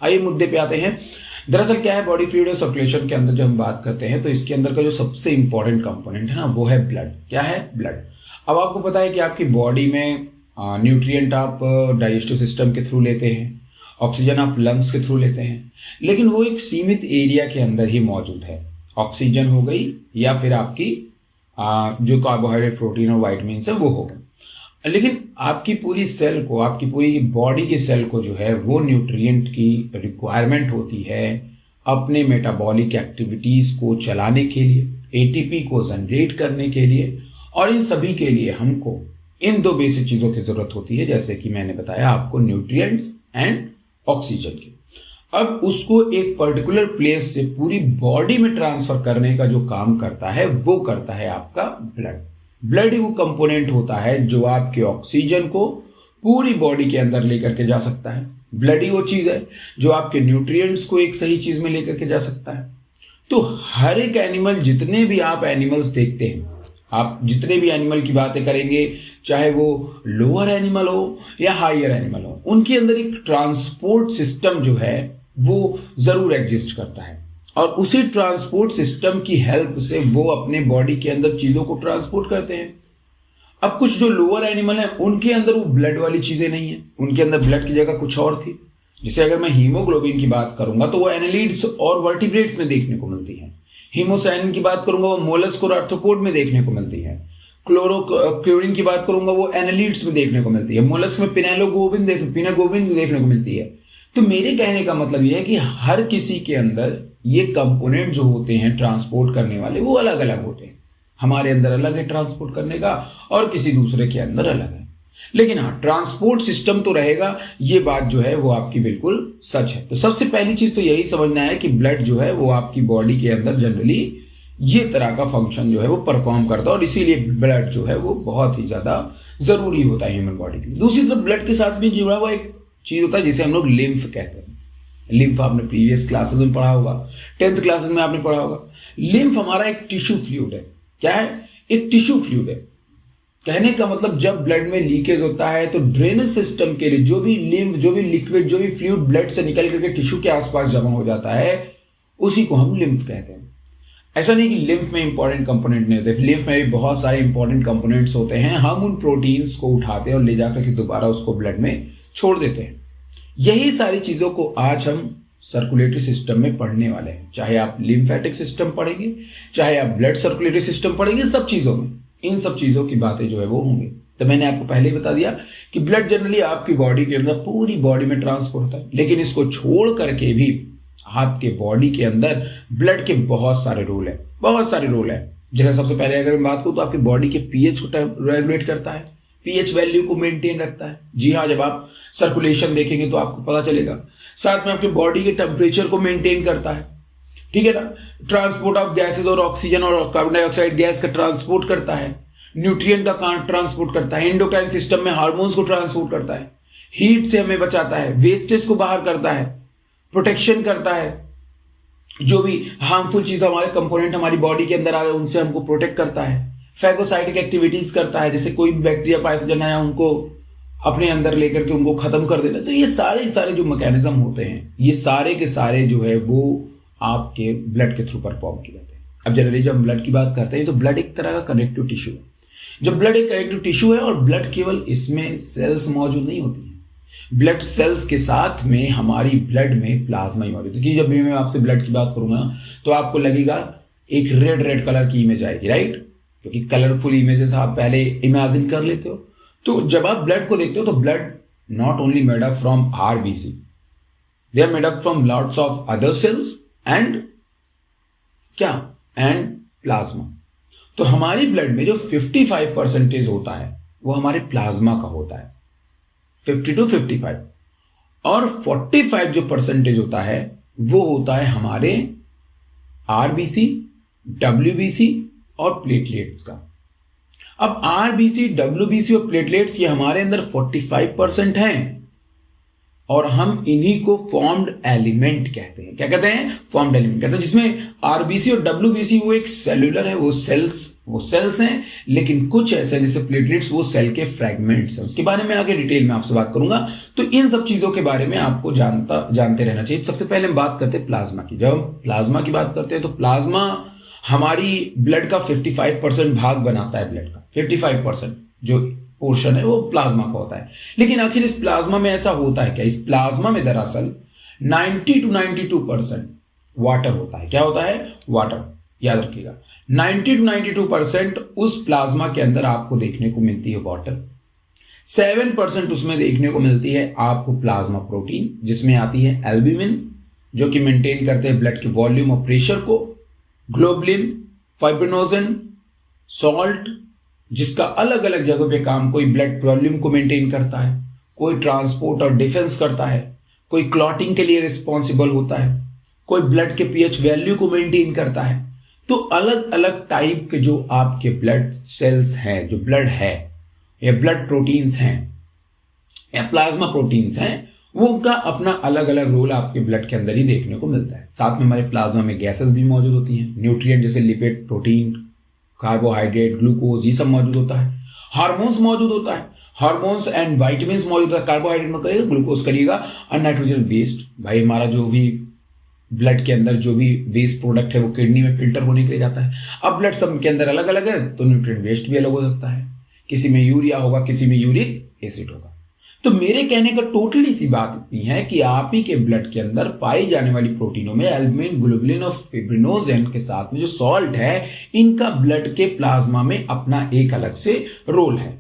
आइए मुद्दे पे आते हैं। दरअसल क्या है, बॉडी फ्लूइड और सर्कुलेशन के अंदर जब हम बात करते हैं तो इसके अंदर का जो सबसे इंपॉर्टेंट कंपोनेंट है ना, वो है ब्लड। क्या है? ब्लड। अब आपको पता है कि आपकी बॉडी में न्यूट्रिएंट आप डाइजेस्टिव सिस्टम के थ्रू लेते हैं, ऑक्सीजन आप लंग्स के थ्रू लेते हैं, लेकिन वो एक सीमित एरिया के अंदर ही मौजूद है। ऑक्सीजन हो गई या फिर आपकी जो कार्बोहाइड्रेट, प्रोटीन और वाइटामिन है वो हो गए। लेकिन आपकी पूरी सेल को, आपकी पूरी बॉडी के सेल को जो है वो न्यूट्रिएंट की रिक्वायरमेंट होती है अपने मेटाबॉलिक एक्टिविटीज़ को चलाने के लिए, एटीपी को जनरेट करने के लिए, और इन सभी के लिए हमको इन दो बेसिक चीज़ों की ज़रूरत होती है, जैसे कि मैंने बताया आपको, न्यूट्रिएंट्स एंड ऑक्सीजन की। अब उसको एक पर्टिकुलर प्लेस से पूरी बॉडी में ट्रांसफर करने का जो काम करता है वो करता है आपका ब्लड। ब्लड ही वो कंपोनेंट होता है जो आपके ऑक्सीजन को पूरी बॉडी के अंदर लेकर के जा सकता है। ब्लड ही वो चीज़ है जो आपके न्यूट्रिएंट्स को एक सही चीज़ में लेकर के जा सकता है। तो हर एक एनिमल, जितने भी आप एनिमल्स देखते हैं, आप जितने भी एनिमल की बातें करेंगे, चाहे वो लोअर एनिमल हो या हायर एनिमल हो, उनके अंदर एक ट्रांसपोर्ट सिस्टम जो है वो ज़रूर एग्जिस्ट करता है, और उसी ट्रांसपोर्ट सिस्टम की हेल्प से वो अपने बॉडी के अंदर चीज़ों को ट्रांसपोर्ट करते हैं। अब कुछ जो लोअर एनिमल हैं उनके अंदर वो ब्लड वाली चीज़ें नहीं है, उनके अंदर ब्लड की जगह कुछ और थी। जैसे अगर मैं हीमोग्लोबिन की बात करूंगा तो वो एनालिड्स और वर्टिब्रेट्स में देखने को मिलती है। हीमोसाइन की बात करूंगा वो मोलस्क और आर्थ्रोपोड में देखने को मिलती है। क्लोरीन की बात करूंगा वो एनालिड्स में देखने को मिलती है। मोलस्क में पिनाग्लोबिन देखने को मिलती है। तो मेरे कहने का मतलब यह है कि हर किसी के अंदर ये कंपोनेंट जो होते हैं ट्रांसपोर्ट करने वाले, वो अलग अलग होते हैं। हमारे अंदर अलग है ट्रांसपोर्ट करने का, और किसी दूसरे के अंदर अलग है। लेकिन हाँ, ट्रांसपोर्ट सिस्टम तो रहेगा, ये बात जो है वो आपकी बिल्कुल सच है। तो सबसे पहली चीज तो यही समझना है कि ब्लड जो है वो आपकी बॉडी के अंदर जनरली ये तरह का फंक्शन जो है वो परफॉर्म करता है, और इसीलिए ब्लड जो है वो बहुत ही ज्यादा जरूरी होता है ह्यूमन बॉडी के लिए। दूसरी तरफ ब्लड के साथ भी जुड़ा हुआ एक चीज होता है जिसे हम लोग लिम्फ कहते हैं। लिम्फ आपने प्रीवियस क्लासेस में पढ़ा होगा, 10th क्लासेस में आपने पढ़ा होगा। लिम्फ हमारा एक टिश्यू फ्लूइड है। क्या है? एक टिश्यू फ्लूइड है। कहने का मतलब जब ब्लड में लीकेज होता है तो ड्रेनेज सिस्टम के लिए जो भी लिम्फ, जो भी लिक्विड, जो भी फ्लूइड ब्लड से निकल करके टिश्यू के आसपास जमा हो जाता है, उसी को हम लिम्फ कहते हैं। ऐसा नहीं कि लिम्फ में इंपॉर्टेंट कंपोनेंट नहीं होते, लिम्फ में भी बहुत सारे इंपॉर्टेंट कंपोनेंट्स होते हैं। हम उन प्रोटीन्स को उठाते हैं और ले जाकर के दोबारा उसको ब्लड में छोड़ देते हैं। यही सारी चीजों को आज हम सर्कुलेटरी सिस्टम में पढ़ने वाले हैं। चाहे आप लिम्फेटिक सिस्टम पढ़ेंगे, चाहे आप ब्लड सर्कुलेटरी सिस्टम पढ़ेंगे, सब चीजों में इन सब चीजों की बातें जो है वो होंगी। तो मैंने आपको पहले ही बता दिया कि ब्लड जनरली आपकी बॉडी के अंदर पूरी बॉडी में ट्रांसपोर्ट होता है, लेकिन इसको छोड़ करके भी आपके बॉडी के अंदर ब्लड के बहुत सारे रोल है, बहुत सारे रोल है। जैसे सबसे पहले अगर मैं बात करूं तो आपकी बॉडी के पीएच को रेगुलेट करता है, पीएच वैल्यू को मेंटेन रखता है। जी हाँ, जब आप सर्कुलेशन देखेंगे तो आपको पता चलेगा। साथ में आपके बॉडी के टेम्परेचर को मेंटेन करता है, ठीक है ना। ट्रांसपोर्ट ऑफ गैसेस और ऑक्सीजन और कार्बन डाइऑक्साइड गैस का ट्रांसपोर्ट करता है। न्यूट्रिएंट का ट्रांसपोर्ट करता है। एंडोक्राइन सिस्टम में हार्मोन्स को ट्रांसपोर्ट करता है। हीट से हमें बचाता है, वेस्टेज को बाहर करता है, प्रोटेक्शन करता है। जो भी हार्मफुल चीज हमारे कंपोनेंट हमारी बॉडी के अंदर आ रहे हैं उनसे हमको प्रोटेक्ट करता है। फैगोसाइटिक एक्टिविटीज करता है, जैसे कोई भी बैक्टीरिया पैथोजन आया उनको अपने अंदर लेकर के उनको खत्म कर देना। तो ये सारे जो मैकेनिज्म होते हैं, ये सारे के सारे जो है वो आपके ब्लड के थ्रू परफॉर्म किए जाते हैं। अब जनरली जब हम ब्लड की बात करते हैं तो ब्लड एक तरह का कनेक्टिव टिश्यू है। जब ब्लड एक कनेक्टिव टिश्यू है, और ब्लड केवल इसमें सेल्स मौजूद नहीं होती है, ब्लड सेल्स के साथ में हमारी ब्लड में प्लाज्मा ही मौजूद है। कि जब भी मैं आपसे ब्लड की बात करूंगा तो आपको लगेगा एक रेड कलर की इमेज आएगी, राइट, क्योंकि कलरफुल इमेजेस आप पहले इमेजिन कर लेते हो। तो जब आप ब्लड को देखते हो तो blood not only made up from RBC, they are made up from lots of other cells and plasma. तो हमारी ब्लड में जो 55% होता है वो हमारे प्लाज्मा का होता है, 50 to 55, और 45 जो परसेंटेज होता है वो होता है हमारे आरबीसी, डब्ल्यूबीसी और प्लेटलेट्स का। अब आरबीसी, डब्ल्यूबीसी और प्लेटलेट्स ये हमारे अंदर 45% हैं, और हम इन्हीं को फॉर्म्ड एलिमेंट कहते हैं। क्या कहते हैं? फॉर्म्ड एलिमेंट कहते हैं। जिसमें आरबीसी और डब्ल्यूबीसी वो एक सेल्यूलर है, वो सेल्स वो सेल्स हैं, लेकिन कुछ ऐसे जैसे प्लेटलेट्स वो सेल के फ्रेगमेंट्स हैं। उसके बारे में आगे डिटेल में आपसे बात करूंगा। तो इन सब चीजों के बारे में आपको जानते रहना चाहिए। सबसे पहले हम बात करते हैं प्लाज्मा की। जब हम प्लाज्मा की बात करते हैं तो प्लाज्मा हमारी ब्लड का 55% भाग बनाता है। ब्लड का 55% जो पोर्शन है वो प्लाज्मा का होता है। लेकिन आखिर इस प्लाज्मा में ऐसा होता है क्या? इस प्लाज्मा में दरअसल 90 to 92% वाटर होता है। क्या होता है? वाटर। याद रखिएगा 90 to 92% उस प्लाज्मा के अंदर आपको देखने को मिलती है वाटर। 7% उसमें देखने को मिलती है आपको प्लाज्मा प्रोटीन, जिसमें आती है एल्ब्यूमिन जो कि मेंटेन करते हैं ब्लड के वॉल्यूम और प्रेशर को, ग्लोबुलिन, फाइब्रिनोजन, सॉल्ट जिसका अलग अलग जगहों पे काम, कोई ब्लड वॉल्यूम को मेंटेन करता है, कोई ट्रांसपोर्ट और डिफेंस करता है, कोई क्लॉटिंग के लिए रिस्पॉन्सिबल होता है, कोई ब्लड के पीएच वैल्यू को मेंटेन करता है। तो अलग अलग टाइप के जो आपके ब्लड सेल्स हैं, जो ब्लड है या ब्लड प्रोटीन्स हैं या प्लाज्मा प्रोटीन्स हैं, वो उनका अपना अलग अलग रोल आपके ब्लड के अंदर ही देखने को मिलता है। साथ में हमारे प्लाज्मा में गैसेस भी मौजूद होती हैं, न्यूट्रिएंट जैसे लिपिड, प्रोटीन, कार्बोहाइड्रेट, ग्लूकोज, ये सब मौजूद होता है। हार्मोन्स मौजूद होता है, हार्मोन्स एंड वाइटामिन मौजूद है। कार्बोहाइड्रेट में करिएगा, ग्लूकोज करिएगा, और नाइट्रोजन वेस्ट। भाई हमारा जो भी ब्लड के अंदर जो भी वेस्ट प्रोडक्ट है वो किडनी में फिल्टर होने के लिए जाता है। अब ब्लड सब के अंदर अलग अलग है तो न्यूट्रिएंट वेस्ट भी अलग हो सकता है। किसी में यूरिया होगा, किसी में यूरिक एसिड होगा। तो मेरे कहने का टोटली सी बात इतनी है कि आप ही के ब्लड के अंदर पाई जाने वाली प्रोटीनों में एल्ब्यूमिन, ग्लोबुलिन और फिब्रिनोजन के साथ में जो सॉल्ट है, इनका ब्लड के प्लाज्मा में अपना एक अलग से रोल है।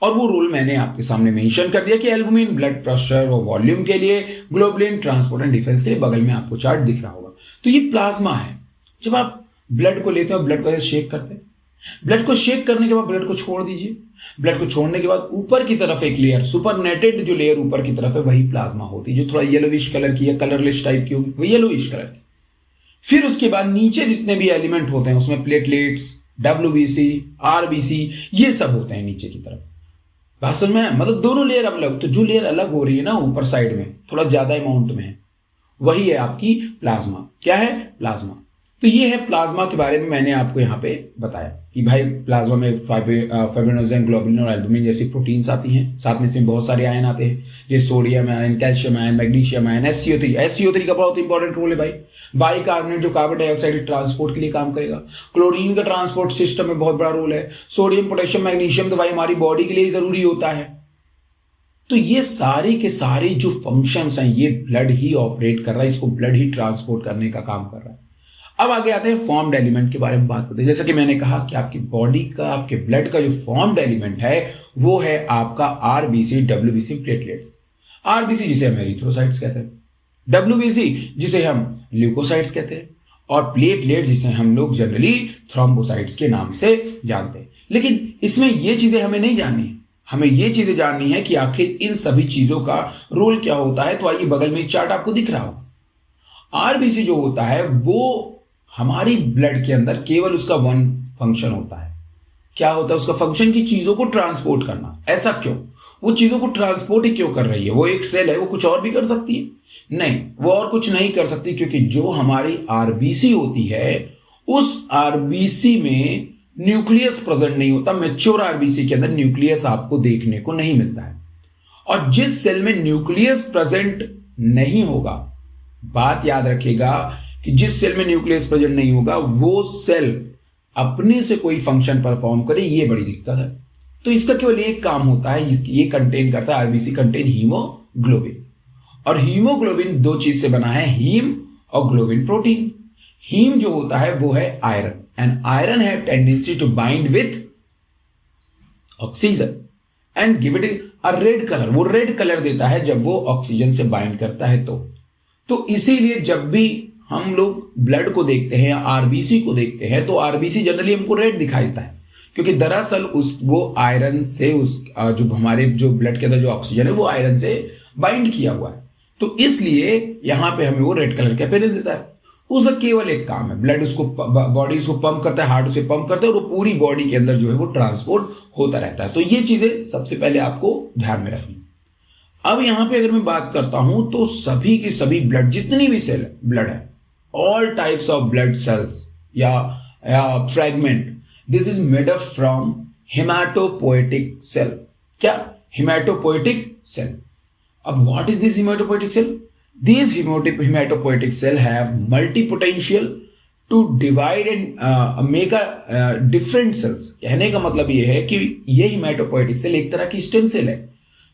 और वो रोल मैंने आपके सामने मेंशन कर दिया कि एल्ब्यूमिन ब्लड प्रेशर और वॉल्यूम के लिए, ग्लोबुलिन ट्रांसपोर्ट एंड डिफेंस के लिए। बगल में आपको चार्ट दिख रहा होगा। तो ये प्लाज्मा है। जब आप ब्लड को लेते हो, ब्लड को ऐसे शेक करते हैं, ब्लड को शेक करने के बाद ब्लड को छोड़ दीजिए। ब्लड को छोड़ने के बाद ऊपर की तरफ एक लेयर, सुपरनेटेड जो लेयर ऊपर की तरफ है, वही प्लाज्मा होती है, जो थोड़ा येलोविश कलर की है, कलरलेस टाइप की होगी, वो येलोविश कलर की। फिर उसके बाद नीचे जितने भी एलिमेंट होते हैं उसमें प्लेटलेट्स, WBC, RBC, ये सब होते हैं नीचे की तरफ। बात समझ में? मतलब दोनों लेयर अलग। तो जो लेयर अलग हो रही है ना ऊपर साइड में, थोड़ा ज्यादा अमाउंट में है, वही है आपकी प्लाज्मा। क्या है? प्लाज्मा। तो ये है प्लाज्मा के बारे में मैंने आपको यहाँ पे बताया कि भाई प्लाज्मा में फाइब्रिनोजन, ग्लोबुलिन और एल्ब्यूमिन जैसी प्रोटीन्स आती हैं। साथ में इसमें बहुत सारे आयन आते हैं, जैसे sodium ion, calcium ion, magnesium ion, SCO3 का बहुत इंपॉर्टेंट रोल है भाई। बाइकार्बोनेट जो कार्बन डाइऑक्साइड ट्रांसपोर्ट के लिए काम करेगा। क्लोरीन का ट्रांसपोर्ट सिस्टम में बहुत बड़ा रोल है। सोडियम, पोटेशियम, मैग्नीशियम तो भाई हमारी बॉडी के लिए जरूरी होता है। तो ये सारे के सारे जो फंक्शंस हैं, ये ब्लड ही ऑपरेट कर रहा है, इसको ब्लड ही ट्रांसपोर्ट करने का काम कर रहा है। अब आगे आते हैं फॉर्म्ड एलिमेंट के बारे में बात करते हैं। जैसा कि मैंने कहा कि आपकी बॉडी का, आपके ब्लड का जो फॉर्म्ड एलिमेंट है वो है आपका RBC, WBC, प्लेटलेट्स। RBC जिसे हम एरिथ्रोसाइट्स कहते हैं, WBC जिसे हम ल्यूकोसाइट्स कहते हैं, और प्लेटलेट जिसे हम लोग जनरली थ्रोम्बोसाइट्स के नाम से जानते हैं। लेकिन इसमें ये चीजें हमें नहीं जाननी है। हमें ये चीजें जाननी है कि आखिर इन सभी चीजों का रोल क्या होता है। तो आइए, बगल में एक चार्ट आपको दिख रहा हो। RBC जो होता है वो हमारी ब्लड के अंदर केवल उसका वन फंक्शन होता है। क्या होता है उसका फंक्शन? की चीजों को ट्रांसपोर्ट करना। ऐसा क्यों? वो चीजों को ट्रांसपोर्ट ही क्यों कर रही है? वो एक सेल है, वो कुछ और भी कर सकती है? नहीं, वो और कुछ नहीं कर सकती, क्योंकि जो हमारी RBC होती है उस RBC में न्यूक्लियस प्रेजेंट नहीं होता। मैच्योर RBC के अंदर न्यूक्लियस आपको देखने को नहीं मिलता है। और जिस सेल में न्यूक्लियस प्रेजेंट नहीं होगा, बात याद रखिएगा कि जिस सेल में न्यूक्लियस प्रेजेंट नहीं होगा वो सेल अपने से कोई फंक्शन परफॉर्म करे, ये बड़ी दिक्कत है। तो इसका केवल एक काम होता है, ये कंटेन करता है, RBC कंटेन हीमोग्लोबिन। और हीमोग्लोबिन दो चीज से बना है, हीम और ग्लोबिन प्रोटीन। हीम जो होता है वो है iron, and iron have tendency to bind with oxygen and give it a red colour. वो रेड कलर देता है जब वो ऑक्सीजन से बाइंड करता है। तो इसीलिए जब भी हम लोग ब्लड को देखते हैं या RBC को देखते हैं तो RBC जनरली हमको रेड दिखाई देता है, क्योंकि दरअसल वो आयरन से जो हमारे जो ब्लड के अंदर जो ऑक्सीजन है वो आयरन से बाइंड किया हुआ है। तो इसलिए यहां पे हमें वो रेड कलर का अपीयरेंस देता है। उसका केवल एक काम है, ब्लड उसको, बॉडी उसको पंप करता है, हार्ट उसे पंप करता है और वो पूरी बॉडी के अंदर जो है वो ट्रांसपोर्ट होता रहता है। तो ये चीजें सबसे पहले आपको ध्यान में रखनी। अब यहां पे अगर मैं बात करता हूं तो सभी की सभी ब्लड, जितनी भी सेल ब्लड है, all types of blood cells या fragment, this is made up from hematopoietic cell. क्या? Hematopoietic cell. अब what is this hematopoietic cell? These hematopoietic cell have multi-potential to divide and make a different cells। कहने का मतलब ये है कि ये हेमाटोपोएटिक सेल एक तरह की स्टेम सेल है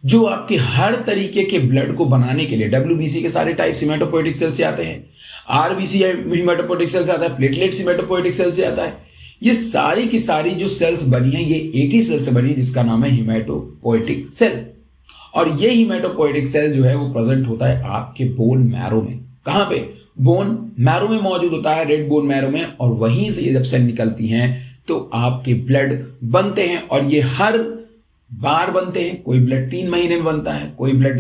जो आपके हर तरीके के ब्लड को बनाने के लिए, WBC के सारे टाइप्स हेमाटोपोएटिक सेल से आते हैं, RBC हेमाटोपोएटिक सेल से आता है, प्लेटलेट्स हेमाटोपोएटिक सेल से आता है। ये सारी की सारी जो सेल्स बनी है ये एक ही सेल से बनी है जिसका नाम है हेमाटोपोएटिक सेल। और ये हेमाटोपोएटिक सेल जो है वो प्रेजेंट होता है आपके बोन मैरो में। कहां पे? बोन मैरो में मौजूद होता है, रेड बोन मैरो में। और वहीं से ये जब सेल निकलती हैं तो आपके ब्लड बनते हैं और ये हर बार बनते हैं। कोई ब्लड 3 महीने में बनता है, कोई ब्लड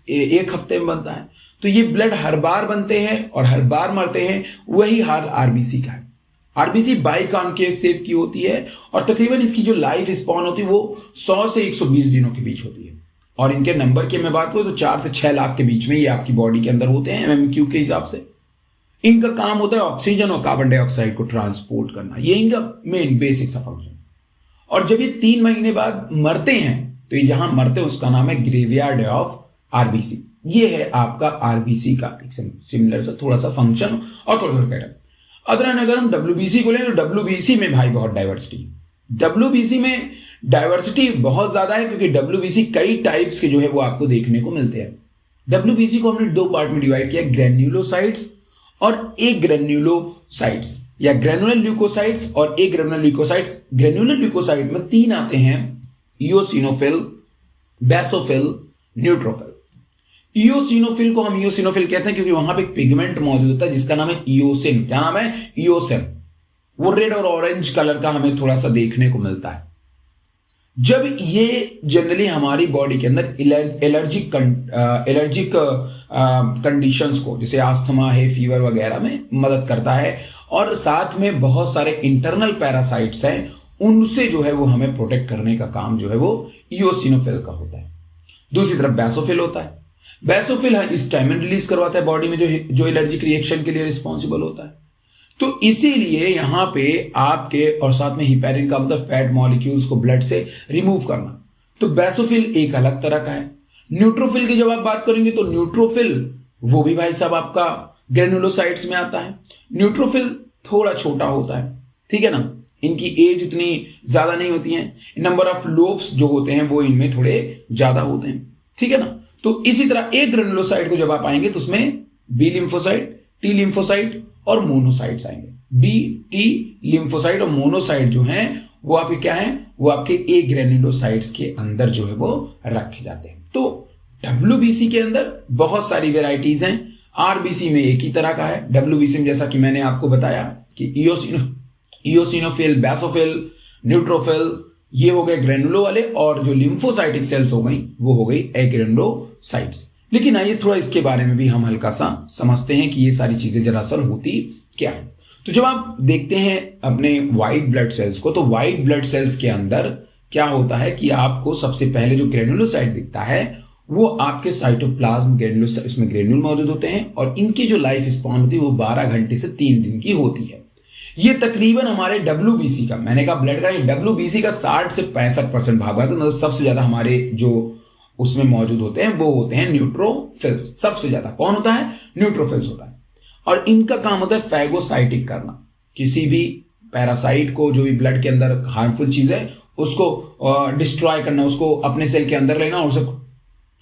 1 हफ्ते में बनता है। तो ये ब्लड हर बार बनते हैं और हर बार मरते हैं। वही हाल आरबीसी का है। आरबीसी बाइकॉन्केव शेप की होती है और तकरीबन इसकी जो लाइफ स्पॉन होती है वो 100 से 120 दिनों के बीच होती है। और इनके नंबर की मैं बात करूं तो 4 से 6 लाख के बीच में ये आपकी बॉडी के अंदर होते हैं एमएमक्यू के हिसाब से। इनका काम होता है ऑक्सीजन और कार्बन डाइऑक्साइड को ट्रांसपोर्ट करना। ये इनका मेन बेसिक सा फंक्शन। और जब ये 3 महीने बाद मरते हैं तो ये जहां मरते हैं उसका नाम है ग्रेवयार्ड ऑफ आरबीसी। ये है आपका आरबीसी का एक सिमिलर सा थोड़ा सा फंक्शन और थोड़ा पैटर्न। अगर हम डब्ल्यूबीसी को लें तो डब्ल्यूबीसी में भाई बहुत डाइवर्सिटी। डब्ल्यूबीसी में डाइवर्सिटी बहुत ज्यादा है क्योंकि डब्ल्यूबीसी कई टाइप्स के जो है वो आपको देखने को मिलते हैं। डब्ल्यूबीसी को हमने 2 पार्ट में डिवाइड किया, ग्रेन्युलोसाइट्स और एग्रेन्युलोसाइट्स, या ग्रेनुलर ल्यूकोसाइट्स और एग्रेनुलर ल्यूकोसाइट्स। ग्रेनुलर ल्यूकोसाइट में 3 आते हैं, इओसिनोफिल, बेसोफिल, न्यूट्रोफिल। इओसिनोफिल को हम इओसिनोफिल कहते हैं क्योंकि वहां पे एक पिगमेंट मौजूद होता है जिसका नाम है इओसिन। क्या नाम है? इओसिन। वो रेड और ऑरेंज कलर का हमें थोड़ा सा देखने को मिलता है। जब ये जनरली हमारी बॉडी के अंदर एलर्जिक कंडीशंस को, जैसे आस्थमा है, फीवर वगैरह में मदद करता है और साथ में बहुत सारे इंटरनल पैरासाइट्स हैं, उनसे जो है वो हमें प्रोटेक्ट करने का काम जो है वो इओसिनोफिल का होता है। दूसरी तरफ बेसोफिल होता है। बेसोफिल हिस्टामिन रिलीज करवाता है बॉडी में जो एलर्जिक रिएक्शन के लिए रिस्पॉन्सिबल होता है। तो इसीलिए यहां पे आपके, और साथ में हिपैरिन का मतलब फैट मॉलिक्यूल्स को ब्लड से रिमूव करना। तो बेसोफिल एक अलग तरह का है। न्यूट्रोफिल की जब आप बात करेंगे तो न्यूट्रोफिल वो भी भाई साहब आपका ग्रेनुलोसाइट्स में आता है। न्यूट्रोफिल थोड़ा छोटा होता है, ठीक है ना, इनकी एज उतनी ज्यादा नहीं होती है। नंबर ऑफ लोब्स जो होते हैं वो इनमें थोड़े ज्यादा होते हैं, ठीक है ना। तो इसी तरह एक ग्रेनुलोसाइट को जब आप आएंगे तो उसमें बी लिम्फोसाइट, टी लिम्फोसाइट और मोनोसाइट्स आएंगे। बी, टी लिम्फोसाइट और मोनोसाइट जो हैं वो आपके क्या हैं? वो आपके ए ग्रेनुलोसाइट्स के अंदर जो है वो रखे जाते हैं। तो डब्ल्यूबीसी के अंदर बहुत सारी वेराइटीज हैं। आरबीसी में एक ही तरह का है। डब्ल्यूबीसी में जैसा कि मैंने आपको बताया कि इओसिनोफिल, बेसोफिल, न्यूट्रोफिल ये हो गए ग्रेनुलो वाले, और जो लिम्फोसाइटिक सेल्स हो गई वो हो गई एग्रेनुलोसाइट्स। लेकिन आइए थोड़ा इसके बारे में भी हम हल्का सा समझते हैं कि ये सारी चीजें दरअसल होती क्या है। तो जब आप देखते हैं अपने वाइट ब्लड सेल्स को, तो वाइट ब्लड सेल्स के अंदर क्या होता है कि आपको सबसे पहले जो ग्रेनुलोसाइट दिखता है वो आपके साइटोप्लाज्म ग्रेनुलोसाइट, इसमें ग्रेनुल मौजूद होते हैं और इनकी जो लाइफ स्पॉन होती है वो 12 घंटे से 3 दिन की होती है। ये तकरीबन हमारे डब्ल्यूबीसी का, मैंने कहा ब्लड का, डब्ल्यूबीसी का 60 से 65% भाग है। तो मतलब सबसे ज्यादा हमारे जो उसमें मौजूद होते हैं वो होते हैं न्यूट्रोफिल्स। सबसे ज्यादा कौन होता है? न्यूट्रोफिल्स होता है। और इनका काम होता है फैगोसाइटिक करना, किसी भी पैरासाइट को, जो भी ब्लड के अंदर हार्मफुल चीज है उसको डिस्ट्रॉय करना, उसको अपने सेल के अंदर लेना और उसे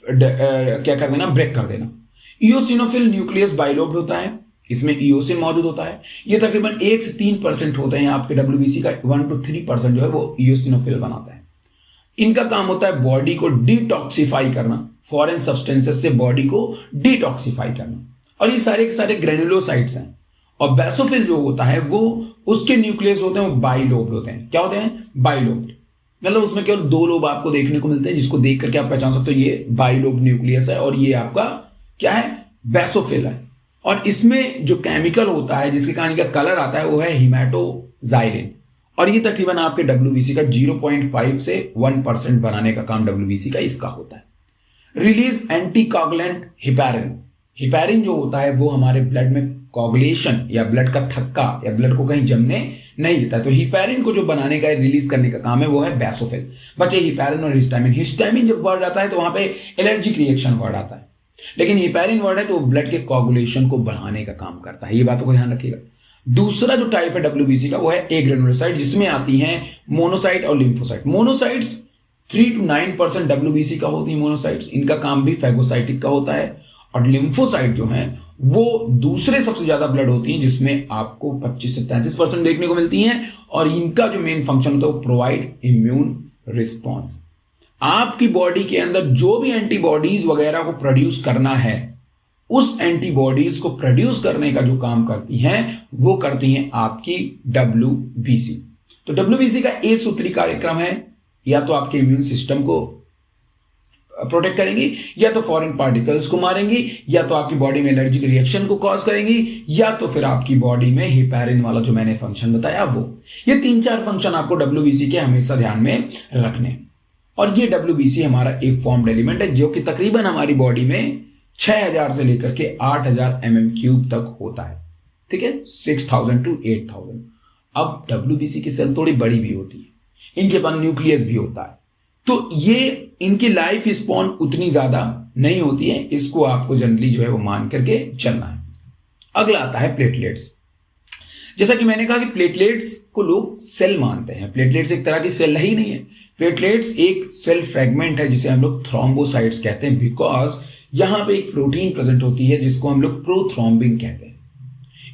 क्या कर देना? ब्रेक कर देना। इओसिनोफिल न्यूक्लियस बाइलोब्ड होता है, इसमें इओसिन मौजूद होता है। ये तकरीबन 1 से 3% होते हैं आपके डब्ल्यूबीसी का, 1 to 3% जो है वो इओसिनोफिल बनाता है। इनका काम होता है बॉडी को डिटॉक्सिफाई करना, फॉरेन सब्सटेंसेस से बॉडी को डिटॉक्सिफाई करना। और ये सारे के सारे ग्रेनुलोसाइट्स हैं। और बेसोफिल जो होता है वो, उसके न्यूक्लियस होते हैं वो बाइलोब्ड होते हैं। क्या होते हैं? बाइलोब्ड। मतलब उसमें केवल 2 लोब आपको देखने को मिलते हैं, जिसको देख करके आप पहचान सकते हो ये बाइलोब्ड न्यूक्लियस है और ये आपका क्या है? बेसोफिल है। और इसमें जो केमिकल होता है जिसके कारण का कलर आता है वो है हीमेटोजाइलिन। और ये तकरीबन आपके डब्ल्यूबीसी का 0.5 से 1% बनाने का काम डब्ल्यूबीसी का इसका होता है। Release anticoagulant heparin. हिपैरिन जो होता है वो हमारे ब्लड में कोगुलेशन या ब्लड का थक्का या ब्लड को कहीं जमने नहीं देता है। तो हिपैरिन को जो बनाने का रिलीज करने का काम है वो है बेसोफिल। बच्चे हिपैरिन और हिस्टामिन, हिस्टामिन जब वर्ड आता है तो वहां पे एलर्जिक रिएक्शन वर्ड आता है, लेकिन हिपैरिन वर्ड है तो ब्लड के कोगुलेशन को बढ़ाने का काम करता है। ये बातों को ध्यान रखिएगा। दूसरा जो टाइप है डब्ल्यूबीसी का वो है ए ग्रेनुलोसाइट, जिसमें आती हैं मोनोसाइट और लिम्फोसाइट। मोनोसाइट्स 3 to 9% डब्ल्यूबीसी का होती है मोनोसाइट्स, इनका काम भी फैगोसाइटिक का होता है। और लिम्फोसाइट जो है वो दूसरे सबसे ज्यादा ब्लड होती हैं, जिसमें आपको 25 से 33% देखने को मिलती हैं, और इनका जो मेन फंक्शन होता है वो प्रोवाइड इम्यून रिस्पॉन्स। आपकी बॉडी के अंदर जो भी एंटीबॉडीज वगैरह को प्रोड्यूस करना है, उस एंटीबॉडीज को प्रोड्यूस करने का जो काम करती हैं वो करती हैं आपकी डब्ल्यूबीसी। तो डब्ल्यूबीसी का एक सूत्री कार्यक्रम है, या तो आपके इम्यून सिस्टम को प्रोटेक्ट करेंगी, या तो फॉरेन पार्टिकल्स को मारेंगी, या तो आपकी बॉडी में एलर्जिक रिएक्शन को कॉज करेंगी, या तो फिर आपकी बॉडी में हिपैरिन वाला जो मैंने फंक्शन बताया वो। ये 3-4 फंक्शन आपको डब्ल्यूबीसी के हमेशा ध्यान में रखने। और ये डब्ल्यूबीसी हमारा एक फॉर्म्ड एलिमेंट है, जो कि तकरीबन हमारी बॉडी में 6000 से लेकर के 8000 mm³ तक होता है। ठीक है, 6000 to 8000। अब डब्ल्यूबीसी की सेल थोड़ी बड़ी भी होती है, इनके पास न्यूक्लियस भी होता है, तो ये इनकी लाइफ स्पॉन उतनी ज्यादा नहीं होती है। इसको आपको जनरली जो है वो मान करके चलना है। अगला आता है प्लेटलेट्स। जैसा कि मैंने कहा कि प्लेटलेट्स को लोग सेल मानते हैं। प्लेटलेट्स एक तरह की सेल ही नहीं है। प्लेटलेट्स एक सेल फ्रेगमेंट है जिसे हम लोग थ्रोम्बोसाइट्स कहते हैं, बिकॉज यहां पे एक प्रोटीन प्रेजेंट होती है जिसको हम लोग प्रोथ्रोम्बिन कहते हैं।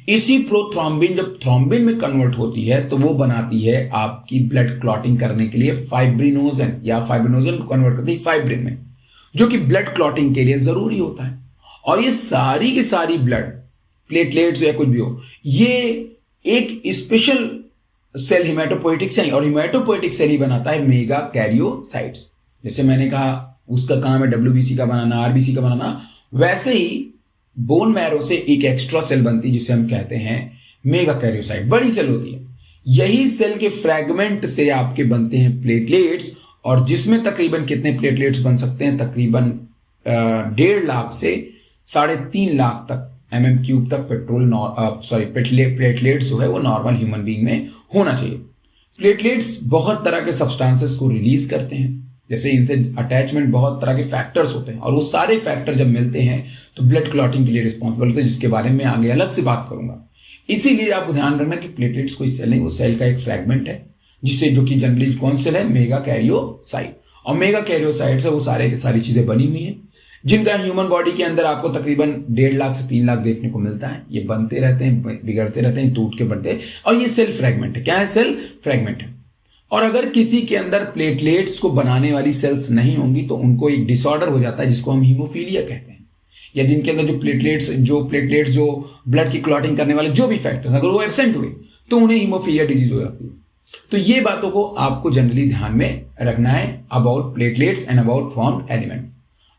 इसी प्रोथ्रोम्बिन जब थ्रोम्बिन में कन्वर्ट होती है तो वो बनाती है आपकी ब्लड क्लॉटिंग करने के लिए फाइब्रिनोजन, या फाइब्रिनोजन को कन्वर्ट करती है फाइब्रिन में, जो कि ब्लड क्लॉटिंग के लिए जरूरी होता है। और ये सारी की सारी ब्लड, प्लेटलेट्स या कुछ भी हो, ये एक स्पेशल सेल हिमेटोपोएटिक सेल, और हिमेटोपोएटिक सेल ही बनाता है मेगा कैरियोसाइट्स। जैसे मैंने कहा उसका काम है डब्ल्यूबीसी का बनाना, आरबीसी का बनाना, वैसे ही बोन मैरो से एक एक्स्ट्रा सेल बनती है जिसे हम कहते हैं मेगा कैरियोसाइट। बड़ी सेल होती है, यही सेल के फ्रैगमेंट से आपके बनते हैं प्लेटलेट्स, और जिसमें तकरीबन कितने प्लेटलेट्स बन सकते हैं, तकरीबन 1.5 लाख से 3.5 लाख तक mm³ तक प्लेटलेट्स जो है वो नॉर्मल ह्यूमन बीइंग में होना चाहिए। प्लेटलेट्स बहुत तरह के सब्सटेंसेस को रिलीज करते हैं, जैसे इनसे अटैचमेंट बहुत तरह के फैक्टर्स होते हैं, और वो सारे फैक्टर जब मिलते हैं तो ब्लड क्लॉटिंग के लिए रिस्पॉन्सिबल होते हैं, जिसके बारे में आगे अलग से बात करूंगा। इसीलिए आपको ध्यान रखना कि प्लेटलेट्स कोई सेल नहीं, वो सेल का एक फ्रैगमेंट है, जिससे जो कि जनरली कौन सेल है, मेगा कैरियोसाइट। और मेगा कैरियोसाइट से वो सारे की सारी चीजें बनी हुई हैं, जिनका ह्यूमन बॉडी के अंदर आपको तकरीबन 1.5 लाख से 3 लाख देखने को मिलता है। ये बनते रहते हैं, बिगड़ते रहते हैं, टूट के बनते हैं, और ये सेल फ्रैगमेंट है। क्या है? सेल फ्रैगमेंट है। और अगर किसी के अंदर प्लेटलेट्स को बनाने वाली सेल्स नहीं होंगी तो उनको एक डिसऑर्डर हो जाता है जिसको हम हीमोफीलिया कहते हैं, या जिनके अंदर जो प्लेटलेट्स जो ब्लड की क्लॉटिंग करने वाले जो भी फैक्टर्स अगर वो एब्सेंट हुए तो उन्हें हीमोफीलिया डिजीज हो जाती है। तो ये बातों को आपको जनरली ध्यान में रखना है about platelets and about formed element.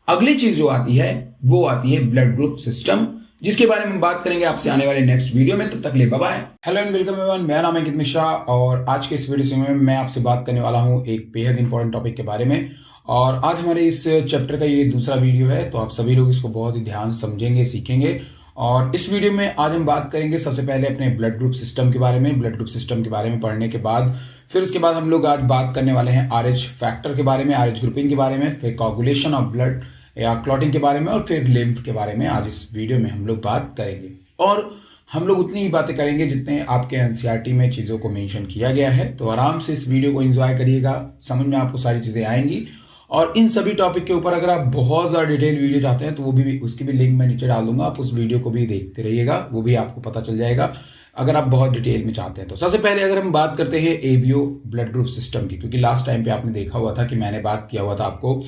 अगली चीज जो आती है वो आती है ब्लड ग्रुप सिस्टम, जिसके बारे में बात करेंगे आपसे आने वाले नेक्स्ट वीडियो में। तब तक ले bye bye. Hello and welcome everyone, मेरा नाम है अंकित मिश्रा, और आज के इस वीडियो में मैं आपसे बात करने वाला हूं एक बेहद इंपॉर्टेंट टॉपिक के बारे में। और आज हमारे इस चैप्टर का ये दूसरा वीडियो है, तो आप सभी लोग इसको बहुत ही ध्यान से समझेंगे, सीखेंगे। और इस वीडियो में आज हम बात करेंगे सबसे पहले अपने ब्लड ग्रुप सिस्टम के बारे में। ब्लड ग्रुप सिस्टम के बारे में पढ़ने के बाद फिर उसके बाद हम लोग आज बात करने वाले हैं RH फैक्टर के बारे में, RH ग्रुपिंग के बारे में, फिर कोगुलेशन ऑफ ब्लड या क्लॉटिंग के बारे में, और फिर लिम्फ के बारे में आज इस वीडियो में हम लोग बात करेंगे। और हम लोग उतनी ही बातें करेंगे जितने आपके एनसीईआरटी में चीज़ों को मेंशन किया गया है। तो आराम से इस वीडियो को एंजॉय करिएगा, समझ में आपको सारी चीज़ें आएंगी। और इन सभी टॉपिक के ऊपर अगर आप बहुत ज़्यादा डिटेल वीडियो चाहते हैं तो वो भी उसकी भी लिंक मैं नीचे डाल दूंगा, आप उस वीडियो को भी देखते रहिएगा, वो भी आपको पता चल जाएगा अगर आप बहुत डिटेल में चाहते हैं तो। सबसे पहले अगर हम बात करते हैं एबीओ ब्लड ग्रुप सिस्टम की, क्योंकि लास्ट टाइम पे आपने देखा हुआ था कि मैंने बात किया हुआ था आपको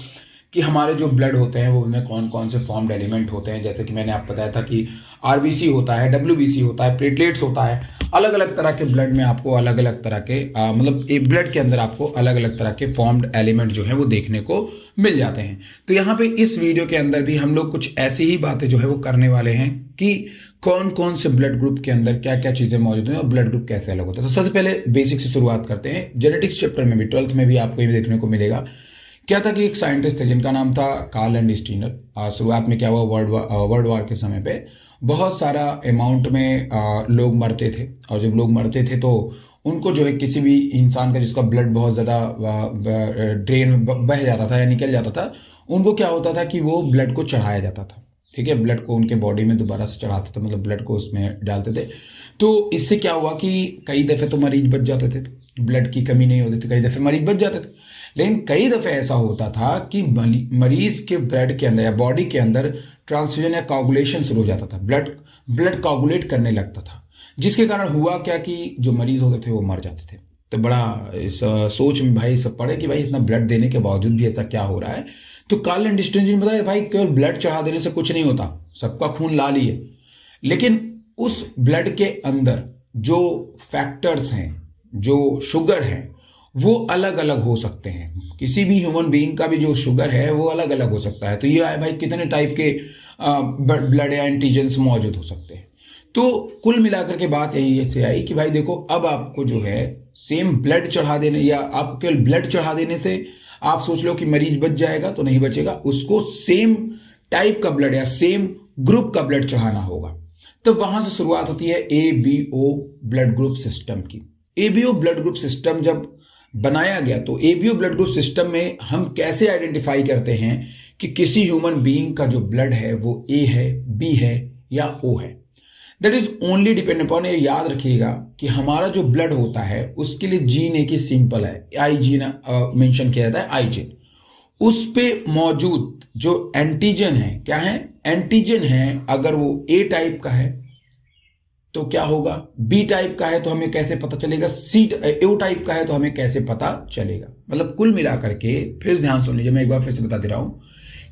कि हमारे जो ब्लड होते हैं वो उनमें कौन कौन से फॉर्म्ड एलिमेंट होते हैं। जैसे कि मैंने आपको बताया था कि आरबीसी होता है, डब्ल्यूबीसी होता है, प्लेटलेट्स होता है। अलग अलग तरह के ब्लड में आपको अलग अलग तरह के मतलब एक ब्लड के अंदर आपको अलग अलग तरह के फॉर्म्ड एलिमेंट जो है वो देखने को मिल जाते हैं। तो यहाँ पे इस वीडियो के अंदर भी हम लोग कुछ ऐसी ही बातें जो है वो करने वाले हैं कि कौन कौन से ब्लड ग्रुप के अंदर क्या क्या चीजें मौजूद हैं और ब्लड ग्रुप कैसे अलग होता है। तो सबसे पहले बेसिक से शुरुआत करते हैं। जेनेटिक्स चैप्टर में भी 12th में भी आपको ये देखने को मिलेगा। क्या था कि एक साइंटिस्ट थे जिनका नाम था कार्ल एंड स्टीनर। शुरुआत में क्या हुआ, वर्ल्ड वॉर के समय पे बहुत सारा अमाउंट में लोग मरते थे, और जब लोग मरते थे तो उनको जो है किसी भी इंसान का जिसका ब्लड बहुत ज़्यादा ड्रेन में बह जाता था या निकल जाता था, उनको क्या होता था कि वो ब्लड को चढ़ाया जाता था। ठीक है, ब्लड को उनके बॉडी में दोबारा से चढ़ाते थे, मतलब ब्लड को उसमें डालते थे। तो इससे क्या हुआ कि कई दफ़े तो मरीज बच जाते थे, ब्लड की कमी नहीं होती थी, कई दफ़े मरीज बच जाते थे। लेकिन कई दफ़े ऐसा होता था कि मरीज के ब्लड के अंदर या बॉडी के अंदर ट्रांसफ्यूजन या कोगुलेशन शुरू हो जाता था, ब्लड कोगुलेट करने लगता था, जिसके कारण हुआ क्या कि जो मरीज होते थे वो मर जाते थे। तो बड़ा इस सोच में भाई सब पड़े कि भाई इतना ब्लड देने के बावजूद भी ऐसा क्या हो रहा है। तो कार्ल एंडरसन जी ने बताया भाई केवल ब्लड चढ़ा देने से कुछ नहीं होता, सबका खून लाल ही है, लेकिन उस ब्लड के अंदर जो फैक्टर्स हैं, जो शुगर हैं, वो अलग अलग हो सकते हैं। किसी भी ह्यूमन बीइंग का भी जो शुगर है वो अलग अलग हो सकता है। तो ये है भाई कितने टाइप के ब्लड या एंटीजेंस मौजूद हो सकते हैं। तो कुल मिलाकर के बात यही से आई कि भाई देखो, अब आपको जो है सेम ब्लड चढ़ा देने या आपको केवल ब्लड चढ़ा देने से आप सोच लो कि मरीज बच जाएगा, तो नहीं बचेगा। उसको सेम टाइप का ब्लड या सेम ग्रुप का ब्लड चढ़ाना होगा। तो वहां से शुरुआत होती है एबीओ ब्लड ग्रुप सिस्टम की। एबीओ ब्लड ग्रुप सिस्टम जब बनाया गया तो एबीओ ब्लड ग्रुप सिस्टम में हम कैसे आइडेंटिफाई करते हैं कि किसी ह्यूमन बीइंग का जो ब्लड है वो ए है, बी है या ओ है। That is only depend upon, ये याद रखिएगा कि हमारा जो ब्लड होता है उसके लिए जीन एक ही सिंपल है, आई जीन मेंशन किया जाता है, आई जीन। उस पे मौजूद जो एंटीजन है, क्या है, एंटीजन है। अगर वो ए टाइप का है तो क्या होगा, बी टाइप का है तो हमें कैसे पता चलेगा, ओ टाइप का है तो हमें कैसे पता चलेगा। मतलब कुल मिलाकर के फिर ध्यान सुन लीजिए, मैं एक बार फिर से बता दे रहा हूं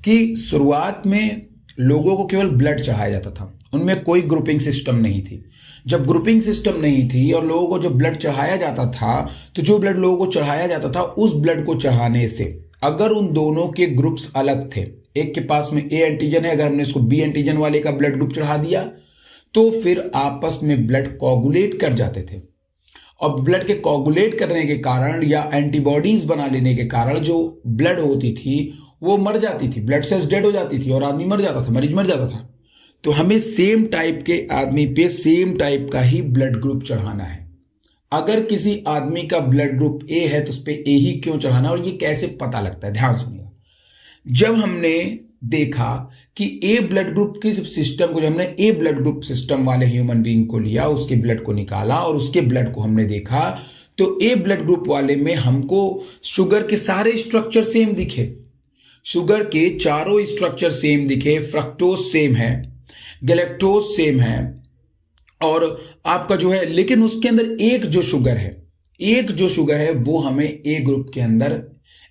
कि शुरुआत में लोगों को केवल ब्लड चढ़ाया जाता था, उनमें कोई ग्रुपिंग सिस्टम नहीं थी। जब ग्रुपिंग सिस्टम नहीं थी और लोगों को जो ब्लड चढ़ाया जाता था, तो जो ब्लड लोगों को चढ़ाया जाता था उस ब्लड को चढ़ाने से अगर उन दोनों के ग्रुप्स अलग थे, एक के पास में ए एंटीजन है, अगर हमने इसको बी एंटीजन वाले का ब्लड ग्रुप चढ़ा दिया तो फिर आपस में ब्लड कोगुलेट कर जाते थे। और ब्लड के कोगुलेट करने के कारण या एंटीबॉडीज बना लेने के कारण जो ब्लड होती थी वो मर जाती थी, ब्लड सेल्स डेड हो जाती थी और आदमी मर जाता था, मरीज मर जाता था। तो हमें सेम टाइप के आदमी पे सेम टाइप का ही ब्लड ग्रुप चढ़ाना है। अगर किसी आदमी का ब्लड ग्रुप ए है तो उस पर ए ही क्यों चढ़ाना, और ये कैसे पता लगता है, ध्यान सुनिए। जब हमने देखा कि ए ब्लड ग्रुप के सिस्टम को, जब हमने ए ब्लड ग्रुप सिस्टम वाले ह्यूमन बीइंग को लिया, उसके ब्लड को निकाला और उसके ब्लड को हमने देखा, तो ए ब्लड ग्रुप वाले में हमको शुगर के सारे स्ट्रक्चर सेम दिखे, शुगर के चारों स्ट्रक्चर सेम दिखे, फ्रक्टोज सेम है, गैलेक्टोज सेम है, और आपका जो है, लेकिन उसके अंदर एक जो शुगर है वो हमें ए ग्रुप के अंदर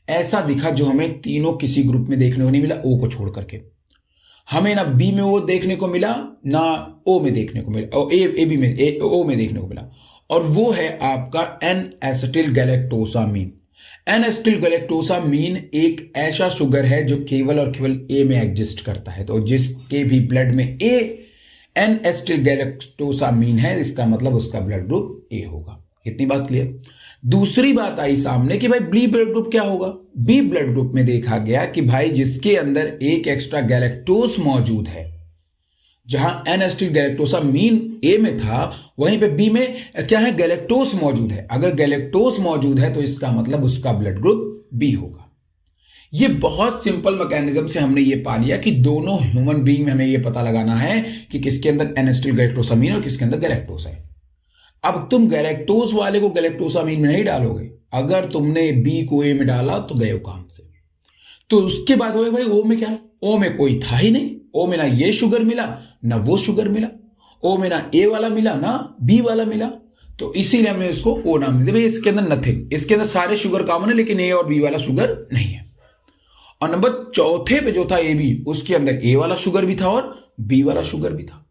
ऐसा दिखा जो हमें तीनों किसी ग्रुप में देखने को नहीं मिला, ओ को छोड़ करके। हमें ना बी में वो देखने को मिला, ना ओ में देखने को मिला, ओ में देखने को मिला, और वो है आपका एन एसिटिल गैलेक्टोसामीन। एन एसिटिल गैलेक्टोसामीन एक ऐसा शुगर है जो केवल और केवल ए में एग्जिस्ट करता है। तो जिसके भी ब्लड में एन एसिटिल गैलेक्टोसामीन है, इसका मतलब उसका ब्लड ग्रुप ए होगा। इतनी बात क्लियर। दूसरी बात आई सामने कि भाई बी ब्लड ग्रुप क्या होगा। बी ब्लड ग्रुप में देखा गया कि भाई जिसके अंदर एक एक्स्ट्रा गैलेक्टोस मौजूद है, जहां एन एसिटिल गैलेक्टोसामीन ए में था वहीं पे बी में क्या है, गैलेक्टोस मौजूद है। अगर गैलेक्टोस मौजूद है तो इसका मतलब उसका ब्लड ग्रुप बी होगा। ये बहुत सिंपल मैकेनिज्म से हमने ये पा लिया कि दोनों ह्यूमन बीइंग में हमें ये पता लगाना है कि किसके अंदर एन एसिटिल गैलेक्टोसामीन और किसके अंदर गैलेक्टोस है। अब तुम गैलेक्टोस वाले को गैलेक्टोसामीन में नहीं डालोगे, अगर तुमने बी को ए में डाला तो गए काम से। तो उसके बाद हो भाई ओ में क्या, ओ में कोई था ही नहीं, ओ में ना ये शुगर मिला ना वो शुगर मिला, ओ में ना ए वाला मिला ना बी वाला मिला, तो इसीलिए हमने इसको ओ नाम दे दिया। भाई इसके अंदर नथिंग, इसके अंदर सारे शुगर कॉमन है लेकिन ए और बी वाला शुगर नहीं है। और नंबर चौथे पे जो था ए बी, उसके अंदर ए वाला शुगर भी था और बी वाला शुगर भी था।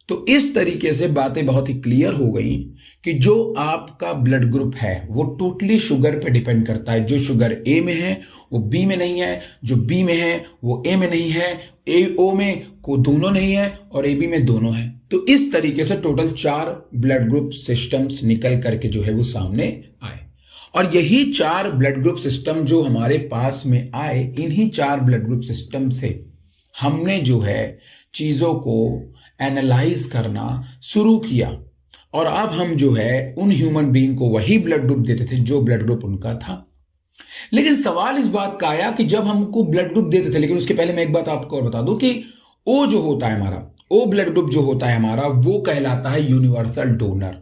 तो इस तरीके से बातें बहुत ही क्लियर हो गई कि जो आपका ब्लड ग्रुप है वो टोटली शुगर पे डिपेंड करता है। जो शुगर ए में है वो बी में नहीं है, जो बी में है वो ए में नहीं है, ए ओ में को दोनों नहीं है और ए बी में दोनों है। तो इस तरीके से टोटल 4 ब्लड ग्रुप सिस्टम्स निकल करके जो है वो सामने आए। और यही 4 ब्लड ग्रुप सिस्टम जो हमारे पास में आए, इन्हीं 4 ब्लड ग्रुप सिस्टम से हमने जो है चीजों को एनालाइज करना शुरू किया और अब हम जो है उन ह्यूमन बीइंग को वही ब्लड ग्रुप देते थे जो ब्लड ग्रुप उनका था। लेकिन सवाल इस बात का आया कि जब हमको ब्लड ग्रुप देते थे, लेकिन उसके पहले मैं एक बात आपको और बता दूं कि ओ जो होता है हमारा, ओ ब्लड ग्रुप जो होता है हमारा, वो कहलाता है यूनिवर्सल डोनर।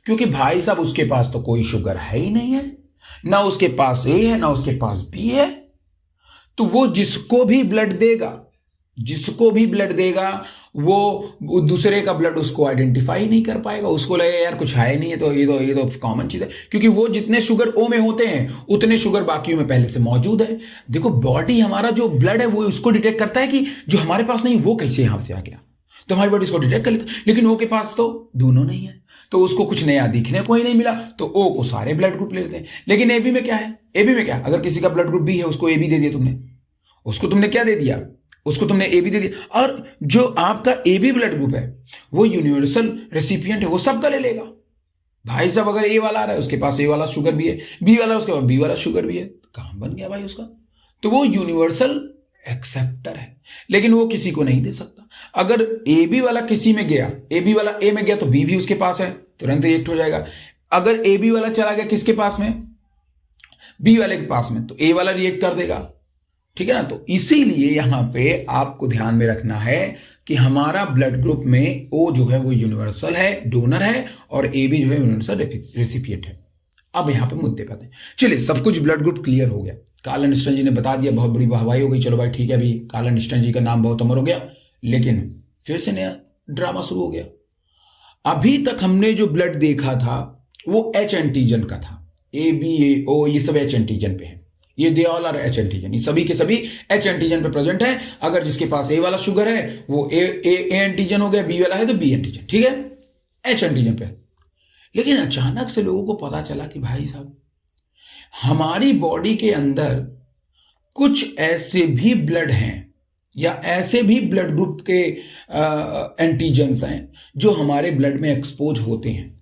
क्योंकि भाई साहब उसके पास तो कोई शुगर है ही नहीं है, ना उसके पास ए है ना उसके पास बी है, तो वो जिसको भी ब्लड देगा वो दूसरे का ब्लड उसको आइडेंटिफाई नहीं कर पाएगा, उसको लगेगा यार कुछ है नहीं है, तो ये तो कॉमन चीज है। क्योंकि वो जितने शुगर ओ में होते हैं उतने शुगर बाकियों में पहले से मौजूद है। देखो बॉडी हमारा जो ब्लड है वो उसको डिटेक्ट करता है कि जो हमारे पास नहीं वो कैसे यहां से आ गया, तो हमारी बॉडी इसको डिटेक्ट कर लेती है। लेकिन ओ के पास तो दोनों नहीं है, तो उसको कुछ नया दिखने को ही नहीं मिला, तो ओ को सारे ब्लड ग्रुप ले लेते हैं। लेकिन एबी में क्या है, एबी में क्या, अगर किसी का ब्लड ग्रुप बी है उसको एबी दे दिया तुमने, उसको तुमने क्या दे दिया, उसको तुमने एबी दे दिया। और जो आपका एबी ब्लड ग्रुप है वो यूनिवर्सल रेसिपिएंट है, वो सबका ले लेगा। भाई साहब अगर ए वाला आ रहा है उसके पास ए वाला शुगर भी है, बी वाला उसके पास बी वाला शुगर भी है, काम बन गया भाई उसका। तो वो यूनिवर्सल एक्सेप्टर है, लेकिन वो किसी को नहीं दे सकता। अगर ए बी वाला किसी में गया, ए बी वाला ए में गया तो बी भी उसके पास है, तुरंत रिएक्ट हो जाएगा। अगर ए बी वाला चला गया किसके पास में, बी वाले के पास में, तो ए वाला रिएक्ट कर देगा, ठीक है ना। तो इसीलिए यहां पे आपको ध्यान में रखना है कि हमारा ब्लड ग्रुप में ओ जो है वो यूनिवर्सल है, डोनर है, और ए बी जो है यूनिवर्सल रेसिपिएंट है। अब यहां पे मुद्दे पे आते हैं। चलिए सब कुछ ब्लड ग्रुप क्लियर हो गया, कार्ल एनिस्टन जी ने बता दिया, बहुत बड़ी वाहवाही हो गई, चलो भाई ठीक है, अभी कार्ल एनिस्टन जी का नाम बहुत अमर हो गया। लेकिन फिर से नया ड्रामा शुरू हो गया। अभी तक हमने जो ब्लड देखा था वो एच एंटीजन का था, ए बी ए ओ ये सब एच एंटीजन पे है, ये they all R H antigen, ये सभी के सभी एच एंटीजन पे प्रेजेंट है। अगर जिसके पास ए वाला शुगर है वो ए एंटीजन हो गया, बी वाला है तो बी एंटीजन, ठीक है, एच एंटीजन पे। लेकिन अचानक से लोगों को पता चला कि भाई साहब हमारी बॉडी के अंदर कुछ ऐसे भी ब्लड हैं या ऐसे भी ब्लड ग्रुप के एंटीजन्स हैं जो हमारे ब्लड में एक्सपोज होते हैं,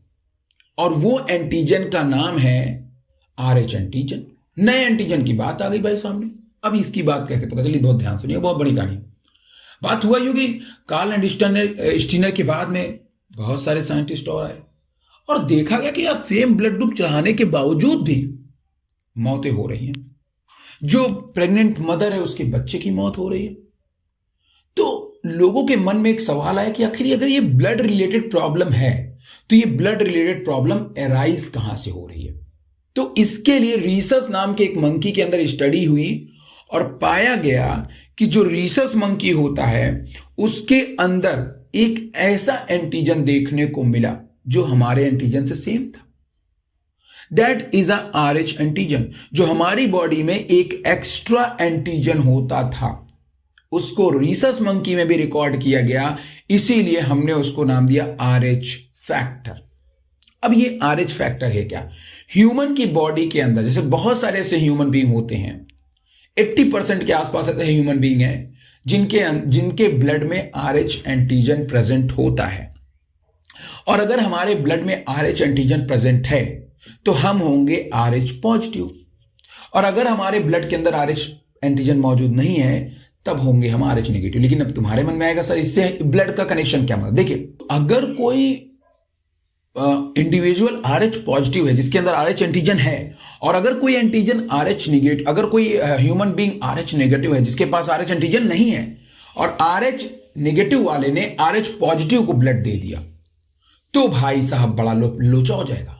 और वो एंटीजन का नाम है आर एच एंटीजन। नए एंटीजन की बात आ गई भाई सामने। अब इसकी बात कैसे पता चली, बहुत ध्यान सुनिए, बहुत बड़ी कहानी। बात हुआ यूं कि कार्ल एंड स्टीनर के बाद में बहुत सारे साइंटिस्ट और आए और देखा गया कि यार सेम ब्लड ग्रुप चढ़ाने के बावजूद भी मौतें हो रही हैं। जो प्रेग्नेंट मदर है उसके बच्चे की मौत हो रही है। तो लोगों के मन में एक सवाल आया कि आखिर अगर ये ब्लड रिलेटेड प्रॉब्लम है तो ये ब्लड रिलेटेड प्रॉब्लम एराइज कहां से हो रही है। तो इसके लिए रीसस नाम के एक मंकी के अंदर स्टडी हुई और पाया गया कि जो रीसस मंकी होता है उसके अंदर एक ऐसा एंटीजन देखने को मिला जो हमारे एंटीजन से सेम था। That is a RH antigen. जो हमारी बॉडी में एक एक्स्ट्रा एंटीजन होता था उसको रीसस मंकी में भी रिकॉर्ड किया गया, इसीलिए हमने उसको नाम दिया RH फैक्टर। अब ये RH फैक्टर है क्या, ह्यूमन की बॉडी के अंदर जैसे बहुत सारे ऐसे ह्यूमन बीइंग होते हैं, 80% के आसपास ऐसे ह्यूमन बीइंग हैं जिनके ब्लड में RH एंटीजन प्रेजेंट होता है। और अगर हमारे ब्लड में RH एंटीजन प्रेजेंट है तो हम होंगे RH पॉजिटिव, और अगर हमारे ब्लड के अंदर RH एंटीजन मौजूद नहीं है तब होंगे हम RH नेगेटिव। लेकिन अब तुम्हारे मन में आएगा सर इससे ब्लड का कनेक्शन क्या, मतलब देखिए अगर कोई इंडिविजुअल RH पॉजिटिव है जिसके अंदर RH एंटीजन है, और अगर कोई एंटीजन RH नेगेटिव, अगर कोई ह्यूमन बीइंग RH नेगेटिव है जिसके पास RH एंटीजन नहीं है और RH नेगेटिव वाले ने RH पॉजिटिव को ब्लड दे दिया तो भाई साहब बड़ा लोचा हो जाएगा।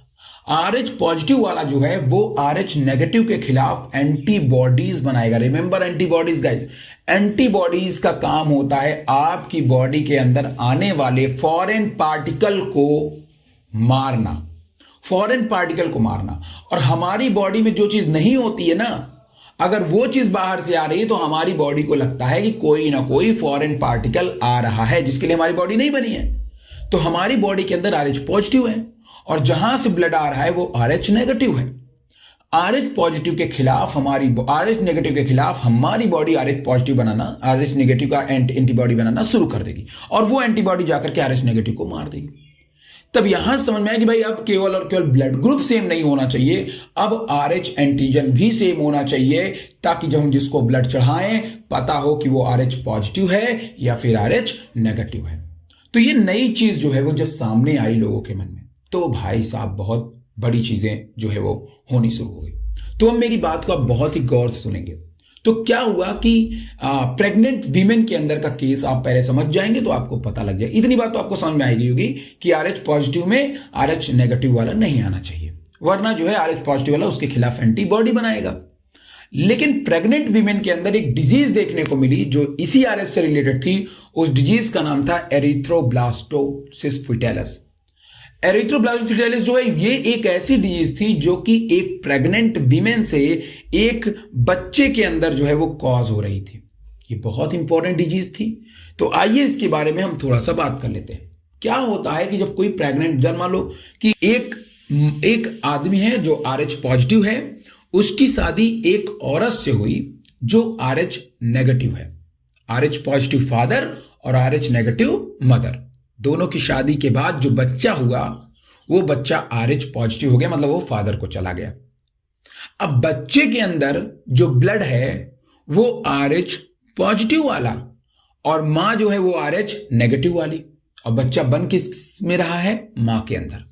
RH पॉजिटिव वाला जो है वो RH नेगेटिव के खिलाफ एंटीबॉडीज बनाएगा। रिमेंबर एंटीबॉडीज गाइस, एंटीबॉडीज का काम होता है आपकी बॉडी के अंदर आने वाले फॉरेन पार्टिकल को मारना, फॉरेन पार्टिकल को मारना। और हमारी बॉडी में जो चीज नहीं होती है ना, अगर वो चीज बाहर से आ रही है तो हमारी बॉडी को लगता है कि कोई ना कोई फॉरेन पार्टिकल आ रहा है जिसके लिए हमारी बॉडी नहीं बनी है। तो हमारी बॉडी के अंदर RH पॉजिटिव है और जहां से ब्लड आ रहा है वो RH नेगेटिव है। RH पॉजिटिव के खिलाफ RH नेगेटिव के खिलाफ हमारी बॉडी RH पॉजिटिव बनाना, RH नेगेटिव का एंटीबॉडी बनाना शुरू कर देगी और वो एंटीबॉडी जाकर के RH नेगेटिव को मार देगी। तब यहां समझ में आया कि भाई अब केवल और केवल ब्लड ग्रुप सेम नहीं होना चाहिए, अब RH एंटीजन भी सेम होना चाहिए, ताकि जब हम जिसको ब्लड चढ़ाएं पता हो कि वो RH पॉजिटिव है या फिर RH नेगेटिव है। तो तो ये नई चीज जो है वो जब सामने आई लोगों के मन में, तो भाई साहब बहुत बड़ी चीजें जो है वो होनी शुरू हो गई। तो अब मेरी बात को आप बहुत ही गौर से सुनेंगे। तो क्या हुआ कि प्रेग्नेंट वीमेन के अंदर का केस आप पहले समझ जाएंगे तो आपको पता लग जाएगा। इतनी बात तो आपको समझ में आएगी होगी कि RH पॉजिटिव में RH नेगेटिव वाला नहीं आना चाहिए, वरना जो है RH पॉजिटिव वाला उसके खिलाफ एंटीबॉडी बनाएगा। लेकिन प्रेग्नेंट वीमेन के अंदर एक डिजीज देखने को मिली जो इसी RH से रिलेटेड थी। उस डिजीज का नाम था एरिथ्रोब्लास्टोसिस फिटेलिस। एरिथ्रोब्लास्टोसिस फिटेलिस जो है ये एक ऐसी डिजीज थी जो कि एक प्रेग्नेंट वीमेन से एक बच्चे के अंदर जो है वो कॉज हो रही थी। ये बहुत इंपॉर्टेंट डिजीज थी। तो आइए इसके बारे में हम थोड़ा सा बात कर लेते हैं। क्या होता है कि जब कोई प्रेग्नेंट, जब मान लो कि एक आदमी है जो RH पॉजिटिव है, उसकी शादी एक औरत से हुई जो RH नेगेटिव है। RH पॉजिटिव फादर और RH नेगेटिव मदर, दोनों की शादी के बाद जो बच्चा हुआ वो बच्चा RH पॉजिटिव हो गया, मतलब वो फादर को चला गया। अब बच्चे के अंदर जो ब्लड है वो RH पॉजिटिव वाला और मां जो है वो RH नेगेटिव वाली, और बच्चा बन किस में रहा है? मां के अंदर।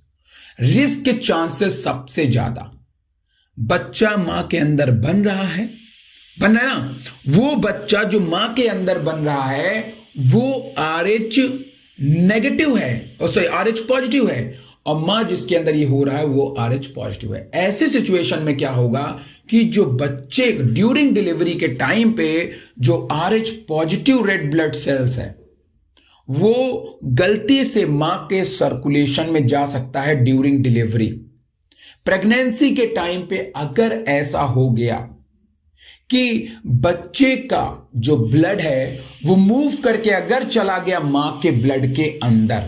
रिस्क के चांसेस सबसे ज्यादा बच्चा मां के अंदर बन रहा है ना, वो बच्चा जो मां के अंदर बन रहा है वो RH नेगेटिव है, सॉरी RH पॉजिटिव है, और मां जिसके अंदर ये हो रहा है वो RH पॉजिटिव है। ऐसी सिचुएशन में क्या होगा कि जो बच्चे ड्यूरिंग डिलीवरी के टाइम पे जो RH positive red blood cells है वो गलती से मां के सर्कुलेशन में जा सकता है ड्यूरिंग डिलीवरी। प्रेगनेंसी के टाइम पे अगर ऐसा हो गया कि बच्चे का जो ब्लड है वो मूव करके अगर चला गया मां के ब्लड के अंदर,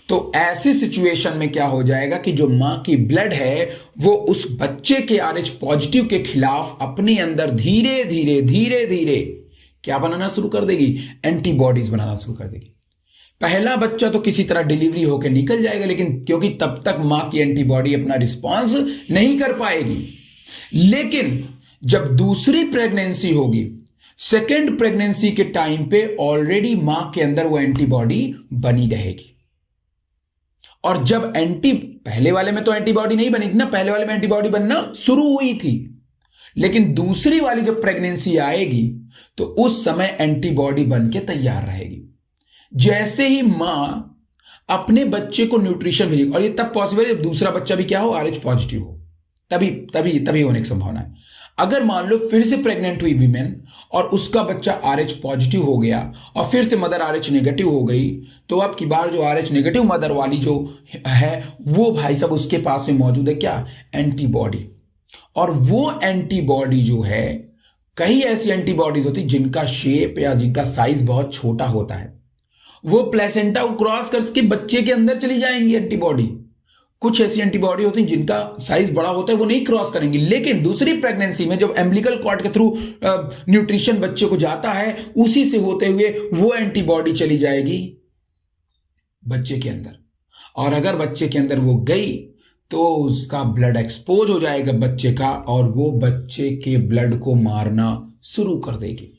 तो ऐसी सिचुएशन में क्या हो जाएगा कि जो मां की ब्लड है वो उस बच्चे के RH पॉजिटिव के खिलाफ अपने अंदर धीरे धीरे क्या बनाना शुरू कर देगी? एंटीबॉडीज बनाना शुरू कर देगी। पहला बच्चा तो किसी तरह डिलीवरी होकर निकल जाएगा, लेकिन क्योंकि तब तक मां की एंटीबॉडी अपना रिस्पॉन्स नहीं कर पाएगी। लेकिन जब दूसरी प्रेगनेंसी होगी, सेकेंड प्रेगनेंसी के टाइम पे ऑलरेडी मां के अंदर वो एंटीबॉडी बनी रहेगी। और जब पहले वाले में तो एंटीबॉडी नहीं बनी थी ना, पहले वाले में एंटीबॉडी बनना शुरू हुई थी, लेकिन दूसरी वाली जब प्रेगनेंसी आएगी तो उस समय एंटीबॉडी बन के तैयार रहेगी। जैसे ही मां अपने बच्चे को न्यूट्रिशन भेजेगी, और ये तब पॉसिबल है जब दूसरा बच्चा भी क्या हो? RH पॉजिटिव हो, तभी होने की संभावना है। अगर मान लो फिर से प्रेग्नेंट हुई विमेन और उसका बच्चा RH पॉजिटिव हो गया और फिर से मदर RH नेगेटिव हो गई, तो अब की बार जो RH नेगेटिव मदर वाली जो है वो भाई साहब उसके पास में मौजूद है क्या? एंटीबॉडी। और वो एंटीबॉडी जो है, कई ऐसी एंटीबॉडीज होती जिनका शेप या जिनका साइज बहुत छोटा होता है, वो प्लेसेंटा को क्रॉस करके बच्चे के अंदर चली जाएंगी एंटीबॉडी। कुछ ऐसी एंटीबॉडी होती है जिनका साइज बड़ा होता है, वो नहीं क्रॉस करेंगी। लेकिन दूसरी प्रेगनेंसी में जब एम्बिलिकल कॉर्ड के थ्रू न्यूट्रिशन बच्चे को जाता है, उसी से होते हुए वो एंटीबॉडी चली जाएगी बच्चे के अंदर। और अगर बच्चे के अंदर वो गई तो उसका ब्लड एक्सपोज हो जाएगा बच्चे का, और वो बच्चे के ब्लड को मारना शुरू कर देगी।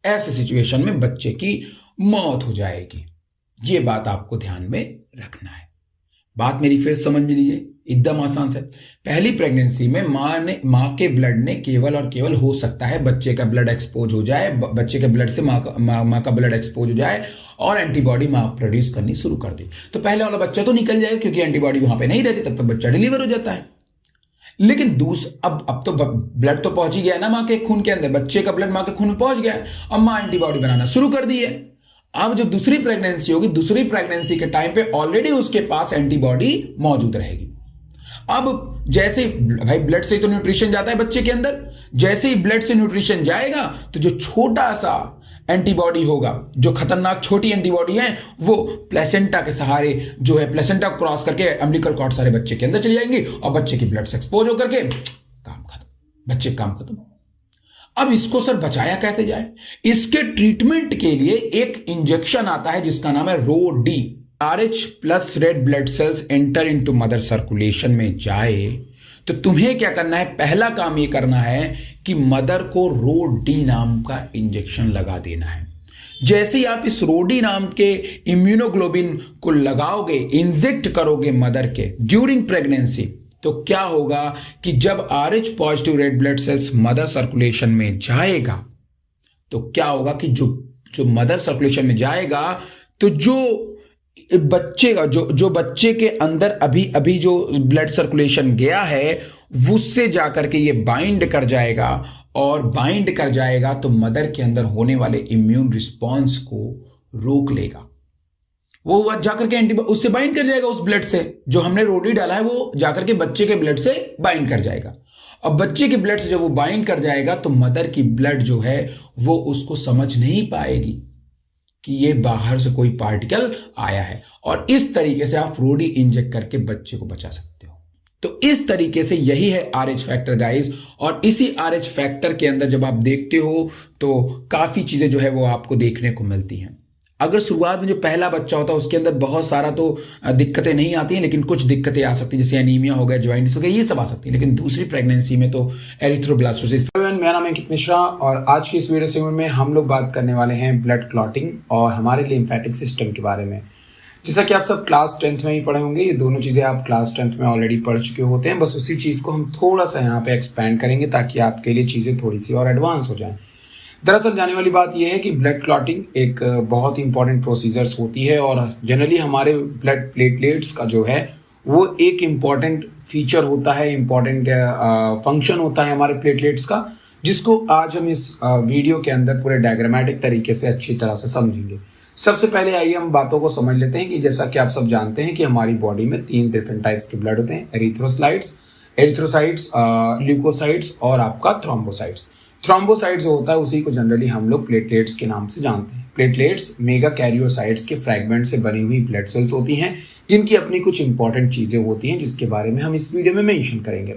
ऐसे सिचुएशन में बच्चे की मौत हो जाएगी। ये बात आपको ध्यान में रखना है। बात मेरी फिर समझ में लीजिए, एकदम आसान से। पहली प्रेगनेंसी में मां के ब्लड ने केवल और केवल हो सकता है बच्चे का ब्लड एक्सपोज हो जाए, बच्चे के ब्लड से मां का ब्लड एक्सपोज हो जाए और एंटीबॉडी मां प्रोड्यूस करनी शुरू कर दी, तो पहले वाला बच्चा तो निकल जाएगा क्योंकि एंटीबॉडी वहां पे नहीं रहती, तब तक बच्चा डिलीवर हो जाता है। लेकिन अब तो ब्लड तो पहुंच ही गया ना मां के खून के अंदर, बच्चे का ब्लड मां के खून में पहुंच गया है, अब मां एंटीबॉडी बनाना शुरू कर दी है। अब जो दूसरी प्रेगनेंसी होगी, दूसरी प्रेगनेंसी के टाइम पे ऑलरेडी उसके पास एंटीबॉडी मौजूद रहेगी। अब जैसे भाई ब्लड से ही तो न्यूट्रिशन जाता है बच्चे के अंदर, जैसे ही ब्लड से न्यूट्रिशन जाएगा तो जो छोटा सा एंटीबॉडी होगा, जो खतरनाक छोटी एंटीबॉडी है, वो प्लेसेंटा के सहारे जो है प्लेसेंटा क्रॉस करके अम्बिलिकल कॉर्ड सारे बच्चे के अंदर चली जाएंगी और बच्चे की ब्लड से एक्सपोज होकर के काम खत्म, बच्चे काम खत्म। अब इसको सर बचाया कैसे जाए? इसके ट्रीटमेंट के लिए एक इंजेक्शन आता है जिसका नाम है RHO-D। RH plus red blood cells enter into mother circulation में जाए तो तुम्हें क्या करना है? पहला काम ये करना है कि मदर को RHO-D नाम का इंजेक्शन लगा देना है। जैसे ही आप इस रोडी नाम के इम्यूनोग्लोबिन को लगाओगे, इंजेक्ट करोगे मदर के ड्यूरिंग प्रेगनेंसी, तो क्या होगा कि जब RH positive red blood cells mother circulation में जाएगा, तो क्या होगा कि जो मदर सर्कुलेशन में जाएगा, तो जो बच्चे का जो बच्चे के अंदर अभी जो ब्लड सर्कुलेशन गया है, उससे जाकर के ये बाइंड कर जाएगा, और बाइंड कर जाएगा तो मदर के अंदर होने वाले इम्यून रिस्पॉन्स को रोक लेगा। वो जाकर के उससे बाइंड कर जाएगा, उस ब्लड से जो हमने रोडी डाला है वो जाकर के बच्चे के ब्लड से बाइंड कर जाएगा। अब बच्चे के ब्लड से जब वो बाइंड कर जाएगा तो मदर की ब्लड जो है वो उसको समझ नहीं पाएगी कि ये बाहर से कोई पार्टिकल आया है, और इस तरीके से आप रोडी इंजेक्ट करके बच्चे को बचा सकते हो। तो इस तरीके से यही है RH फैक्टर गाइस, और इसी RH फैक्टर के अंदर जब आप देखते हो तो काफी चीजें जो है वो आपको देखने को मिलती हैं। अगर शुरुआत में जो पहला बच्चा होता है उसके अंदर बहुत सारा तो दिक्कतें नहीं आती हैं, लेकिन कुछ दिक्कतें आ सकती हैं, जैसे एनीमिया हो गया, जॉइंटिस हो गया, ये सब आ सकती है। लेकिन दूसरी प्रेगनेंसी में तो एरिथ्रोब्लास्टोसिस। मेरा नाम है अंकित मिश्रा, और आज की इस वीडियो सेगमेंट में हम लोग बात करने वाले हैं ब्लड क्लॉटिंग और हमारे लिम्फेटिक सिस्टम के बारे में। जैसा कि आप सब क्लास 10th में ही पढ़े होंगे, ये दोनों चीज़ें आप क्लास 10th में ऑलरेडी पढ़ चुके होते हैं, बस उसी चीज़ को हम थोड़ा सा यहाँ पे एक्सपैंड करेंगे ताकि आपके लिए चीज़ें थोड़ी सी और एडवांस हो जाएं। दरअसल जाने वाली बात यह है कि ब्लड क्लॉटिंग एक बहुत ही इंपॉर्टेंट प्रोसीजर्स होती है, और जनरली हमारे ब्लड प्लेटलेट्स का जो है वो एक इम्पॉर्टेंट फीचर होता है, इम्पॉर्टेंट फंक्शन होता है हमारे प्लेटलेट्स का, जिसको आज हम इस वीडियो के अंदर पूरे डायग्रामेटिक तरीके से अच्छी तरह से समझेंगे। सबसे पहले आइए हम बातों को समझ लेते हैं कि जैसा कि आप सब जानते हैं कि हमारी बॉडी में 3 डिफरेंट टाइप्स के ब्लड होते हैं, एरिथ्रोसाइट्स, ल्यूकोसाइट्स और आपका थ्रोम्बोसाइट्स। थ्रोम्बोसाइट्स जो होता है उसी को जनरली हम लोग प्लेटलेट्स के नाम से जानते हैं। प्लेटलेट्स मेगा कैरियोसाइट्स के फ्रैगमेंट से बनी हुई ब्लड सेल्स होती हैं, जिनकी अपनी कुछ इंपॉर्टेंट चीजें होती हैं, जिसके बारे में हम इस वीडियो में मेंशन करेंगे।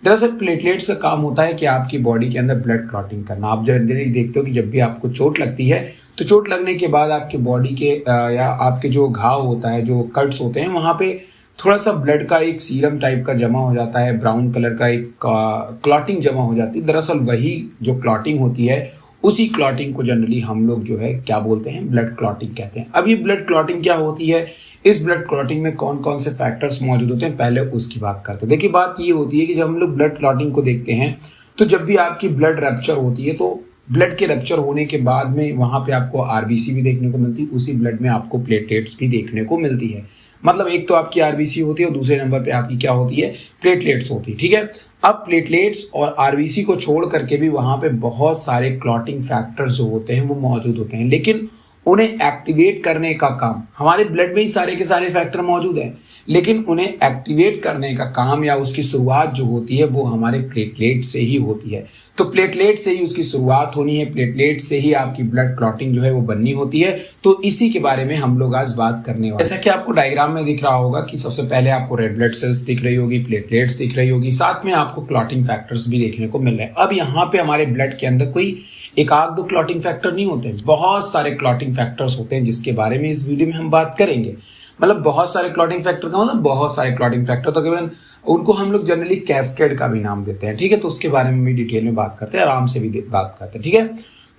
दरअसल प्लेटलेट्स का काम होता है कि आपकी बॉडी के अंदर ब्लड क्लॉटिंग करना। आप जनरली देखते हो कि जब भी आपको चोट लगती है तो चोट लगने के बाद आपके बॉडी के या आपके जो घाव होता है, जो कट्स होते हैं, वहां पे थोड़ा सा ब्लड का एक सीरम टाइप का जमा हो जाता है, ब्राउन कलर का एक क्लॉटिंग जमा हो जाती है। दरअसल वही जो क्लॉटिंग होती है, उसी क्लॉटिंग को जनरली हम लोग जो है क्या बोलते हैं, ब्लड क्लॉटिंग कहते हैं। अब ये ब्लड क्लॉटिंग क्या होती है, इस ब्लड क्लॉटिंग में कौन कौन से फैक्टर्स मौजूद होते हैं, पहले उसकी बात करते हैं। देखिए, बात ये होती है कि जब हम लोग ब्लड क्लॉटिंग को देखते हैं तो जब भी आपकी ब्लड रप्चर होती है, तो ब्लड के रप्चर होने के बाद में वहां पे आपको RBC भी देखने को मिलती है, उसी ब्लड में आपको प्लेटलेट्स भी देखने को मिलती है। मतलब एक तो आपकी RBC होती है और दूसरे नंबर पे आपकी क्या होती है, प्लेटलेट्स होती है। ठीक है, अब प्लेटलेट्स और RBC को छोड़ करके भी वहां पे बहुत सारे क्लॉटिंग फैक्टर्स जो होते हैं वो मौजूद होते हैं, लेकिन उन्हें एक्टिवेट करने का काम, हमारे ब्लड में ही सारे के सारे फैक्टर मौजूद हैं, लेकिन उन्हें एक्टिवेट करने का काम या उसकी शुरुआत जो होती है वो हमारे प्लेटलेट से ही होती है। तो प्लेटलेट से ही उसकी शुरुआत होनी है, प्लेटलेट से ही आपकी ब्लड क्लॉटिंग जो है वो बननी होती है। तो इसी के बारे में हम लोग आज बात करने वाले हैं। जैसा कि आपको डायग्राम में दिख रहा होगा कि सबसे पहले आपको रेड ब्लड सेल्स दिख रही होगी, प्लेटलेट्स दिख रही होगी, साथ में आपको क्लॉटिंग फैक्टर्स भी देखने को मिल रहे हैं। अब यहाँ पे हमारे ब्लड के अंदर कोई एक आध दो क्लॉटिंग फैक्टर नहीं होते, बहुत सारे क्लॉटिंग फैक्टर्स होते हैं, जिसके बारे में इस वीडियो में हम बात करेंगे। मतलब बहुत सारे क्लॉटिंग फैक्टर का मतलब बहुत सारे क्लॉटिंग फैक्टर, तो केवल उनको हम लोग जनरली कैस्केड का भी नाम देते हैं। ठीक है, तो उसके बारे में भी डिटेल में बात करते हैं, आराम से भी बात करते हैं। ठीक है,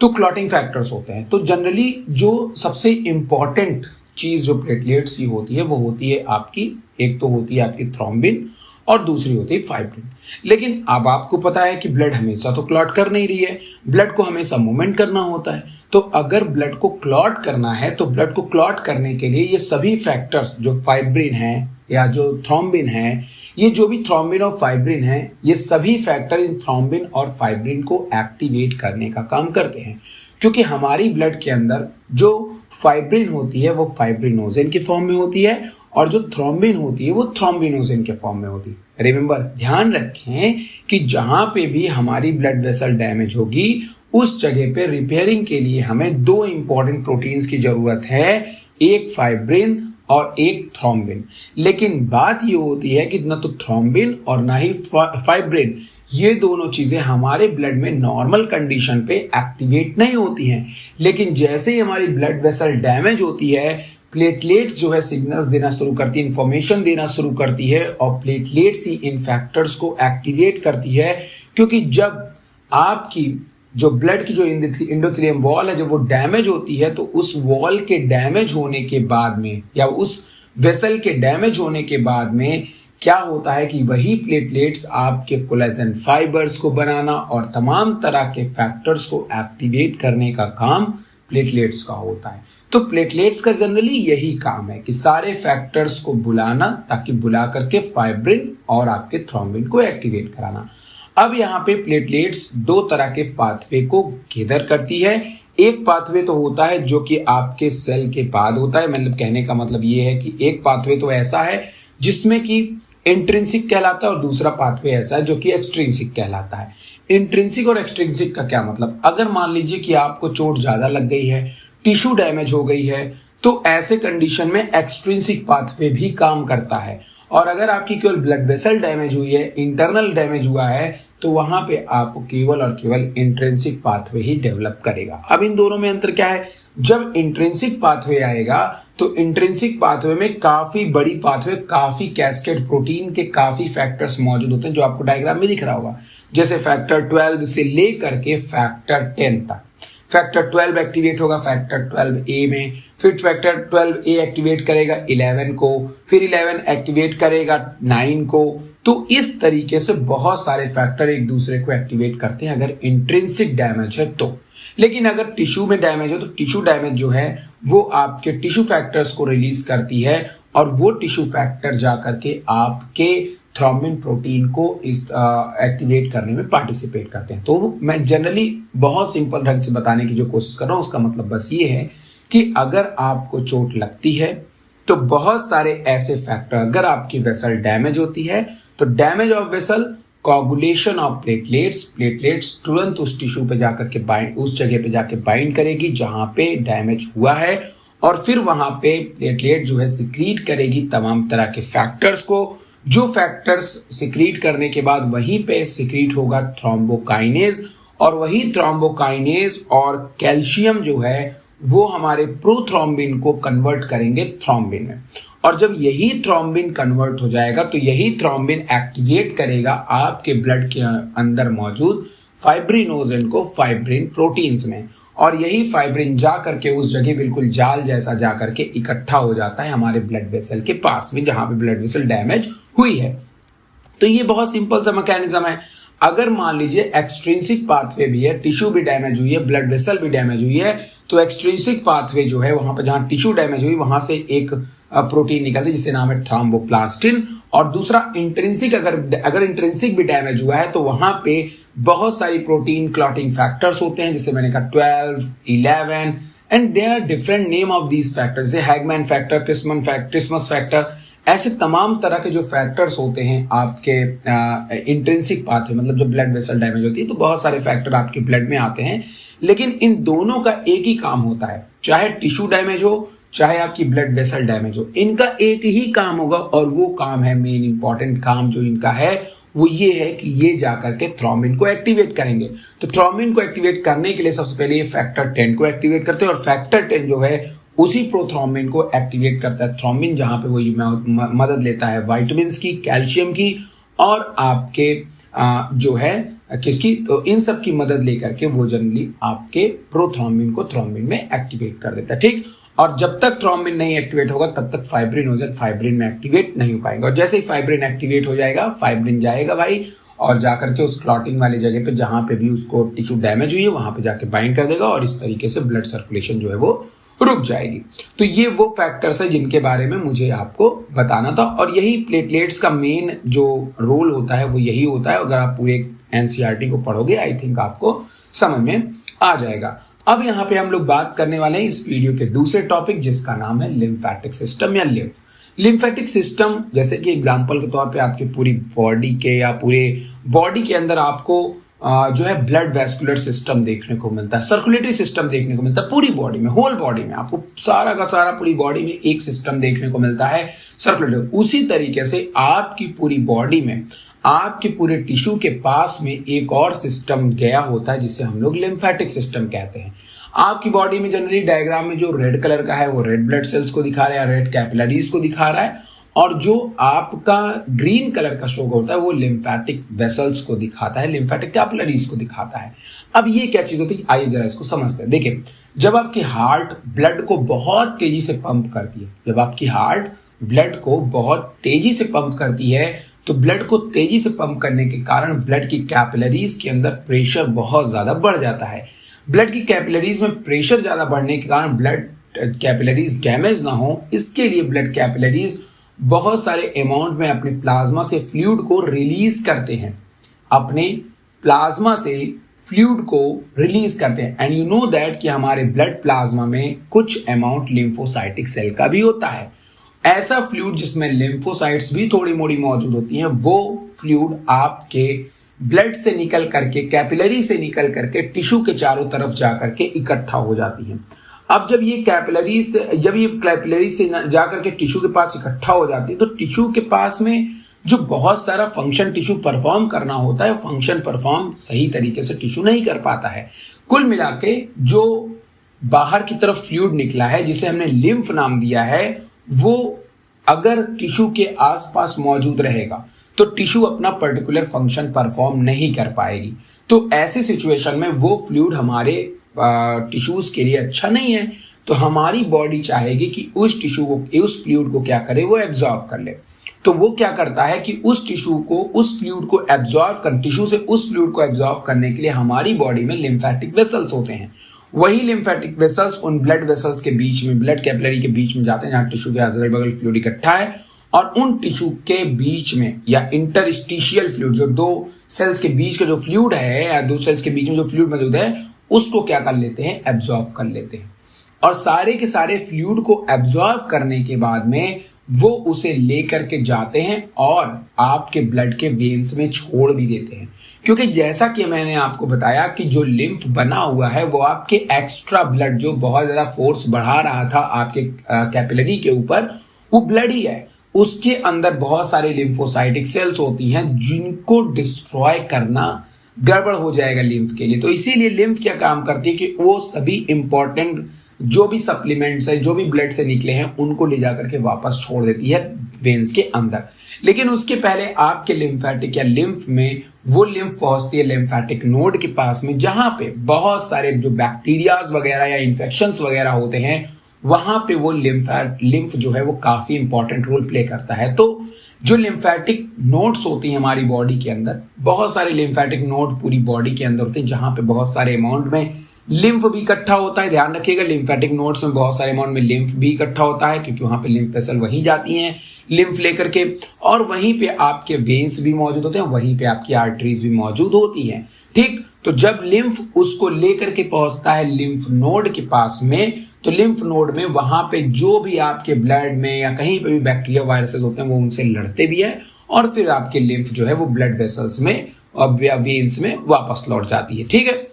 तो क्लॉटिंग फैक्टर्स होते हैं। तो जनरली जो सबसे इंपॉर्टेंट चीज जो प्लेटलेट्स की होती है वो होती है आपकी, एक तो होती है आपकी थ्रोम्बिन और दूसरी होती है फाइब्रिन। लेकिन अब आपको पता है कि ब्लड हमेशा तो क्लॉट कर नहीं रही है, ब्लड को हमेशा मूवमेंट करना होता है। तो अगर ब्लड को क्लॉट करना है तो ब्लड को क्लॉट करने के लिए ये सभी फैक्टर्स जो फाइब्रिन है या जो थ्रोम्बिन है, ये जो भी थ्रोम्बिन और फाइब्रिन है, ये सभी फैक्टर इन थ्रोम्बिन और फाइब्रिन को एक्टिवेट करने का काम करते हैं। क्योंकि हमारी ब्लड के अंदर जो फाइब्रिन होती है वो फाइब्रिनोजेन के फॉर्म में होती है, और जो थ्रोम्बिन होती है वो थ्रोम्बिनोजेन के फॉर्म में होती है। रिमेंबर, ध्यान रखें कि जहां पे भी हमारी ब्लड वेसल डैमेज होगी उस जगह पे रिपेयरिंग के लिए हमें 2 इंपॉर्टेंट प्रोटीन्स की जरूरत है, एक फाइब्रिन और एक थ्रोम्बिन। लेकिन बात ये होती है कि न तो थ्रोम्बिन और ना ही फाइब्रिन, ये दोनों चीजें हमारे ब्लड में नॉर्मल कंडीशन पे एक्टिवेट नहीं होती हैं। लेकिन जैसे ही हमारी ब्लड वेसल डैमेज होती है, प्लेटलेट्स जो है सिग्नल्स देना शुरू करती है, इंफॉर्मेशन देना शुरू करती है, और प्लेटलेट्स ही इन फैक्टर्स को एक्टिवेट करती है। क्योंकि जब आपकी जो ब्लड की जो एंडोथेलियम वॉल है जब वो डैमेज होती है तो उस वॉल के डैमेज होने के बाद में या उस वेसल के डैमेज होने के बाद में क्या होता है कि वही प्लेटलेट्स आपके कोलेजन फाइबर्स को बनाना और तमाम तरह के फैक्टर्स को एक्टिवेट करने का काम प्लेटलेट्स का होता है। तो प्लेटलेट्स का जनरली यही काम है कि सारे फैक्टर्स को बुलाना ताकि बुला करके फाइब्रिन और आपके थ्रोम्बिन को एक्टिवेट कराना। अब यहाँ पे प्लेटलेट्स दो तरह के पाथवे को गैदर करती है। एक पाथवे तो होता है जो कि आपके सेल के बाद होता है, मतलब कहने का मतलब ये है कि एक पाथवे तो ऐसा है जिसमें कि इंट्रिंसिक कहलाता है और दूसरा पाथवे ऐसा है जो कि एक्सट्रिंसिक कहलाता है। इंट्रिंसिक और एक्सट्रिंसिक का क्या मतलब, अगर मान लीजिए कि आपको चोट ज्यादा लग गई है, टिश्यू डैमेज हो गई है, तो ऐसे कंडीशन में एक्सट्रिंसिक पाथवे भी काम करता है। और अगर आपकी केवल ब्लड वेसल डैमेज हुई है, इंटरनल डैमेज हुआ है, तो वहां पे आपको केवल और केवल इंट्रिंसिक पाथवे ही डेवलप करेगा। अब इन दोनों में अंतर क्या है, जब इंट्रिंसिक पाथवे आएगा तो इंट्रिंसिक पाथवे में काफी बड़ी पाथवे, काफी कैस्केड प्रोटीन के काफी फैक्टर्स मौजूद होते हैं जो आपको डायग्राम में दिख रहा होगा, जैसे फैक्टर 12 से लेकर के फैक्टर 10 तक। फैक्टर 12 एक्टिवेट होगा फैक्टर 12A में, फिर फैक्टर 12A एक्टिवेट करेगा 11 को, फिर 11 एक्टिवेट करेगा 9 को। तो इस तरीके से बहुत सारे फैक्टर एक दूसरे को एक्टिवेट करते हैं अगर इंट्रिंसिक डैमेज है तो। लेकिन अगर टिश्यू में डैमेज हो तो टिश्यू डैमेज जो है वो आपके टिश्यू फैक्टर्स को रिलीज करती है और वो टिश्यू फैक्टर जा करके आपके थ्रोम्बिन प्रोटीन को इस एक्टिवेट करने में पार्टिसिपेट करते हैं। तो मैं जनरली बहुत सिंपल ढंग से बताने की जो कोशिश कर रहा हूँ उसका मतलब बस ये है कि अगर आपको चोट लगती है तो बहुत सारे ऐसे फैक्टर, अगर आपकी वेसल डैमेज होती है तो damage of vessel, coagulation of platelets तुरंत उस टिश्यू पे जाकर के बाइंड, उस जगह पे जाके बाइंड करेगी जहां पे डैमेज हुआ है और फिर वहां पे प्लेटलेट जो है सिक्रीट करेगी तमाम तरह के फैक्टर्स को। जो फैक्टर्स सिक्रीट करने के बाद वहीं पे सिक्रीट होगा थ्रोम्बोकाइनेज और वही थ्रोम्बोकाइनेज और कैल्शियम जो है वो हमारे प्रोथ्रोम्बिन को कन्वर्ट करेंगे थ्रोम्बिन में। और जब यही थ्रोम्बिन कन्वर्ट हो जाएगा तो यही थ्रोम्बिन एक्टिवेट करेगा आपके ब्लड के अंदर मौजूद फाइब्रिनोजेन को फाइब्रिन प्रोटीन्स में, और यही फाइब्रिन जा करके उस जगह बिल्कुल जाल जैसा जा करके इकट्ठा हो जाता है हमारे ब्लड वेसल के पास में जहां पे ब्लड वेसल डैमेज हुई है। तो ये बहुत सिंपल सा मैकेनिज्म है। अगर मान लीजिए एक्सट्रिंसिक पाथवे भी है, टिश्यू भी डैमेज हुई है, ब्लड वेसल भी डैमेज हुई है, तो एक्सट्रिंसिक पाथवे जो है वहां पर जहां टिश्यू डैमेज हुई वहां से एक प्रोटीन निकलती है जिससे नाम है थ्रोम्बोप्लास्टिन। और दूसरा इंट्रिंसिक, अगर इंट्रिंसिक भी डैमेज हुआ है तो वहां पे बहुत सारी प्रोटीन क्लॉटिंग फैक्टर्स होते हैं, जैसे मैंने कहा 12, 11 and there are different name of these factors, जैसे हैगमैन फैक्टर, क्रिसमस फैक्टर, ऐसे तमाम तरह के जो फैक्टर्स होते हैं आपके इंट्रिंसिक पाथवे, मतलब जब ब्लड वेसल डैमेज होती है तो बहुत सारे फैक्टर आपके ब्लड में आते हैं। लेकिन इन दोनों का एक ही काम होता है, चाहे टिश्यू डैमेज हो चाहे आपकी ब्लड वेसल डैमेज हो, इनका एक ही काम होगा और वो काम है, मेन इंपॉर्टेंट काम जो इनका है वो ये है कि ये जाकर के थ्रोम्बिन को एक्टिवेट करेंगे। तो थ्रोम्बिन को एक्टिवेट करने के लिए सबसे पहले ये फैक्टर 10 को एक्टिवेट करते हैं और फैक्टर 10 जो है उसी प्रोथ्रोम्बिन को एक्टिवेट करता है। थ्रोम्बिन जहां पे वो मदद लेता है विटामिन्स की, कैल्शियम की और आपके जो है किसकी, तो इन सब की मदद लेकर के वो जनरली आपके प्रोथ्रोम्बिन को थ्रोम्बिन में एक्टिवेट कर देता है। ठीक, और जब तक थ्रोम्बिन नहीं एक्टिवेट होगा तब तक फाइब्रिनोजेन फाइब्रिन में एक्टिवेट नहीं हो पाएगा। और जैसे ही फाइब्रिन एक्टिवेट हो जाएगा, फाइब्रिन जाएगा भाई और जाकर के उस क्लॉटिंग वाली जगह पे जहां पे भी उसको टिश्यू डैमेज हुई है वहां पे जाके बाइंड कर देगा और इस तरीके से ब्लड सर्कुलेशन जो है वो रुक जाएगी। तो ये वो फैक्टर्स है जिनके बारे में मुझे आपको बताना था और यही प्लेटलेट्स का मेन जो रोल होता है वो यही होता है। अगर आप पूरे एनसीईआरटी को पढ़ोगे आई थिंक आपको समझ में आ जाएगा। अब यहाँ पे हम लोग बात करने वाले हैं इस वीडियो के दूसरे टॉपिक जिसका नाम है लिम्फेटिक सिस्टम या लिम्फेटिक सिस्टम। जैसे कि एग्जांपल के तौर पे आपकी पूरी बॉडी के या पूरे बॉडी के अंदर आपको जो है ब्लड वेस्कुलर सिस्टम देखने को मिलता है, सर्कुलेटरी सिस्टम देखने को मिलता है पूरी बॉडी में, होल बॉडी में आपको सारा का सारा पूरी बॉडी में एक सिस्टम देखने को मिलता है सर्कुलेटरी। उसी तरीके से आपकी पूरी बॉडी में आपके पूरे टिश्यू के पास में एक और सिस्टम गया होता है जिसे हम लोग लिम्फेटिक सिस्टम कहते हैं। आपकी बॉडी में जनरली डायग्राम में जो रेड कलर का है वो रेड ब्लड सेल्स को दिखा रहा है, रेड कैपिलरीज को दिखा रहा है, और जो आपका ग्रीन कलर का शो होता है वो लिम्फेटिक वेसल्स को दिखाता है, लिम्फेटिक कैपिलरीज को दिखाता है। अब ये क्या चीज होती है, आइए जरा इसको समझते हैं। देखिए, जब आपकी हार्ट ब्लड को बहुत तेजी से पंप करती है, जब आपकी हार्ट ब्लड को बहुत तेजी से पंप करती है, तो ब्लड को तेजी से पंप करने के कारण ब्लड की कैपिलरीज के अंदर प्रेशर बहुत ज्यादा बढ़ जाता है। ब्लड की कैपिलरीज में प्रेशर ज्यादा बढ़ने के कारण ब्लड कैपिलरीज डैमेज ना हो, इसके लिए ब्लड कैपिलरीज बहुत सारे अमाउंट में अपने प्लाज्मा से फ्लूइड को रिलीज करते हैं, अपने प्लाज्मा से फ्लूइड को रिलीज करते हैं। एंड यू नो दैट कि हमारे ब्लड प्लाज्मा में कुछ अमाउंट लिम्फोसाइटिक सेल का भी होता है। ऐसा फ्लूइड जिसमें लिम्फोसाइट्स भी थोड़ी मोड़ी मौजूद होती हैं, वो फ्लूइड आपके ब्लड से निकल करके, कैपिलरी से निकल करके टिश्यू के चारों तरफ जा करके इकट्ठा हो जाती है। अब जब ये कैपिलरी से जाकर के टिश्यू के पास इकट्ठा हो जाती है, तो टिश्यू के पास में जो बहुत सारा फंक्शन टिश्यू परफॉर्म करना होता है, फंक्शन परफॉर्म सही तरीके से टिश्यू नहीं कर पाता है। कुल मिला के जो बाहर की तरफ फ्लूइड निकला है, जिसे हमने लिम्फ नाम दिया है, वो अगर टिश्यू के आसपास मौजूद रहेगा तो टिश्यू अपना पर्टिकुलर फंक्शन परफॉर्म नहीं कर पाएगी। तो ऐसी सिचुएशन में वो फ्लूइड हमारे टिश्यूज के लिए अच्छा नहीं है। तो हमारी बॉडी चाहेगी कि उस टिश्यू को, उस फ्लूइड को क्या करे, वो एब्जॉर्ब कर ले। तो वो क्या करता है कि उस टिश्यू को, उस फ्लूइड को एब्जॉर्ब कर, टिश्यू से उस फ्लूइड को एब्जॉर्ब करने के लिए हमारी बॉडी में लिम्फेटिक वेसल्स होते हैं। वही लिम्फेटिक वेसल्स उन ब्लड वेसल्स के बीच में, ब्लड कैपिलरी के बीच में जाते हैं, जहां टिश्यू के अगल बगल फ्लूइड इकट्ठा है, और उन टिश्यू के बीच में या इंटरस्टिशियल फ्लूइड, जो दो सेल्स के बीच का जो फ्लूइड है या दो सेल्स के बीच में जो फ्लूइड मौजूद है, उसको क्या कर लेते हैं, एब्जॉर्ब कर लेते हैं। और सारे के सारे फ्लूइड को एब्जॉर्ब करने के बाद में वो उसे लेकर के जाते हैं और आपके ब्लड के वेन्स में छोड़ भी देते हैं। क्योंकि जैसा कि मैंने आपको बताया कि जो लिम्फ बना हुआ है वो आपके एक्स्ट्रा ब्लड, जो बहुत ज्यादा फोर्स बढ़ा रहा था आपके कैपिलरी के ऊपर, वो ब्लड ही है। उसके अंदर बहुत सारे लिम्फोसाइटिक सेल्स होती हैं जिनको डिस्ट्रॉय करना गड़बड़ हो जाएगा लिम्फ के लिए। तो इसीलिए लिम्फ क्या काम करती है कि वो सभी इंपॉर्टेंट जो भी सप्लीमेंट्स है, जो भी ब्लड से निकले हैं, उनको ले जाकर के वापस छोड़ देती है वेन्स के अंदर। लेकिन उसके पहले आपके लिम्फेटिक या लिम्फ में वो लिम्फ पहुंचती है लिम्फेटिक नोड के पास में, जहां पे बहुत सारे जो बैक्टीरियाज वगैरह या इन्फेक्शंस वगैरह होते हैं, वहां पे वो लिम्फ जो है वो काफी इंपॉर्टेंट रोल प्ले करता है। तो जो लिम्फेटिक नोड्स होती हैं हमारी बॉडी के अंदर, बहुत सारे लिम्फेटिक नोड पूरी बॉडी के अंदर होते हैं, जहां पे बहुत सारे अमाउंट में लिम्फ भी इकट्ठा होता है। ध्यान रखिएगा, लिम्फेटिक नोड्स में बहुत सारे अमाउंट में लिम्फ भी इकट्ठा होता है, क्योंकि वहां पे लिम्फ वेसल वहीं जाती हैं लिम्फ लेकर के, और वहीं पे आपके वेन्स भी मौजूद होते हैं, वहीं पे आपकी आर्टरीज भी मौजूद होती हैं। ठीक, तो जब लिम्फ उसको लेकर के पहुंचता है लिम्फ नोड के पास में, तो लिम्फ नोड में वहां पे जो भी आपके ब्लड में या कहीं पे भी बैक्टीरिया वायरसेस होते हैं, वो उनसे लड़ते भी है, और फिर आपके लिम्फ जो है वो ब्लड वेसल्स में और वेन्स में वापस लौट जाती है। ठीक है,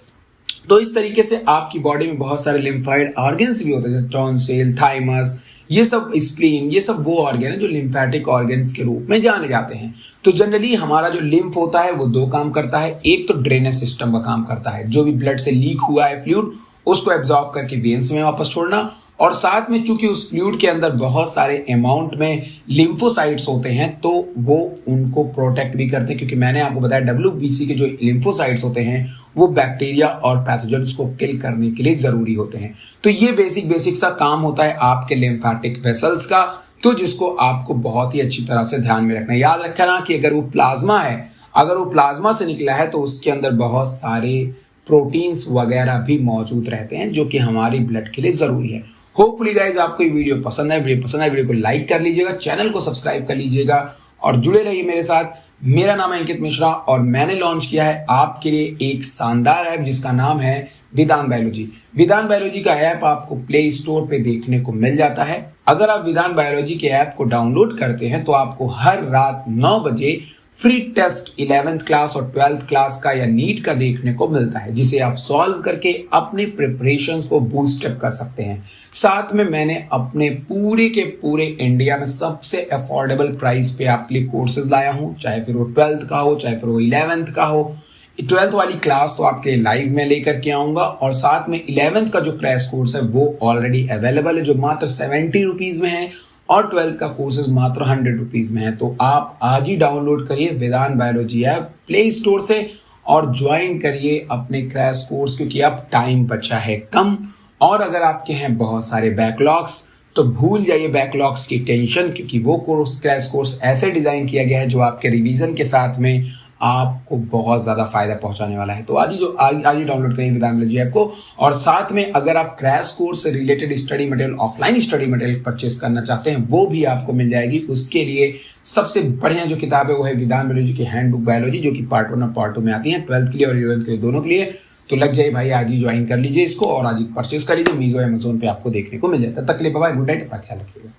तो इस तरीके से आपकी बॉडी में बहुत सारे लिम्फाइड ऑर्गन्स भी होते हैं, जैसे टॉन्सिल, थाइमस, ये सब स्प्लीन, ये सब वो ऑर्गन है जो लिम्फेटिक ऑर्गन्स के रूप में जाने जाते हैं। तो जनरली हमारा जो लिम्फ होता है वो दो काम करता है। एक तो ड्रेनेज सिस्टम का काम करता है, जो भी ब्लड से लीक हुआ है फ्लूइड, उसको एब्जॉर्ब करके वेन्स में वापस छोड़ना, और साथ में चूंकि उस फ्लूइड के अंदर बहुत सारे अमाउंट में लिम्फोसाइट्स होते हैं, तो वो उनको प्रोटेक्ट भी करते हैं, क्योंकि मैंने आपको बताया WBC के जो लिम्फोसाइट्स होते हैं वो बैक्टीरिया और पैथोजेंस को किल करने के लिए जरूरी होते हैं। तो ये बेसिक सा काम होता है आपके लिम्फेटिक वेसल्स का, तो जिसको आपको बहुत ही अच्छी तरह से ध्यान में रखना है। याद रखना कि अगर वो प्लाज्मा है, अगर वो प्लाज्मा से निकला है, तो उसके अंदर बहुत सारे प्रोटीन्स वगैरह भी मौजूद रहते हैं, जो कि हमारी ब्लड के लिए जरूरी है। होपफुली गाइज आपको ये वीडियो पसंद है। वीडियो को लाइक कर लीजिएगा, चैनल को सब्सक्राइब कर लीजिएगा और जुड़े रहिए मेरे साथ। मेरा नाम है अंकित मिश्रा और मैंने लॉन्च किया है आपके लिए एक शानदार ऐप जिसका नाम है विधान बायोलॉजी। विधान बायोलॉजी का ऐप आपको प्ले स्टोर पे देखने को मिल जाता है। अगर आप विधान बायोलॉजी के ऐप को डाउनलोड करते हैं तो आपको हर रात 9 बजे फ्री टेस्ट 11th क्लास और 12th क्लास का या नीट का देखने को मिलता है, जिसे आप सॉल्व करके अपने प्रिपरेशंस को बूस्टअप कर सकते हैं। साथ में मैंने अपने पूरे के पूरे इंडिया में सबसे अफोर्डेबल प्राइस पे आपके लिए कोर्सेज लाया हूं, चाहे फिर वो 12th का हो, चाहे फिर वो 11th का हो। 12th वाली क्लास तो आपके लाइव में लेकर के आऊंगा, और साथ में 11th का जो क्रैश कोर्स है वो ऑलरेडी अवेलेबल है, जो मात्र 70 रुपीज में है, और 12th का कोर्सेज मात्र 100 रुपीज में है। तो आप आज ही डाउनलोड करिए वेदांत बायोलॉजी ऐप प्ले स्टोर से और ज्वाइन करिए अपने क्रैश कोर्स, क्योंकि अब टाइम बचा है कम। और अगर आपके हैं बहुत सारे बैकलॉग्स तो भूल जाइए बैकलॉग्स की टेंशन, क्योंकि वो कोर्स क्रैश कोर्स ऐसे डिजाइन किया गया है जो आपके रिवीजन के साथ में आपको बहुत ज़्यादा फायदा पहुंचाने वाला है। तो आज ही डाउनलोड करिए वेदांत बायोलॉजी ऐप को। और साथ में अगर आप क्रैश कोर्स से related study material, offline study material purchase करना चाहते हैं वो भी आपको मिल जाएगी। उसके लिए सबसे बढ़िया जो किताब है वो है वेदांत बायोलॉजी की हैंडबुक बायोलॉजी, जो कि पार्ट 1 और पार्ट 2 में आती है, 12th के लिए और 11th के लिए, दोनों के लिए। तो लग जाइए भाई, आज ही ज्वाइन कर लीजिए इसको और आज ही परचेस कर लीजिए। मीजो अमेज़न पे आपको देखने को मिल जाता है। तक के लिए बाय, गुड नाइट, अपना ख्याल रखिएगा।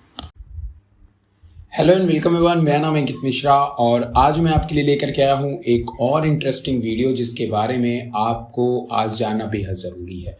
हेलो एंड वेलकम एवरीवन, मेरा नाम है अंकित मिश्रा और आज मैं आपके लिए लेकर के आया हूँ एक और इंटरेस्टिंग वीडियो जिसके बारे में आपको आज जानना बेहद ज़रूरी है।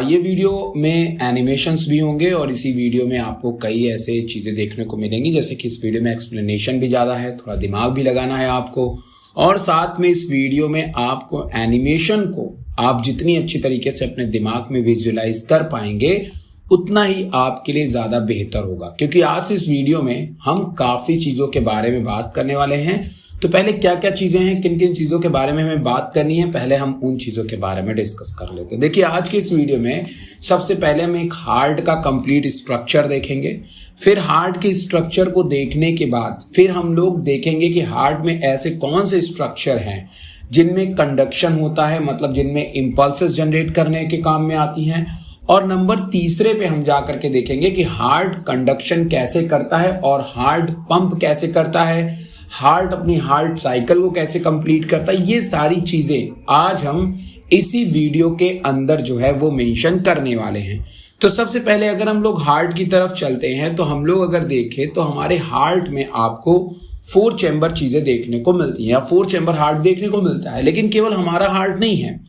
ये वीडियो में एनिमेशंस भी होंगे और इसी वीडियो में आपको कई ऐसे चीज़ें देखने को मिलेंगी, जैसे कि इस वीडियो में एक्सप्लेनेशन भी ज़्यादा है, थोड़ा दिमाग भी लगाना है आपको। और साथ में इस वीडियो में आपको एनिमेशन को आप जितनी अच्छी तरीके से अपने दिमाग में विजुअलाइज कर पाएंगे उतना ही आपके लिए ज़्यादा बेहतर होगा, क्योंकि आज इस वीडियो में हम काफ़ी चीज़ों के बारे में बात करने वाले हैं। तो पहले क्या क्या चीज़ें हैं, किन किन चीज़ों के बारे में हमें बात करनी है, पहले हम उन चीज़ों के बारे में डिस्कस कर लेते हैं। देखिए, आज के इस वीडियो में सबसे पहले हम एक हार्ट का कंप्लीट स्ट्रक्चर देखेंगे। फिर हार्ट के स्ट्रक्चर को देखने के बाद फिर हम लोग देखेंगे कि हार्ट में ऐसे कौन से स्ट्रक्चर हैं जिनमें कंडक्शन होता है, मतलब जिनमें इम्पल्सेस जनरेट करने के काम में आती हैं। और नंबर तीसरे पे हम जा करके देखेंगे कि हार्ट कंडक्शन कैसे करता है और हार्ट पंप कैसे करता है, हार्ट अपनी हार्ट साइकिल को कैसे कंप्लीट करता है। ये सारी चीजें आज हम इसी वीडियो के अंदर जो है वो मेंशन करने वाले हैं। तो सबसे पहले अगर हम लोग हार्ट की तरफ चलते हैं तो हम लोग अगर देखें तो हमारे हार्ट में आपको 4 चैम्बर चीजें देखने को मिलती हैं या 4 चैम्बर हार्ट देखने को मिलता है। लेकिन केवल हमारा हार्ट नहीं है,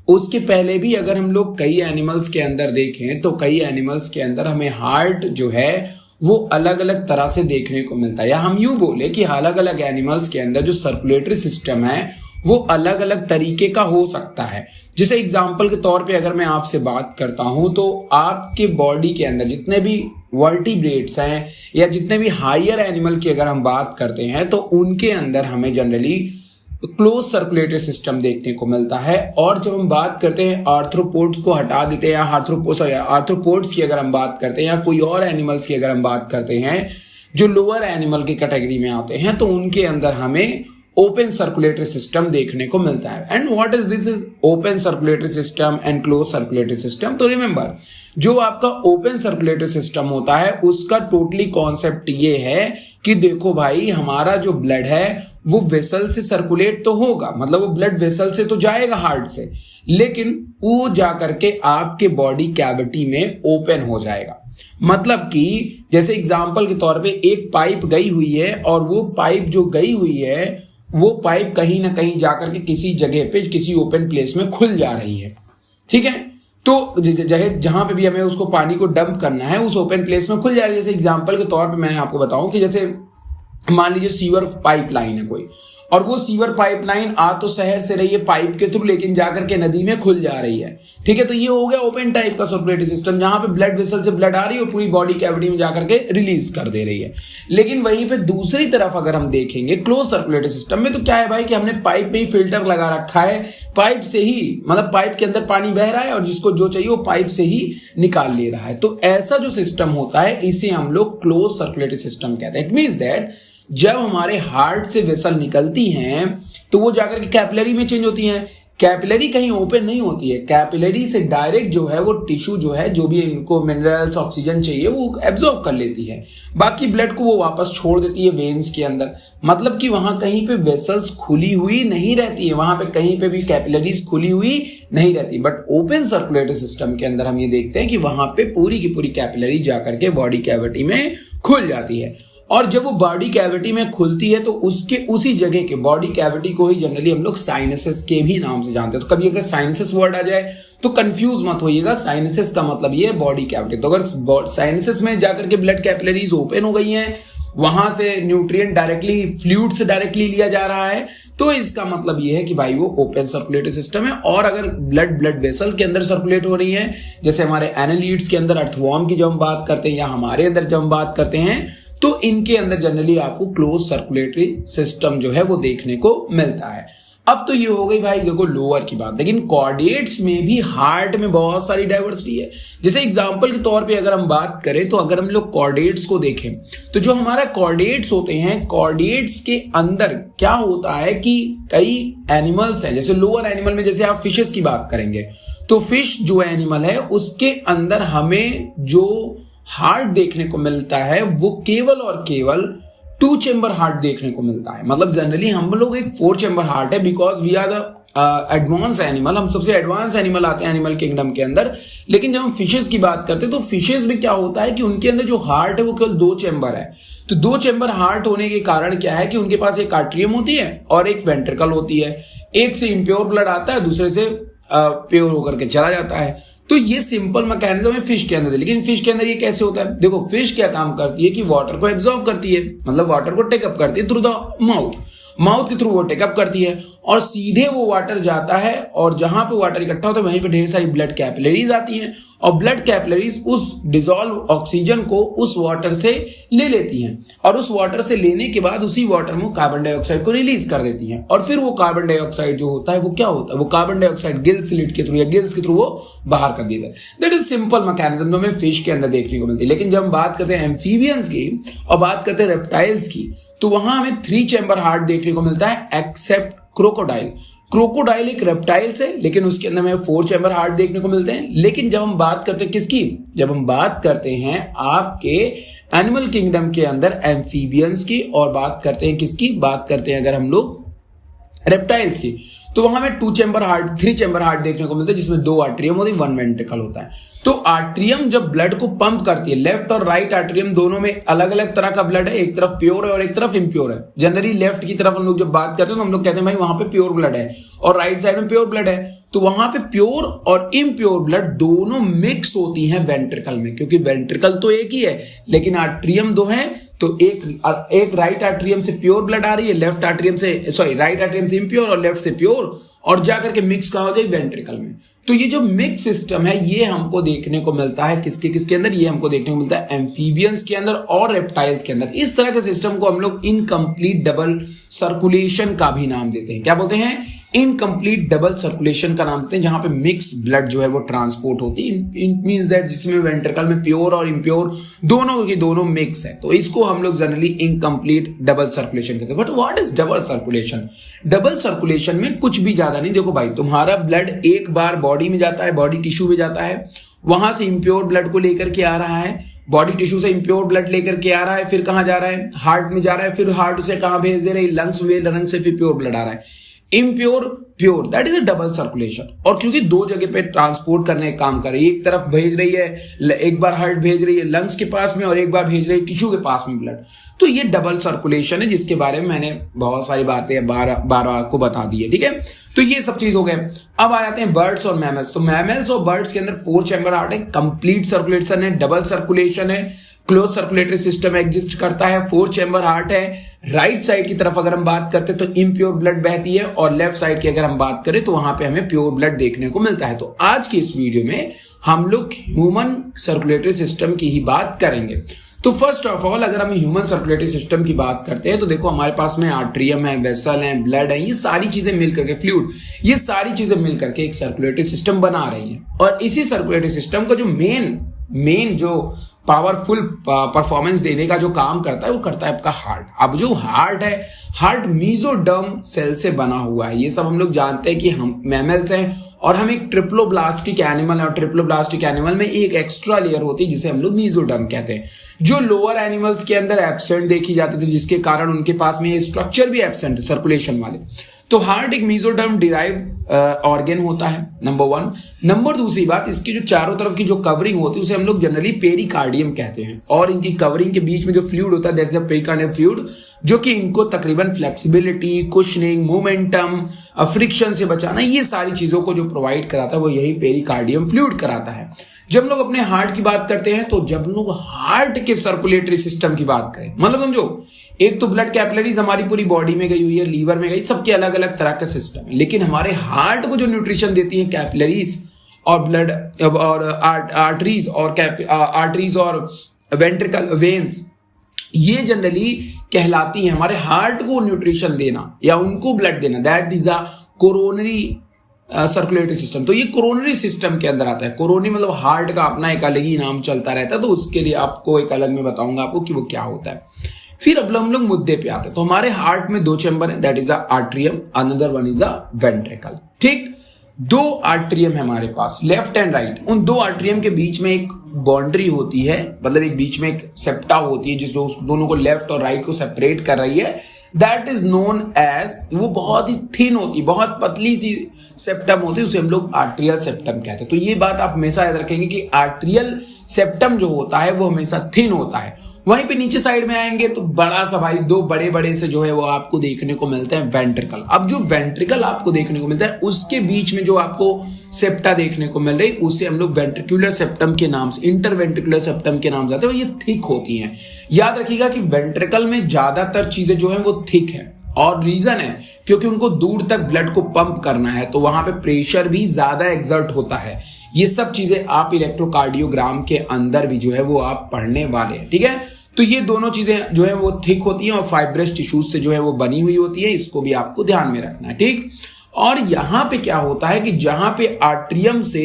उसके पहले भी अगर हम लोग कई एनिमल्स के अंदर देखें तो कई एनिमल्स के अंदर हमें हार्ट जो है वो अलग अलग तरह से देखने को मिलता है, या हम यूं बोले कि अलग अलग एनिमल्स के अंदर जो सर्कुलेटरी सिस्टम है वो अलग अलग तरीके का हो सकता है। जैसे एग्जाम्पल के तौर पे अगर मैं आपसे बात करता हूं तो आपके बॉडी के अंदर जितने भी वर्टिब्रेट्स हैं या जितने भी हायर एनिमल की अगर हम बात करते हैं तो उनके अंदर हमें जनरली क्लोज सर्कुलेटरी सिस्टम देखने को मिलता है। और जब हम बात करते हैं आर्थ्रोपोड्स को हटा देते हैं, आर्थ्रोपोड्स की अगर हम बात करते हैं या कोई और एनिमल्स की अगर हम बात करते हैं जो लोअर एनिमल की कैटेगरी में आते हैं, तो उनके अंदर हमें ओपन सर्कुलेटरी सिस्टम देखने को मिलता है। And what is this is open circulatory system and close circulatory system. तो रिमेंबर, जो आपका ओपन सर्कुलेटरी सिस्टम होता है उसका टोटली कॉन्सेप्ट ये है कि देखो भाई, हमारा जो ब्लड है वो वेसल से सर्कुलेट तो होगा, मतलब वो ब्लड वेसल से तो जाएगा हार्ट से, लेकिन वो जाकर के आपके बॉडी कैविटी में ओपन हो जाएगा। मतलब कि जैसे एग्जांपल के तौर पे एक पाइप गई हुई है और वो पाइप जो गई हुई है वो पाइप कहीं ना कहीं जाकर के किसी जगह पे किसी ओपन प्लेस में खुल जा रही है, ठीक है। तो जहां पे भी हमें उसको पानी को डंप करना है उस ओपन प्लेस में खुल जा रही है। जैसे एग्जांपल के तौर पे मैं आपको बताऊं कि जैसे मान लीजिए सीवर पाइपलाइन है कोई, और वो सीवर पाइपलाइन आ तो शहर से रही है पाइप के थ्रू, लेकिन जाकर के नदी में खुल जा रही है, ठीक है। तो ये हो गया ओपन टाइप का सर्कुलेटरी सिस्टम, जहां पे ब्लड वेसल से ब्लड आ रही है और पूरी बॉडी कैविटी में जाकर के रिलीज कर दे रही है। लेकिन वहीं पे दूसरी तरफ अगर हम देखेंगे क्लोज सर्कुलेटरी सिस्टम में, तो क्या है भाई कि हमने पाइप में ही फिल्टर लगा रखा है, पाइप से ही, मतलब पाइप के अंदर पानी बह रहा है और जिसको जो चाहिए वो पाइप से ही निकाल ले रहा है। तो ऐसा जो सिस्टम होता है इसे हम लोग क्लोज सर्कुलेटरी सिस्टम कहते हैं। इट मीन्स दैट जब हमारे हार्ट से वेसल निकलती हैं तो वो जाकर के कैपिलरी में चेंज होती हैं। कैपिलरी कहीं ओपन नहीं होती है, कैपिलरी से डायरेक्ट जो है वो टिश्यू जो है जो भी इनको मिनरल्स ऑक्सीजन चाहिए वो एब्जॉर्ब कर लेती है, बाकी ब्लड को वो वापस छोड़ देती है वेन्स के अंदर। मतलब कि वहां कहीं पे वेसल्स खुली हुई नहीं रहती है, वहां पे कहीं पे भी कैपिलरीज खुली हुई नहीं रहती। बट ओपन सर्कुलेटरी सिस्टम के अंदर हम ये देखते हैं कि वहां पे पूरी की पूरी कैपिलरी जाकर के बॉडी कैविटी में खुल जाती है। और जब वो बॉडी कैविटी में खुलती है तो उसके उसी जगह के बॉडी कैविटी को ही जनरली हम लोग साइनसेस के भी नाम से जानते हैं। तो कभी अगर साइनसेस वर्ड आ जाए तो कंफ्यूज मत होइएगा, साइनसेस का मतलब ये है बॉडी कैविटी। तो अगर साइनसेस में जाकर के ब्लड कैपिलरीज ओपन हो गई हैं, वहां से न्यूट्रिएंट डायरेक्टली फ्लूइड से डायरेक्टली लिया जा रहा है, तो इसका मतलब ये है कि भाई वो ओपन सर्कुलेटरी सिस्टम है। और अगर ब्लड वेसल्स के अंदर सर्कुलेट हो रही है, जैसे हमारे एनालिड्स के अंदर अर्थवॉर्म की जब हम बात करते हैं या हमारे अंदर जब हम बात करते हैं, तो इनके अंदर जनरली आपको क्लोज सर्कुलेटरी सिस्टम जो है वो देखने को मिलता है। अब तो ये हो गई भाई देखो लोअर की बात, लेकिन कॉर्डेट्स में भी हार्ट में बहुत सारी डाइवर्सिटी है। जैसे एग्जांपल के तौर पे अगर हम बात करें, तो अगर हम लोग कॉर्डेट्स को देखें, तो जो हमारा कॉर्डेट्स होते हैं, कॉर्डेट्स के अंदर क्या होता है कि कई एनिमल्स हैं, जैसे लोअर एनिमल में जैसे आप फिशेस की बात करेंगे, तो फिश जो एनिमल है उसके अंदर हमें जो हार्ट देखने को मिलता है वो केवल और केवल 2 चेंबर हार्ट देखने को मिलता है। मतलब जनरली हम लोग एक 4 चेंबर हार्ट है, because we are the advance animal, हम सबसे एडवांस एनिमल आते हैं एनिमल किंगडम के अंदर। लेकिन जब हम फिशेस की बात करते हैं, तो फिशेस में क्या होता है कि उनके अंदर जो हार्ट है वो केवल 2 चेंबर है। तो 2 चेंबर हार्ट होने के कारण क्या है कि उनके पास एक आर्ट्रियम होती है और एक वेंट्रिकल होती है। एक से इम्प्योर ब्लड आता है, दूसरे से प्योर होकर के चला जाता है। तो ये सिंपल मैकेनिज्म है फिश के अंदर। लेकिन फिश के अंदर ये कैसे होता है? देखो, फिश क्या काम करती है कि वाटर को एब्जॉर्ब करती है, मतलब वाटर को टेकअप करती है थ्रू द माउथ के थ्रू वो टेकअप करती है, और सीधे वो वाटर जाता है, और जहां पे वाटर इकट्ठा होता है वहीं पे ढेर सारी ब्लड कैपिलरीज आती हैं, और ब्लड कैपिलरीज उस डिसॉल्व ऑक्सीजन को उस वाटर से ले लेती हैं, और उस वाटर से लेने के बाद उसी वाटर में कार्बन डाइऑक्साइड को रिलीज कर देती हैं। और फिर वो कार्बन डाइऑक्साइड जो होता है वो क्या होता है, वो कार्बन डाइऑक्साइड गिल स्लिट के थ्रू या गिल्स के थ्रू वो बाहर कर दिया जाता है। दैट इज सिंपल मैकेनिज्म जो हमें फिश के अंदर देखने को मिलती है। लेकिन जब हम बात करते हैं एम्फीबियंस की और बात करते हैं रेप्टाइल्स की, तो वहां हमें 3 चेंबर हार्ट देखने को मिलता है, एक्सेप्ट क्रोकोडाइल। क्रोकोडाइल एक रेप्टाइल्स है, लेकिन उसके अंदर हमें 4 चेंबर हार्ट देखने को मिलते हैं। लेकिन जब हम बात करते हैं किसकी, जब हम बात करते हैं आपके एनिमल किंगडम के अंदर एम्फीबियंस की, और बात करते हैं किसकी, बात करते हैं अगर हम लोग रेप्टाइल्स की, तो वहां हमें 2 चेंबर हार्ट 3 चेंबर हार्ट देखने को मिलता है, जिसमें 2 आर्ट्रियम होती है, 1 वेंट्रिकल होता है। तो आर्ट्रियम जब ब्लड को पंप करती है, लेफ्ट और राइट आर्ट्रियम दोनों में अलग अलग तरह का ब्लड है, एक तरफ प्योर है और एक तरफ इम्प्योर है। जनरली लेफ्ट की तरफ हम लोग जब बात करते हैं तो हम लोग कहते हैं भाई वहां पे प्योर ब्लड है, और राइट साइड में प्योर ब्लड है। तो वहां पे प्योर और इम्प्योर ब्लड दोनों मिक्स होती हैं वेंट्रिकल में, क्योंकि वेंट्रिकल तो एक ही है लेकिन आर्ट्रियम 2 हैं। तो एक राइट आर्ट्रियम से प्योर ब्लड आ रही है, लेफ्ट आर्ट्रियम से राइट आर्ट्रियम से इम्प्योर और लेफ्ट से प्योर, और जाकर के मिक्स कहाँ हो जाए, वेंट्रिकल में। तो ये जो मिक्स सिस्टम है ये हमको देखने को मिलता है किसके अंदर, ये हमको देखने को मिलता है एम्फीबियंस के अंदर और रेप्टाइल्स के अंदर। इस तरह के सिस्टम को हम लोग इनकम्प्लीट डबल सर्कुलेशन का भी नाम देते हैं। क्या बोलते हैं? इनकम्प्लीट डबल सर्कुलेशन का नाम देते हैं, जहां पे मिक्स ब्लड जो है वो ट्रांसपोर्ट होती है। इट मींस दैट जिसमें वेंट्रिकल में प्योर और इम्प्योर दोनों की दोनों मिक्स है, तो इसको हम लोग जनरली इनकम्प्लीट डबल सर्कुलेशन कहते हैं। But what is double circulation? Double circulation में कुछ भी ज्यादा नहीं। देखो भाई, तुम्हारा ब्लड एक बार बॉडी में जाता है, बॉडी टिश्यू में जाता है, वहां से इम्प्योर ब्लड को लेकर के आ रहा है, बॉडी टिश्यू से इम्प्योर ब्लड लेकर के आ रहा है, फिर कहां जा रहा है, हार्ट में जा रहा है, फिर हार्ट से कहां भेज दे रहे हैं, लंग्स में, लंग्स से फिर प्योर ब्लड आ रहा है। Impure pure, that is a double circulation. और क्योंकि 2 जगह पे ट्रांसपोर्ट करने का काम कर रही है, एक तरफ भेज रही है, एक बार हार्ट भेज रही है लंग्स के पास में और एक बार भेज रही है टिश्यू के पास में ब्लड, तो ये डबल सर्कुलेशन है, जिसके बारे में मैंने बहुत सारी बातें बार आपको बता दी है। ठीक है, तो ये सब चीज हो गए। अब आ जाते हैं बर्ड्स और मैमल्स। तो मैमल्स और बर्ड्स के अंदर 4 चेंबर हार्ट है, कंप्लीट सर्कुलेशन है, डबल सर्कुलेशन है, क्लोज सर्कुलेटरी सिस्टम एग्जिस्ट करता है, 4 चेंबर हार्ट है। राइट साइड की तरफ अगर हम बात करते हैं तो इम्प्योर ब्लड बहती है, और लेफ्ट साइड की अगर हम बात करें तो वहां पे हमें प्योर ब्लड देखने को मिलता है। तो आज की इस वीडियो में हम लोग ह्यूमन सर्कुलेटरी सिस्टम की ही बात करेंगे। तो फर्स्ट ऑफ ऑल अगर हम ह्यूमन सर्कुलेटरी सिस्टम की बात करते हैं तो देखो हमारे पास में आर्ट्रियम है, वेसल है, ब्लड है, ये सारी चीजें मिलकर के, फ्लूइड, ये सारी चीजें मिलकर के एक सर्कुलेटरी सिस्टम बना रही है। और इसी सर्कुलेटरी सिस्टम का जो मेन जो पावरफुल परफॉर्मेंस देने का जो काम करता है वो करता है आपका हार्ट। अब जो हार्ट है, हार्ट मीजोडर्म सेल से बना हुआ है। ये सब हम लोग जानते हैं कि हम मैमल्स हैं और हम एक ट्रिप्लोब्लास्टिक एनिमल है, और ट्रिप्लोब्लास्टिक एनिमल में एक एक्स्ट्रा लेयर होती है जिसे हम लोग मीजोडर्म कहते हैं, जो लोअर एनिमल्स के अंदर एब्सेंट देखी जाती थी, जिसके कारण उनके पास में ये स्ट्रक्चर भी एब्सेंट है सर्कुलेशन वाले। तो हार्ट एक मीजोडर्म डिराइव ऑर्गन होता है, नंबर 1। नंबर दूसरी बात, इसकी जो चारों तरफ की जो कवरिंग होती है उसे हम लोग जनरली पेरिकार्डियम कहते हैं, और इनकी कवरिंग के बीच में जो फ्लूइड होता है that is a pericardium fluid, जो कि इनको तकरीबन फ्लेक्सिबिलिटी, कुशनिंग, मोमेंटम, फ्रिक्शन से बचाना, ये सारी चीजों को जो प्रोवाइड कराता है वो यही पेरिकार्डियम फ्लूइड कराता है। जब हम लोग अपने हार्ट की बात करते हैं तो जब लोग हार्ट के सर्कुलेटरी सिस्टम की बात करें, मतलब समझो एक तो ब्लड कैपिलरीज हमारी पूरी बॉडी में गई हुई है, लीवर में गई, सबके अलग अलग तरह का सिस्टम है, लेकिन हमारे हार्ट को जो न्यूट्रिशन देती है कैपिलरीज और ब्लड और आर्टरीज और वेंट्रिकल वेन्स, ये जनरली कहलाती है हमारे हार्ट को न्यूट्रिशन देना या उनको ब्लड देना, that is a coronary circulatory system. तो ये कोरोनरी सिस्टम के अंदर आता है। कोरोनरी मतलब हार्ट का अपना एक अलग ही नाम चलता रहता है, तो उसके लिए आपको एक अलग में बताऊंगा आपको कि वो क्या होता है। फिर अब हम लोग मुद्दे पे आते हैं। तो हमारे हार्ट में 2 चैम्बर है, that is a atrium, another one is a ventricle. ठीक, 2 आर्ट्रियम है हमारे पास, लेफ्ट एंड राइट। उन 2 आर्ट्रियम के बीच में एक बाउंड्री होती है, मतलब एक बीच में एक सेप्टा होती है जिसमें उस दोनों को लेफ्ट और राइट को सेपरेट कर रही है, दैट इज नोन एज, वो बहुत ही थिन होती है, बहुत पतली सी सेप्टम होती है, उसे हम लोग आर्ट्रियल सेप्टम कहते हैं। तो ये बात आप हमेशा याद रखेंगे कि आर्ट्रियल सेप्टम जो होता है वो हमेशा थिन होता है। वहीं पे नीचे साइड में आएंगे तो बड़ा सा भाई 2 बड़े बड़े से जो है वो आपको देखने को मिलते हैं वेंट्रिकल। अब जो वेंट्रिकल आपको देखने को मिलता है उसके बीच में जो आपको सेप्टा देखने को मिल रही, उसे हम लोग वेंट्रिकुलर सेप्टम के नाम से, इंटरवेंट्रिकुलर सेप्टम के नाम से आते हैं, और ये थिक होती हैं। याद रखिएगा कि वेंट्रिकल में ज्यादातर चीजें जो है वो थिक है, और रीजन है क्योंकि उनको दूर तक ब्लड को पंप करना है, तो वहां पे प्रेशर भी ज्यादा एग्जर्ट होता है। ये सब चीजें आप इलेक्ट्रोकार्डियोग्राम के अंदर भी जो है वो आप पढ़ने वाले हैं, ठीक है। तो ये दोनों चीजें जो है वो थिक होती हैं और फाइब्रस टिश्यूज से जो है वो बनी हुई होती है, इसको भी आपको ध्यान में रखना है, ठीक। और यहां पे क्या होता है कि जहां पे आर्ट्रियम से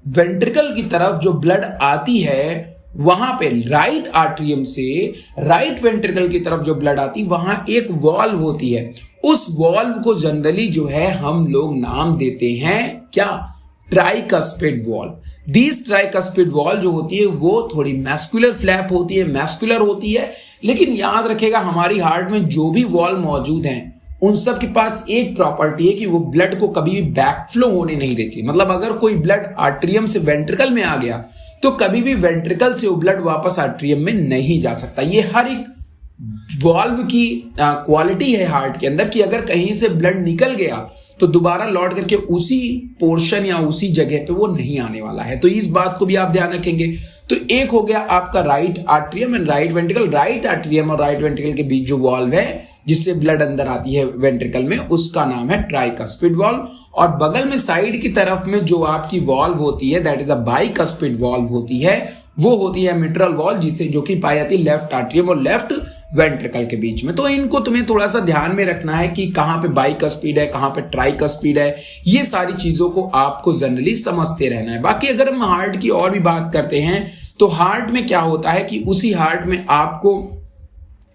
वेंट्रिकल की तरफ जो ब्लड आती है, वहां पे राइट आर्ट्रियम से राइट वेंट्रिकल की तरफ जो ब्लड आती है, वहां एक वॉल्व होती है। उस वॉल्व को जनरली जो है हम लोग नाम देते हैं क्या, tricuspid valve. This tricuspid valve जो होती है वो थोड़ी मैस्कुलर फ्लैप होती है, मैस्कुलर होती है, लेकिन याद रखेगा हमारी हार्ट में जो भी वॉल्व मौजूद हैं उन सब के पास एक प्रॉपर्टी है कि वो ब्लड को कभी भी बैकफ्लो होने नहीं देती। मतलब अगर कोई ब्लड आर्ट्रियम से वेंट्रिकल में आ गया तो कभी भी वेंट्रिकल से वो ब्लड वापस आर्ट्रियम में नहीं जा सकता। ये हर एक वॉल्व की क्वालिटी है हार्ट के अंदर कि अगर कहीं से ब्लड निकल गया तो दोबारा लौट करके उसी पोर्शन या उसी जगह पे वो नहीं आने वाला है। तो इस बात को भी आप ध्यान रखेंगे। तो एक हो गया आपका right atrium and right ventricle. Right atrium और राइट वेंट्रिकल के बीच जो वॉल्व है जिससे ब्लड अंदर आती है वेंट्रिकल में, उसका नाम है ट्राइकस्पिड वॉल्व। और बगल में साइड की तरफ में जो आपकी वॉल्व होती है that is a bicuspid valve होती है, वो होती है मिट्रल वॉल्व, जिससे जो कि पाई जाती है लेफ्ट आर्ट्रियम और लेफ्ट वेंट्रिकल के बीच में। तो इनको तुम्हें थोड़ा सा ध्यान में रखना है कि कहां पे बाइकस्पिड है, कहां पे ट्राइकस्पिड है, ये सारी चीजों को आपको जनरली समझते रहना है। बाकी अगर हम हार्ट की और भी बात करते हैं तो हार्ट में क्या होता है कि उसी हार्ट में आपको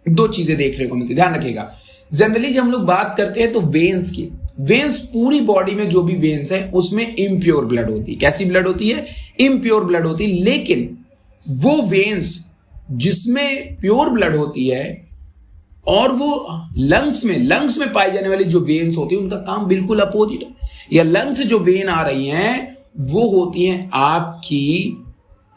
2 चीजें देखने को मिलती है, ध्यान रखिएगा। जनरली जब हम लोग बात करते हैं तो वेन्स की, वेन्स पूरी बॉडी में जो भी वेन्स है उसमें इम्प्योर ब्लड होती है। कैसी ब्लड होती है? इम्प्योर ब्लड होती है। लेकिन वो वेन्स जिसमें प्योर ब्लड होती है और वो लंग्स में पाई जाने वाली जो वेन्स होती है उनका काम बिल्कुल अपोजिट है। या लंग्स से जो वेन आ रही हैं वो होती हैं आपकी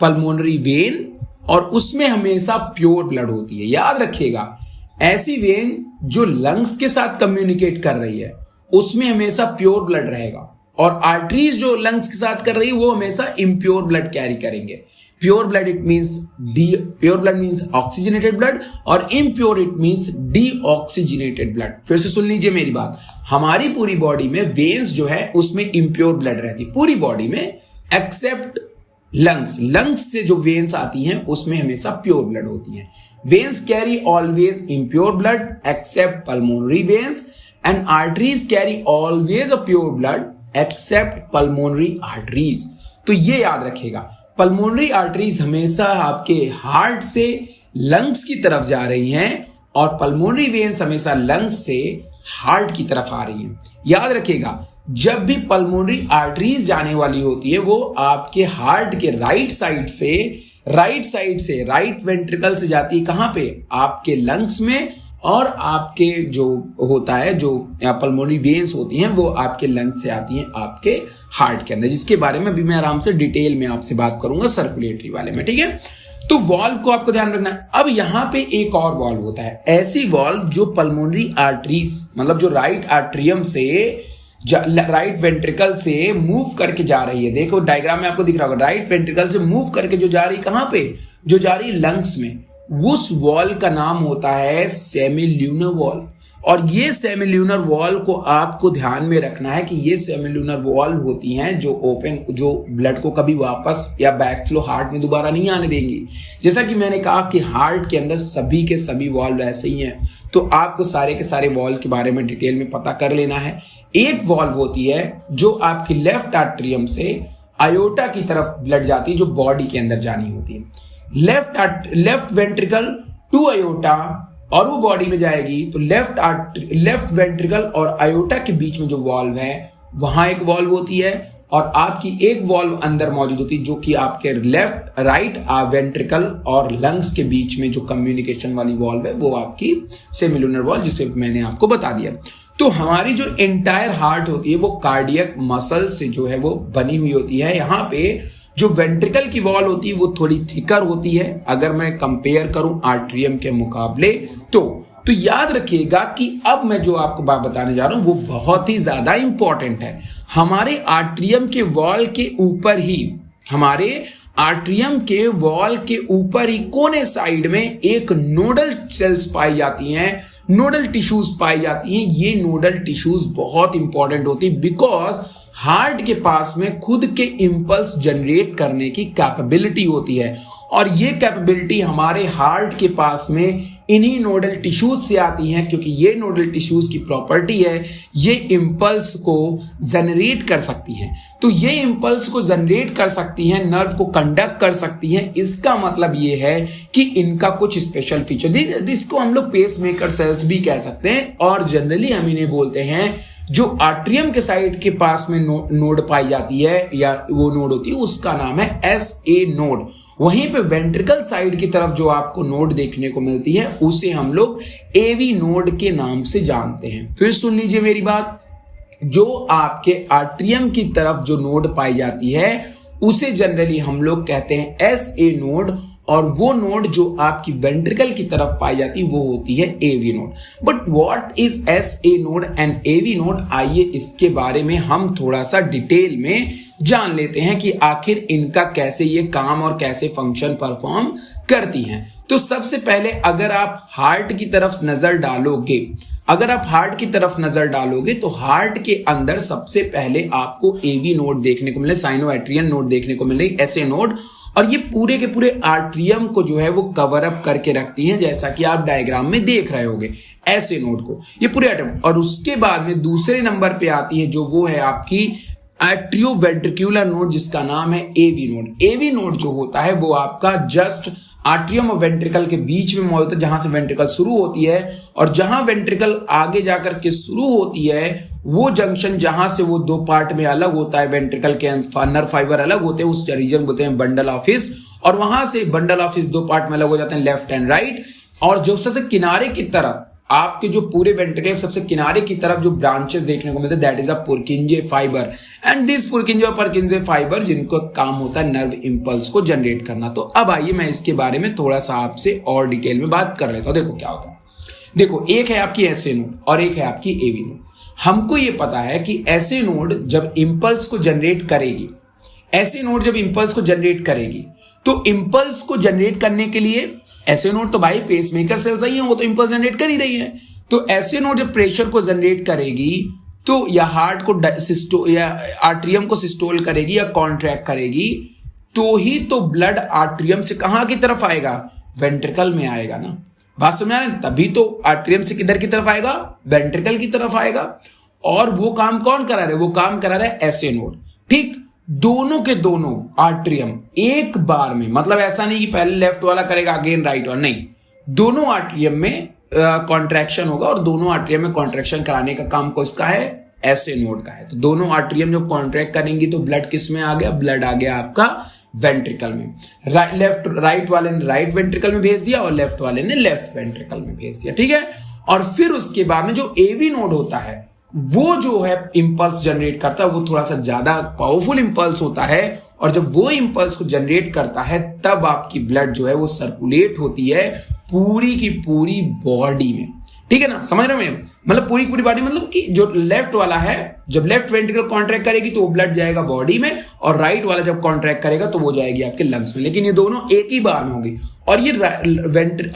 पल्मोनरी वेन, और उसमें हमेशा प्योर ब्लड होती है। याद रखिएगा, ऐसी वेन जो लंग्स के साथ कम्युनिकेट कर रही है उसमें हमेशा प्योर ब्लड रहेगा, और आर्टरीज जो लंग्स के साथ कर रही है वो हमेशा इम्प्योर ब्लड कैरी करेंगे। Pure blood it means pure blood means oxygenated blood, और impure it means deoxygenated blood. फिर से सुन लीजिए मेरी बात, हमारी पूरी बॉडी में वेन्स जो है उसमें इम्प्योर ब्लड रहती है पूरी बॉडी में, एक्सेप्ट लंग्स से जो वेन्स आती हैं उसमें हमेशा प्योर ब्लड होती हैं। Veins carry always impure blood accept pulmonary veins, and arteries carry always a pure blood accept pulmonary arteries. तो ये याद रखेगा, पल्मोनरी आर्टरीज हमेशा आपके हार्ट से लंग्स की तरफ जा रही हैं, और पल्मोनरी वेन्स हमेशा लंग्स से हार्ट की तरफ आ रही हैं। याद रखिएगा, जब भी पल्मोनरी आर्टरीज जाने वाली होती है वो आपके हार्ट के राइट साइड से राइट वेंट्रिकल से जाती है कहां पे? आपके लंग्स में, और आपके जो होता है जो पल्मोनरी वेन्स होती हैं वो आपके लंग्स से आती हैं आपके हार्ट के अंदर, जिसके बारे में अभी मैं आराम से डिटेल में आपसे बात करूंगा सर्कुलेटरी वाले में, ठीक है। तो वॉल्व को आपको ध्यान रखना है। अब यहां पे एक और वॉल्व होता है, ऐसी वॉल्व जो पल्मोनरी आर्टरीज मतलब जो राइट आर्ट्रियम से राइट वेंट्रिकल से मूव करके जा रही है। देखो डायग्राम में आपको दिख रहा होगा, राइट वेंट्रिकल से मूव करके जो जा रही, कहां पे, जो जा रही लंग्स में, उस वॉल का नाम होता है सेमिल्यूनर वॉल। और ये सेमिल्यूनर वॉल को आपको ध्यान में रखना है कि ये सेमिल्यूनर वॉल होती हैं जो ओपन, जो ब्लड को कभी वापस या बैक फ्लो हार्ट में दोबारा नहीं आने देंगी। जैसा कि मैंने कहा कि हार्ट के अंदर सभी के सभी वॉल्व ऐसे ही हैं, तो आपको सारे के सारे वॉल्व के बारे में डिटेल में पता कर लेना है। एक वॉल्व होती है जो आपकी लेफ्ट आर्ट्रियम से आयोटा की तरफ ब्लड जाती है, जो बॉडी के अंदर जानी होती है। लेफ्ट वेंट्रिकल टू आयोटा, और वो बॉडी में जाएगी तो लेफ्ट वेंट्रिकल और आयोटा के बीच में जो वॉल्व है वहां एक वॉल्व होती है, और आपकी एक वॉल्व अंदर मौजूद होती है जो कि आपके राइट वेंट्रिकल और लंग्स के बीच में जो कम्युनिकेशन वाली वॉल्व है वो आपकी सेमिल्यूनर वॉल्व, जिसे मैंने आपको बता दिया। तो हमारी जो एंटायर हार्ट होती है वो कार्डियक मसल से जो है वो बनी हुई होती है। यहाँ पे जो वेंट्रिकल की वॉल होती है वो थोड़ी थिकर होती है अगर मैं कंपेयर करूं आर्ट्रियम के मुकाबले। तो याद रखिएगा कि अब मैं जो आपको बात बताने जा रहा हूं वो बहुत ही ज्यादा इंपॉर्टेंट है। हमारे आर्ट्रियम के वॉल के ऊपर ही, हमारे आर्ट्रियम के वॉल के ऊपर ही कोने साइड में एक नोडल सेल्स पाई जाती हैं, नोडल टिश्यूज पाई जाती हैं। ये नोडल टिश्यूज बहुत इंपॉर्टेंट होती है बिकॉज हार्ट के पास में खुद के इंपल्स जनरेट करने की कैपेबिलिटी होती है, और ये कैपेबिलिटी हमारे हार्ट के पास में इन्हीं नोडल टिश्यूज से आती हैं, क्योंकि ये नोडल टिश्यूज की प्रॉपर्टी है, ये इंपल्स को जनरेट कर सकती हैं। तो ये इंपल्स को जनरेट कर सकती हैं, नर्व को कंडक्ट कर सकती हैं। इसका मतलब ये है कि इनका कुछ स्पेशल फीचर, जिसको हम लोग पेस मेकर सेल्स भी कह सकते हैं, और जनरली हम इन्हें बोलते हैं जो आर्ट्रियम के साइड के पास में नोड पाई जाती है या वो नोड होती है उसका नाम है SA नोड। वहीं पे वेंट्रिकल साइड की तरफ जो आपको नोड देखने को मिलती है उसे हम लोग AV नोड के नाम से जानते हैं। फिर सुन लीजिए मेरी बात, जो आपके आर्ट्रियम की तरफ जो नोड पाई जाती है उसे जनरली हम लोग कहते हैं SA नोड, और वो नोड जो आपकी वेंट्रिकल की तरफ पाई जाती है वो होती है AV node. But what is SA node and AV node, आइए इसके बारे में हम थोड़ा सा डिटेल में जान लेते हैं कि आखिर इनका कैसे ये काम और कैसे फंक्शन परफॉर्म करती हैं। तो सबसे पहले अगर आप हार्ट की तरफ नजर डालोगे, तो हार्ट के अंदर सबसे पहले आपको AV नोड देखने को मिले, साइनोएट्रियन नोड देखने को मिले, SA नोड, और ये पूरे के पूरे आर्ट्रियम को जो है वो कवर अप करके रखती हैं, जैसा कि आप डायग्राम में देख रहे होंगे SA नोड को, ये पूरे आर्ट्रियम। और उसके बाद में दूसरे नंबर पे आती है जो वो है आपकी एट्रियोवेंट्रिकुलर नोड, जिसका नाम है AV नोड। AV नोड जो होता है वो आपका जस्ट आर्ट्रियम और वेंट्रिकल के बीच में मौजूद है, जहां से वेंट्रिकल शुरू होती है, और जहां वेंट्रिकल आगे जाकर के शुरू होती है वो जंक्शन जहां से वो दो पार्ट में अलग होता है, वेंट्रिकल के नर्व फाइबर अलग होते हैं, उस रीजन बोलते हैं बंडल ऑफिस, और वहां से बंडल ऑफिस दो पार्ट में अलग हो जाते हैं, लेफ्ट एंड राइट। और जो सबसे किनारे की तरफ आपके जो पूरे वेंट्रिकल सबसे किनारे की तरफ जो ब्रांचेस देखने को मिलते हैं that is a पुरकिंजे fibre, and this पुरकिंजे और परकिंजे फाइबर जिनको काम होता है नर्व इंपल्स को जनरेट करना। तो अब आइए मैं इसके बारे में थोड़ा सा आपसे और डिटेल में बात कर लेता हूं। देखो क्या होता है, देखो एक है आपकी SA नोड और एक है आपकी AV नोड। हमको ये पता है कि SA नोड जब इंपल्स को जनरेट करेगी, SA नोड जब इंपल्स को जनरेट करेगी, तो इंपल्स को जनरेट करने के लिए SA नोड तो भाई पेसमेकर सेल्स ही है, वो तो इंपल्स जनरेट कर ही रही है। तो SA नोड जब प्रेशर को जनरेट करेगी तो या हार्ट को या आर्ट्रियम को सिस्टोल करेगी या कॉन्ट्रैक्ट करेगी, तो ही तो ब्लड आर्ट्रियम से कहां की तरफ आएगा, वेंट्रिकल में आएगा ना। बात समझ आ रहे हैं? तभी तो आर्ट्रियम से किधर की तरफ आएगा, वेंट्रिकल की तरफ आएगा। और वो काम कौन करा रहा है, वो काम करा रहा है SA नोड। ठीक, दोनों के दोनों आर्ट्रियम एक बार में, मतलब ऐसा नहीं कि पहले लेफ्ट वाला करेगा अगेन राइट वाला, नहीं, दोनों आर्ट्रियम में कॉन्ट्रैक्शन होगा, और दोनों आर्ट्रियम में कॉन्ट्रैक्शन कराने का काम किसका है, SA नोड का है। तो दोनों आर्ट्रियम जब कॉन्ट्रैक्ट करेंगी तो ब्लड किस में आ गया, ब्लड आ गया आपका वेंट्रिकल में। राइट वाले ने राइट वेंट्रिकल में भेज दिया और लेफ्ट वाले ने लेफ्ट वेंट्रिकल में भेज दिया। ठीक है, और फिर उसके बाद में जो एवी नोड होता है वो जो है इंपल्स जनरेट करता है, वो थोड़ा सा ज्यादा पावरफुल इंपल्स होता है, और जब वो इंपल्स को जनरेट करता है तब आपकी ब्लड जो है वो सर्कुलेट होती है पूरी की पूरी बॉडी में। ठीक है ना, समझ रहे हैं? मतलब पूरी पूरी बॉडी, मतलब कि जो लेफ्ट वाला है जब लेफ्ट वेंट्रिकल कॉन्ट्रैक्ट करेगी तो वो ब्लड जाएगा बॉडी में, और राइट वाला जब कॉन्ट्रैक्ट करेगा तो वो जाएगी आपके लंग्स में, लेकिन ये दोनों एक ही बार में होगी। और ये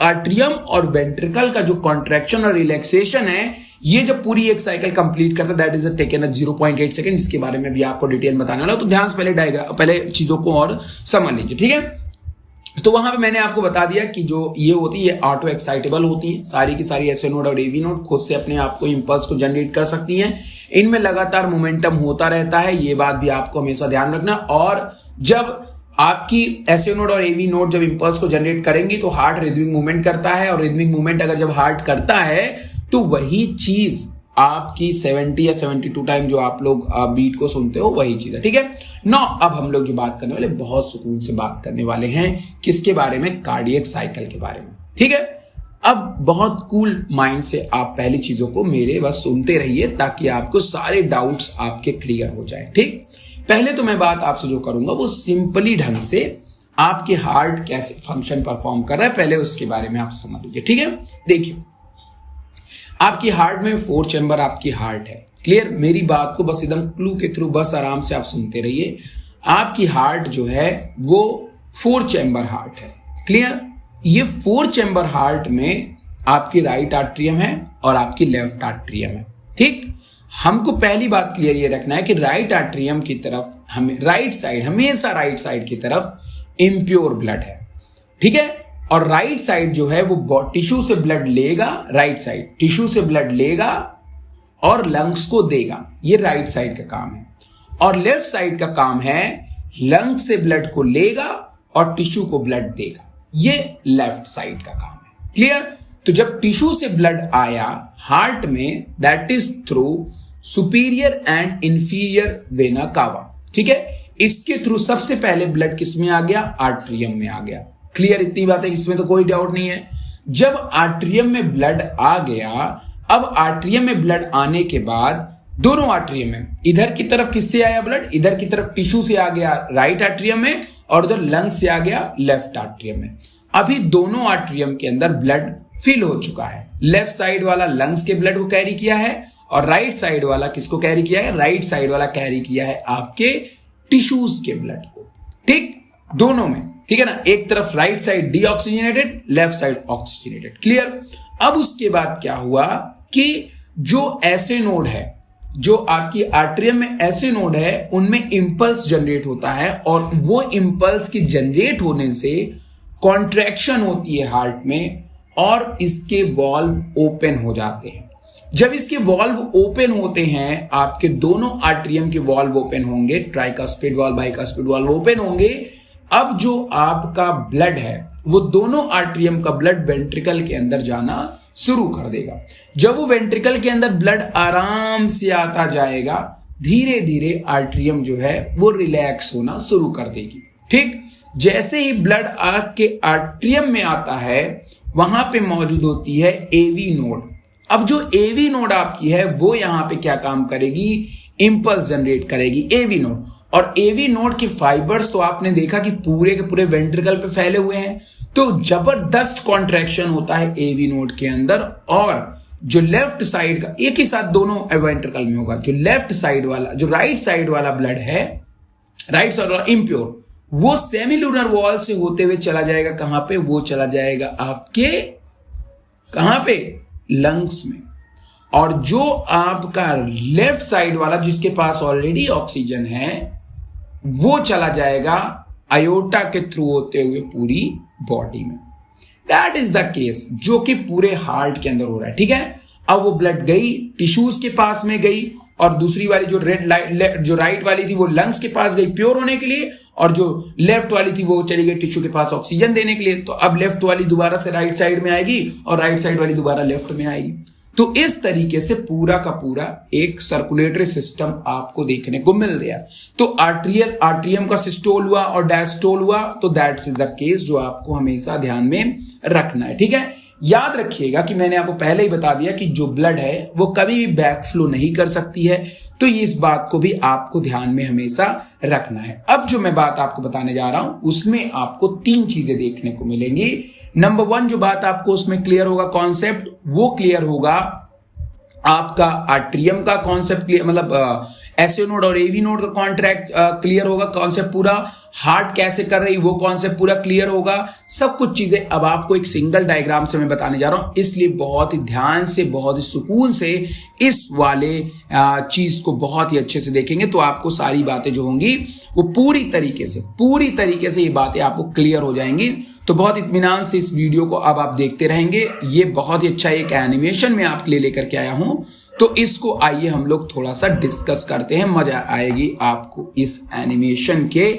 आर्ट्रियम और वेंट्रिकल का जो कॉन्ट्रैक्शन और रिलैक्सेशन है, ये जब पूरी एक साइकिल कंप्लीट करता है, दैट इज टेकन 0.8 सेकंड, जिसके बारे में भी आपको डिटेल बताने वाला, तो ध्यान से पहले चीजों को और समझ लीजिए। ठीक है, तो वहां पे मैंने आपको बता दिया कि जो ये होती है ऑटो एक्साइटेबल होती है, सारी की सारी एसए नोड और एवी नोड खुद से अपने आप को इंपल्स को जनरेट कर सकती हैं। इनमें लगातार मोमेंटम होता रहता है, ये बात भी आपको हमेशा ध्यान रखना। और जब आपकी एसए नोड और एवी नोड जब इंपल्स को जनरेट करेंगी तो हार्ट रिदमिक मूवमेंट करता है, और रिदमिक मूवमेंट अगर जब हार्ट करता है तो वही चीज आपकी 70 या 72 टाइम जो आप लोग बीट को सुनते हो वही चीज है। ठीक है ना, अब हम लोग जो बात करने वाले, बहुत सुकून से बात करने वाले हैं किसके बारे में, कार्डियक साइकिल के बारे में। ठीक है, अब बहुत कूल माइंड से आप पहली चीजों को मेरे बस सुनते रहिए ताकि आपको सारे डाउट्स आपके क्लियर हो जाए। ठीक, पहले तो मैं बात आपसे जो करूंगा वो सिंपली ढंग से आपके हार्ट कैसे फंक्शन परफॉर्म कर रहा है, पहले उसके बारे में आप समझ लीजिए। ठीक है, देखिए आपकी हार्ट में 4 चैम्बर आपकी हार्ट है। क्लियर, मेरी बात को बस एकदम क्लू के थ्रू बस आराम से आप सुनते रहिए। आपकी हार्ट जो है वो 4 चैम्बर हार्ट है। क्लियर, ये 4 चैम्बर हार्ट में आपकी राइट आर्ट्रियम है और आपकी लेफ्ट आर्ट्रियम है। ठीक, हमको पहली बात क्लियर ये रखना है कि राइट आर्ट्रियम की तरफ हमें राइट साइड, हमेशा राइट साइड की तरफ इम्प्योर ब्लड है। ठीक है, और राइट साइड जो है वो टिश्यू से ब्लड लेगा, राइट साइड टिश्यू से ब्लड लेगा और लंग्स को देगा, ये राइट साइड का काम है। और लेफ्ट साइड का काम है लंग्स से ब्लड को लेगा और टिश्यू को ब्लड देगा, ये लेफ्ट साइड का काम है। क्लियर, तो जब टिश्यू से ब्लड आया हार्ट में, that is through superior and inferior vena cava. ठीक है, इसके थ्रू सबसे पहले ब्लड किस में आ गया, आर्ट्रियम में आ गया। क्लियर, इतनी बात है, इसमें तो कोई डाउट नहीं है। जब आर्ट्रियम में ब्लड आ गया, अब आर्ट्रियम में ब्लड आने के बाद दोनों आर्ट्रियम में, इधर की तरफ किससे आया ब्लड, इधर की तरफ टिश्यू से आ गया राइट आर्ट्रियम में, और उधर लंग्स से आ गया लेफ्ट आर्ट्रियम में। अभी दोनों आर्ट्रियम के अंदर ब्लड फिल हो चुका है। लेफ्ट साइड वाला लंग्स के ब्लड को कैरी किया है, और राइट साइड वाला किसको कैरी किया है, राइट साइड वाला कैरी किया है आपके टिश्यूज के ब्लड को। ठीक, दोनों में। ठीक है ना, एक तरफ right side deoxygenated, left side oxygenated. Clear, अब उसके बाद क्या हुआ कि जो एसए नोड है, जो आपकी आर्ट्रियम में एसए नोड है, उनमें इंपल्स जनरेट होता है, और वो इंपल्स के जनरेट होने से कॉन्ट्रैक्शन होती है हार्ट में, और इसके वॉल्व ओपन हो जाते हैं। जब इसके वॉल्व ओपन होते हैं, आपके दोनों आर्ट्रियम के वॉल्व ओपन होंगे, tricuspid valve, bicuspid valve open होंगे। अब जो आपका ब्लड है वो दोनों आर्ट्रियम का ब्लड वेंट्रिकल के अंदर जाना शुरू कर देगा। जब वो वेंट्रिकल के अंदर ब्लड आराम से आता जाएगा, धीरे धीरे आर्ट्रियम जो है वो रिलैक्स होना शुरू कर देगी। ठीक, जैसे ही ब्लड आपके आर्ट्रियम में आता है, वहां पे मौजूद होती है एवी नोड। अब जो एवी नोड आपकी है वो यहां पे क्या काम करेगी, इंपल्स जनरेट करेगी एवी नोड। और एवी नोड के फाइबर्स तो आपने देखा कि पूरे के पूरे वेंट्रिकल पे फैले हुए हैं, तो जबरदस्त कॉन्ट्रैक्शन होता है एवी नोड के अंदर। और जो लेफ्ट साइड का, एक ही साथ दोनों वेंट्रिकल में होगा, जो लेफ्ट साइड वाला, जो राइट साइड वाला ब्लड है, राइट साइड वाला इम्प्योर, वो सेमिलुनर वॉल से होते हुए चला जाएगा कहां पे, वो चला जाएगा आपके कहां पे, लंग्स में। और जो आपका लेफ्ट साइड वाला जिसके पास ऑलरेडी ऑक्सीजन है, वो चला जाएगा आयोटा के थ्रू होते हुए पूरी बॉडी में। दैट इज द केस जो कि पूरे हार्ट के अंदर हो रहा है। ठीक है, अब वो ब्लड गई टिश्यूज के पास में गई, और दूसरी वाली जो जो राइट वाली थी वो लंग्स के पास गई प्योर होने के लिए, और जो लेफ्ट वाली थी वो चली गई टिश्यू के पास ऑक्सीजन देने के लिए। तो अब लेफ्ट वाली दोबारा से राइट साइड में आएगी, और राइट साइड वाली दोबारा लेफ्ट में आएगी। तो इस तरीके से पूरा का पूरा एक सर्कुलेटरी सिस्टम आपको देखने को मिल गया। तो आर्ट्रियम का सिस्टोल हुआ और डायस्टोल हुआ, तो दैट्स इज द केस जो आपको हमेशा ध्यान में रखना है। ठीक है, याद रखिएगा कि मैंने आपको पहले ही बता दिया कि जो ब्लड है वो कभी भी बैक फ्लो नहीं कर सकती है, तो इस बात को भी आपको ध्यान में हमेशा रखना है। अब जो मैं बात आपको बताने जा रहा हूं उसमें आपको 3 चीजें देखने को मिलेंगी। नंबर 1 जो बात आपको उसमें क्लियर होगा कॉन्सेप्ट, वो क्लियर होगा आपका आर्ट्रियम का कॉन्सेप्ट, मतलब एसओ नोड और एवी नोड का कॉन्ट्रैक्ट क्लियर होगा कॉन्सेप्ट पूरा, हार्ट कैसे कर रही वो कॉन्सेप्ट पूरा क्लियर होगा। सब कुछ चीजें अब आपको एक सिंगल डायग्राम से मैं बताने जा रहा हूं, इसलिए बहुत ही ध्यान से, बहुत ही सुकून से इस वाले चीज को बहुत ही अच्छे से देखेंगे, तो आपको सारी बातें जो होंगी वो पूरी तरीके से ये बातें आपको क्लियर हो जाएंगी। तो बहुत इत्मीनान से इस वीडियो को अब आप देखते रहेंगे। ये बहुत ही अच्छा एक एनिमेशन में आपके लिए लेकर के आया हूं, तो इसको आइए हम लोग थोड़ा सा डिस्कस करते हैं, मजा आएगी आपको इस एनिमेशन के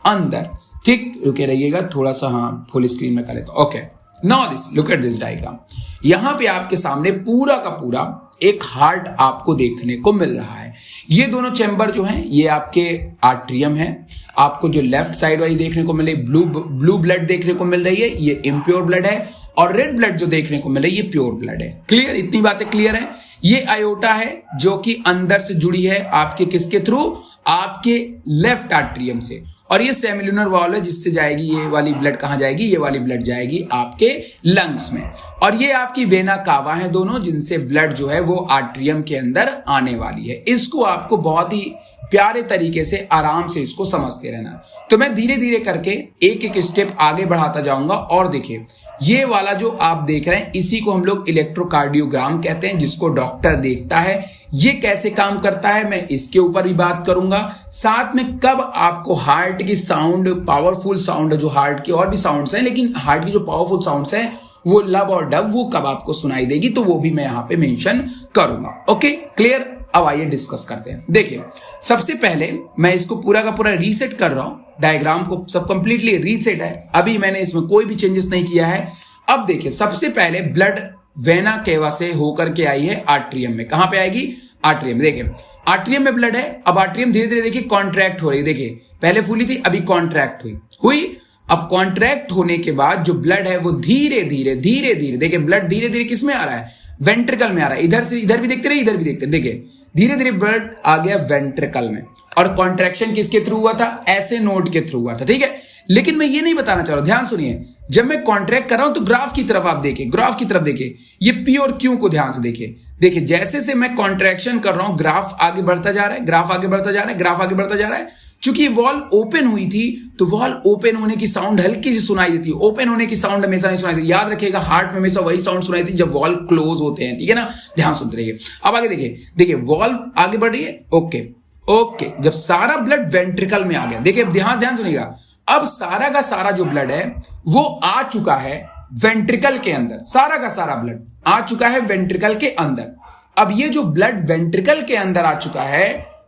अंदर। ठीक, रुके रहिएगा थोड़ा सा, हाँ फुल स्क्रीन में कर लेता हूं। Okay, now this, look at this diagram. यहां पे आपके सामने पूरा का पूरा एक हार्ट आपको देखने को मिल रहा है। ये दोनों चैम्बर जो हैं ये आपके आर्ट्रियम है। आपको जो लेफ्ट साइड वाली देखने को मिल रही ब्लू ब्लड देखने को मिल रही है, ये इम्प्योर ब्लड है, और रेड ब्लड जो देखने को मिल रही है ये प्योर ब्लड है। क्लियर, इतनी बातें क्लियर है। ये आयोटा है जो कि अंदर से जुड़ी है आपके किसके थ्रू, आपके लेफ्ट आर्ट्रियम से, और ये सेमिलुनर वॉल है जिससे जाएगी ये वाली ब्लड, कहां जाएगी, ये वाली ब्लड जाएगी आपके लंग्स में, और ये आपकी वेना कावा है दोनों, जिनसे ब्लड जो है वो आर्ट्रियम के अंदर आने वाली है। इसको आपको बहुत ही प्यारे तरीके से आराम से इसको समझते रहना। तो मैं धीरे धीरे करके एक एक स्टेप आगे बढ़ाता जाऊंगा। और देखिए ये वाला जो आप देख रहे हैं इसी को हम लोग इलेक्ट्रोकार्डियोग्राम कहते हैं, जिसको डॉक्टर देखता है। ये कैसे काम करता है मैं इसके ऊपर भी बात करूंगा। साथ में कब आपको हार्ट की साउंड, पावरफुल साउंड है, जो हार्ट की और भी साउंड्स हैं लेकिन हार्ट की जो पावरफुल साउंड्स हैं वो लब और डब, वो कब आपको सुनाई देगी, तो वो भी मैं यहां पे मेंशन करूंगा। Okay, clear. अब आइए डिस्कस करते हैं। देखिए सबसे पहले मैं इसको पूरा का पूरा रीसेट कर रहा हूं, डायग्राम को सब कंप्लीटली रीसेट है, अभी मैंने इसमें कोई भी चेंजेस नहीं किया है। अब देखिए सबसे पहले ब्लड वेना केवा से होकर के आई है आर्ट्रियम में। कहां पे आएगी, आर्ट्रियम। देखिए आर्ट्रियम में ब्लड है, अब आर्ट्रियम धीरे धीरे देखिए कॉन्ट्रैक्ट हो रही है। देखिए पहले फूली थी, अभी कॉन्ट्रैक्ट हुई। अब कॉन्ट्रैक्ट होने के बाद जो ब्लड है वो धीरे धीरे देखिए ब्लड धीरे धीरे किस में आ रहा है, वेंट्रिकल में आ रहा है। इधर से इधर भी देखते रहे, इधर भी देखते, देखिए धीरे धीरे ब्लड आ गया वेंट्रिकल में, और कॉन्ट्रैक्शन किसके थ्रू हुआ था, ऐसे नोड के थ्रू हुआ था। ठीक है, लेकिन मैं ये नहीं बताना चाह रहा, ध्यान सुनिए। जब मैं कॉन्ट्रैक्ट कर रहा हूं तो ग्राफ की तरफ आप देखिए, ग्राफ की तरफ देखिए, ये पी और क्यू को ध्यान से देखिए। देखिए जैसे से मैं कॉन्ट्रैक्शन कर रहा हूं ग्राफ आगे बढ़ता जा रहा है, ग्राफ आगे बढ़ता जा रहा है, ग्राफ आगे बढ़ता जा रहा है। चूंकि वॉल ओपन हुई थी तो वॉल ओपन होने की साउंड हल्की सी सुनाई देती है, ओपन होने की साउंड हमेशा नहीं सुनाई देती। याद रखिएगा हार्ट में हमेशा वही साउंड सुनाई देती जब वॉल क्लोज होते हैं। ठीक है ना, ध्यान सुनते रहिए। अब आगे देखिए वॉल आगे बढ़ रही है। ओके, जब सारा ब्लड वेंट्रिकल में आ गया, देखिए ध्यान सुनिएगा, अब सारा का सारा जो ब्लड है वो आ चुका है वेंट्रिकल के अंदर, सारा का सारा ब्लड आ चुका है वेंट्रिकल के अंदर। अब ये जो ब्लड वेंट्रिकल के अंदर आ चुका है,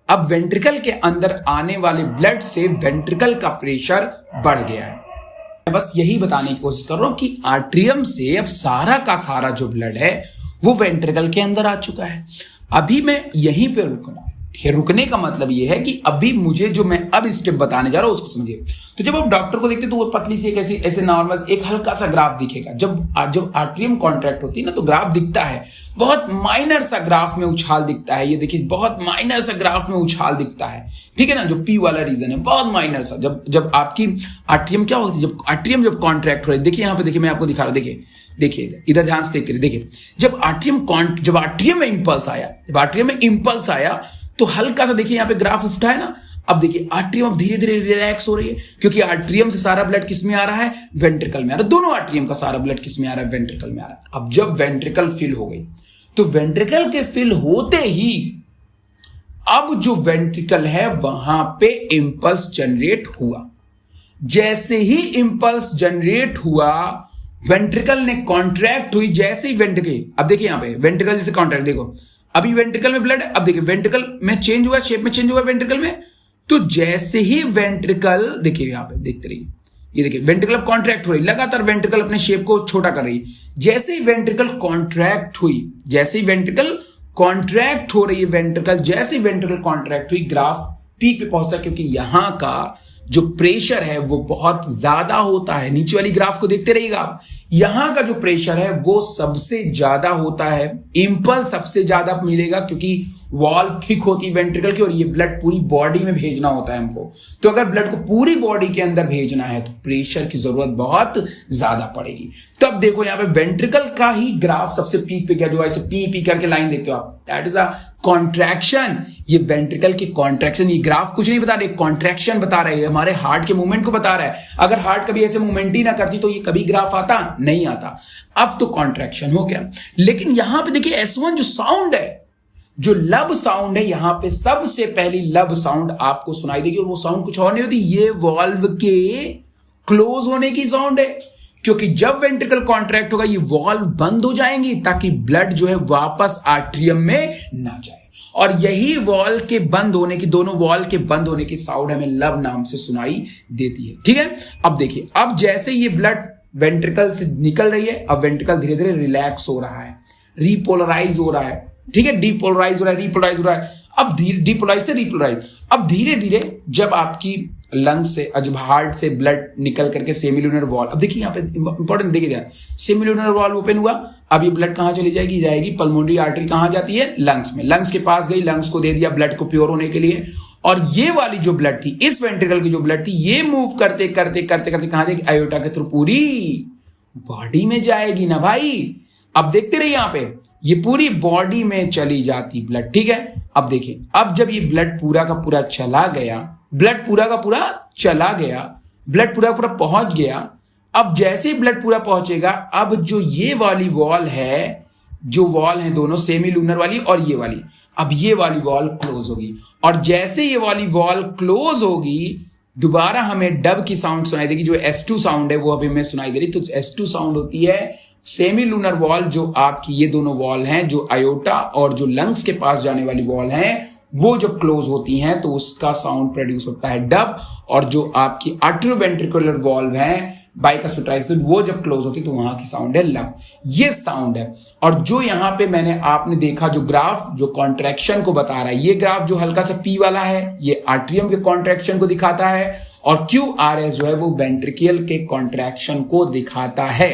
अब वेंट्रिकल के अंदर आने वाले ब्लड से वेंट्रिकल का प्रेशर बढ़ गया है। मैं बस यही बताने की कोशिश कर रहा हूं कि आर्ट्रियम से अब सारा का सारा जो ब्लड है वो वेंट्रिकल के अंदर आ चुका है। अभी मैं यहीं पे रुकने का मतलब ये है कि अभी मुझे जो मैं अब स्टेप बताने जा रहा हूं उसको समझिए। तो जब आप डॉक्टर को देखते तो वो पतली सी एक ऐसे नॉर्मल एक हल्का सा ग्राफ दिखेगा। जब आर्ट्रियम कॉन्ट्रैक्ट होती है ना तो ग्राफ दिखता है, बहुत माइनर सा ग्राफ में उछाल दिखता है। ये देखिए बहुत माइनर सा ग्राफ में उछाल दिखता है। ठीक है ना, जो पी वाला रीजन है बहुत माइनर सा। जब आपकी आर्ट्रियम क्या होती है, जब आर्ट्रियम जब कॉन्ट्रैक्ट हो रही है, देखिए यहाँ पे देखिए मैं आपको दिखा रहा हूं, देखिए इधर ध्यान से देखते रहिए। देखिए जब आर्ट्रियम में इंपल्स आया तो हल्का सा देखिए यहाँ पे ग्राफ उठा है ना। अब देखिए आर्ट्रियम अब धीरे धीरे रिलैक्स हो रही है, क्योंकि आर्ट्रियम से सारा ब्लड किस में आ रहा है, वेंट्रिकल में आ रहा है। दोनों आर्ट्रियम का सारा ब्लड किस में आ रहा है, वेंट्रिकल में आ रहा है। अब जब वेंट्रिकल फिल हो गई तो वेंट्रिकल के फिल होते ही अब जो वेंट्रिकल है वहां पे इंपल्स जनरेट हुआ। जैसे ही इंपल्स जनरेट हुआ वेंट्रिकल ने कॉन्ट्रैक्ट हुई, जैसे ही वेंट्रिकल, अब देखिए यहां पे वेंट्रिकल जैसे कॉन्ट्रैक्ट, देखो अभी वेंट्रिकल में ब्लड है, अब देखिए वेंट्रिकल में चेंज हुआ, शेप में चेंज हुआ वेंट्रिकल में। तो जैसे ही वेंट्रिकल, देखिए यहां पे देखते रहिए, ये देखिए वेंट्रिकल अब कॉन्ट्रैक्ट हो रही, लगातार वेंट्रिकल अपने शेप को छोटा कर रही। जैसे ही वेंट्रिकल कॉन्ट्रैक्ट हुई, जैसे ही वेंट्रिकल कॉन्ट्रैक्ट हो रही है, वेंट्रिकल जैसे ही वेंट्रिकल कॉन्ट्रैक्ट हुई ग्राफ पीक पे पहुंचता है, क्योंकि यहां का जो प्रेशर है वो बहुत ज्यादा होता है। नीचे वाली ग्राफ को देखते रहिएगा आप, यहां का जो प्रेशर है वो सबसे ज्यादा होता है, इंपल्स सबसे ज्यादा मिलेगा क्योंकि वॉल थिक होती है वेंट्रिकल की और ये ब्लड पूरी बॉडी में भेजना होता है हमको। तो अगर ब्लड को पूरी बॉडी के अंदर भेजना है तो प्रेशर की जरूरत बहुत ज्यादा पड़ेगी। तब देखो यहाँ पे वेंट्रिकल का ही ग्राफ सबसे पीक पे गया, जो ऐसे पी पी करके लाइन देखते हो आप, दैट इज अ कॉन्ट्रैक्शन। ये वेंट्रिकल की कॉन्ट्रैक्शन, ये ग्राफ कुछ नहीं बता रहे, कॉन्ट्रैक्शन बता रहे हैं, हमारे हार्ट के मूवमेंट को बता रहा है। अगर हार्ट कभी ऐसे मूवमेंट ही ना करती तो ये कभी ग्राफ आता नहीं आता। अब तो कॉन्ट्रैक्शन हो गया। लेकिन यहां पे देखिए S1 जो साउंड है, जो लब साउंड है, यहां पे सबसे पहली लब साउंड आपको सुनाई देगी और वो साउंड कुछ और नहीं होती, ये वॉल्व के क्लोज होने की साउंड है। क्योंकि जब वेंट्रिकल कॉन्ट्रैक्ट होगा ये वॉल्व बंद हो जाएंगी ताकि ब्लड जो है वापस आर्ट्रियम में ना जाए। और यही वॉल के बंद होने की, दोनों वॉल के बंद होने की साउंड हमें लब नाम से सुनाई देती है। ठीक है, अब देखिए, अब जैसे ये ब्लड वेंट्रिकल से निकल रही है, अब वेंट्रिकल धीरे धीरे रिलैक्स हो रहा है, रिपोलराइज हो रहा है। ठीक है, डीपोलराइज हो रहा है, रिपोलराइज हो रहा है। अब डीपोलराइज से रिपोलराइज, अब धीरे धीरे जब आपकी लंग्स से, जब हार्ट से ब्लड निकल करके सेमिलुनर वॉल, अब देखिए यहाँ पे इंपॉर्टेंट देखिए ध्यान, सेमिलुनर वॉल ओपन हुआ, अब ये ब्लड कहां चली जाएगी, जाएगी पल्मोनरी आर्टरी, कहां जाती है, लंग्स में, लंग्स के पास गई, लंग्स को दे दिया ब्लड को प्योर होने के लिए। और ये वाली जो ब्लड थी, इस वेंट्रिकल की जो ब्लड थी, ये मूव करते करते करते करते कहां जाएगी, आयोटा के थ्रू पूरी बॉडी में जाएगी ना भाई। अब देखते रहिए यहाँ पे, ये पूरी बॉडी में चली जाती ब्लड। ठीक है, अब देखिए, अब जब ये ब्लड पूरा का पूरा चला गया, ब्लड पूरा का पूरा चला गया, ब्लड पूरा पूरा पहुंच गया, अब जैसे ही ब्लड पूरा पहुंचेगा, अब जो ये वाली वॉल है, जो वॉल है दोनों सेमीलुनर वाली और ये वाली, अब ये वाली वॉल क्लोज होगी। और जैसे ये वाली वॉल क्लोज होगी, दोबारा हमें डब की साउंड सुनाई देगी, जो S2 साउंड है वो अभी हमें सुनाई दे रही। तो S2 साउंड होती है सेमीलुनर वॉल, जो आपकी ये दोनों वॉल हैं, जो आयोटा और जो लंग्स के पास जाने वाली वॉल हैं, वो जब क्लोज होती हैं तो उसका साउंड प्रोड्यूस होता है डब। और जो आपकी आर्ट्रियोवेंट्रिकुलर वॉल्व हैं, बाइकस्पिड ट्राइकस्पिड, वो जब क्लोज होती है तो वहां की साउंड है लब। ये साउंड है। और जो यहां पे मैंने आपने देखा जो ग्राफ जो कॉन्ट्रैक्शन को बता रहा है, ये ग्राफ जो हल्का सा पी वाला है, ये आर्ट्रियम के कॉन्ट्रैक्शन को दिखाता है, और QRS जो है वो वेंट्रिकल के कॉन्ट्रैक्शन को दिखाता है।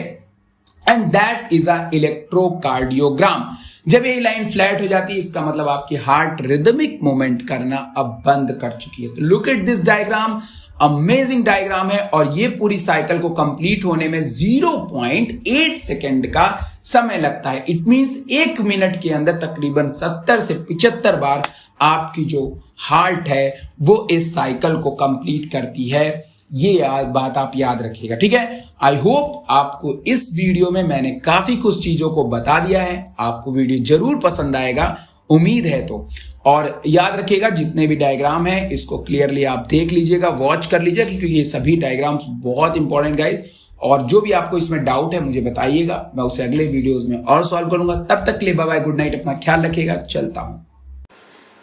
And that is a electrocardiogram. जब ये लाइन फ्लैट हो जाती है, इसका मतलब आपकी हार्ट रिदमिक मूवमेंट करना अब बंद कर चुकी है। तो look at this diagram, amazing diagram है। और ये पूरी साइकिल को कंप्लीट होने में 0.8 सेकेंड का समय लगता है। इट मींस 1 मिनट के अंदर तकरीबन 70 से 75 बार आपकी जो हार्ट है वो इस साइकिल को कंप्लीट करती है। ये बात आप याद रखिएगा, ठीक है। आई होप आपको इस वीडियो में मैंने काफी कुछ चीजों को बता दिया है। आपको वीडियो जरूर पसंद आएगा, उम्मीद है तो। और याद रखिएगा, जितने भी डायग्राम हैं इसको क्लियरली आप देख लीजिएगा, वॉच कर लीजिएगा, क्योंकि ये सभी डायग्राम्स बहुत इंपॉर्टेंट गाइस। और जो भी आपको इसमें डाउट है मुझे बताइएगा, मैं उसे अगले वीडियोस में और सॉल्व करूंगा। तब तक के लिए बाय बाय, गुड नाइट, अपना ख्याल रखिएगा, चलता हूं।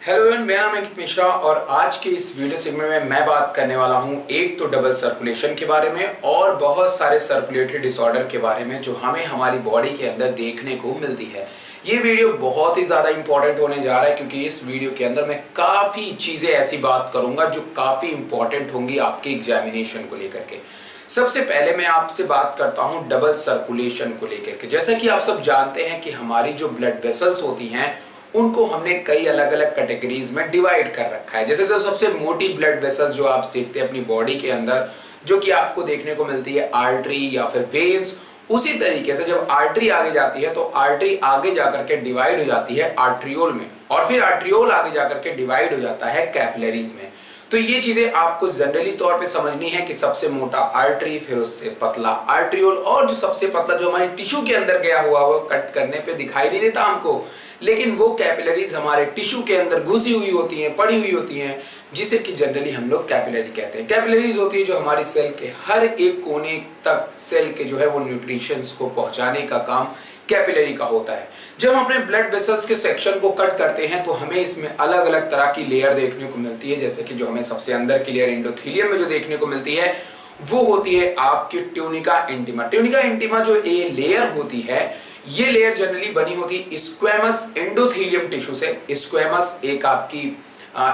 हेलो एवरीवन, मेरा नाम है अंकित मिश्रा और आज के इस वीडियो सेगमेंट में मैं बात करने वाला हूं एक तो डबल सर्कुलेशन के बारे में और बहुत सारे सर्कुलेटरी डिसऑर्डर के बारे में जो हमें हमारी बॉडी के अंदर देखने को मिलती है। ये वीडियो बहुत ही ज़्यादा इंपॉर्टेंट होने जा रहा है, क्योंकि इस वीडियो के अंदर मैं काफ़ी चीज़ें ऐसी बात करूंगा जो काफ़ी इंपॉर्टेंट होंगी आपके एग्जामिनेशन को लेकर के। सबसे पहले मैं आपसे बात करता हूं डबल सर्कुलेशन को लेकर के। जैसा कि आप सब जानते हैं कि हमारी जो ब्लड वेसल्स होती हैं उनको हमने कई अलग अलग कैटेगरीज में डिवाइड कर रखा है। जैसे सबसे मोटी ब्लड वेसल्स जो आप देखते हैं अपनी बॉडी के अंदर, जो कि आपको देखने को मिलती है आर्टरी या फिर वेन्स, उसी तरीके से जब आर्टरी आगे जाती है तो आर्टरी आगे जाकर के डिवाइड हो जाती है आर्ट्रियोल में, और फिर आर्ट्रियोल आगे जाकर के डिवाइड हो जाता है कैपिलरीज में। तो ये चीजें आपको जनरली तौर पे समझनी है कि सबसे मोटा आर्टरी, फिर उससे पतला आर्ट्रियोल, और जो सबसे पतला जो हमारी टिश्यू के अंदर गया हुआ वो कट करने पे दिखाई नहीं देता हमको, लेकिन वो कैपिलरीज हमारे टिश्यू के अंदर घुसी हुई होती हैं, पड़ी हुई होती हैं, जिसे कि जनरली हम लोग कैपिलरी कहते हैं। कैपिलरीज होती है जो हमारी सेल के हर एक कोने तक सेल के जो है वो न्यूट्रिशंस को पहुंचाने का काम कैपिलरी का होता है। जब हम अपने ब्लड वेसल्स के सेक्शन को कट करते हैं तो हमें इसमें अलग अलग तरह की लेयर देखने को मिलती है। जैसे कि जो हमें सबसे अंदर की लेयर एंडोथेलियम में जो देखने को मिलती है वो होती है आपकी ट्यूनिका इंटीमा। ट्यूनिका इंटीमा जो ये लेयर होती है, ये लेयर जनरली बनी होती है स्क्वैमस एंडोथेलियम टिश्यू से। स्क्वैमस एक आपकी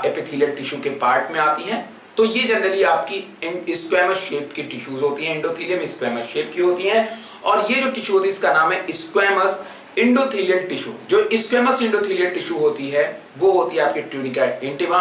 एपिथेलियल टिश्यू के पार्ट में आती है, तो ये जनरली आपकी स्क्वैमस शेप की टिश्यूज होती हैं, एंडोथेलियम स्क्वैमस शेप की होती हैं। और ये जो टिश्यू होती है इसका नाम है स्क्वैमस इंडोथेलियल टिश्यू। जो स्क्वैमस इंडोथेलियल टिश्यू होती है वो होती है आपकी ट्यूनिका इंटिमा।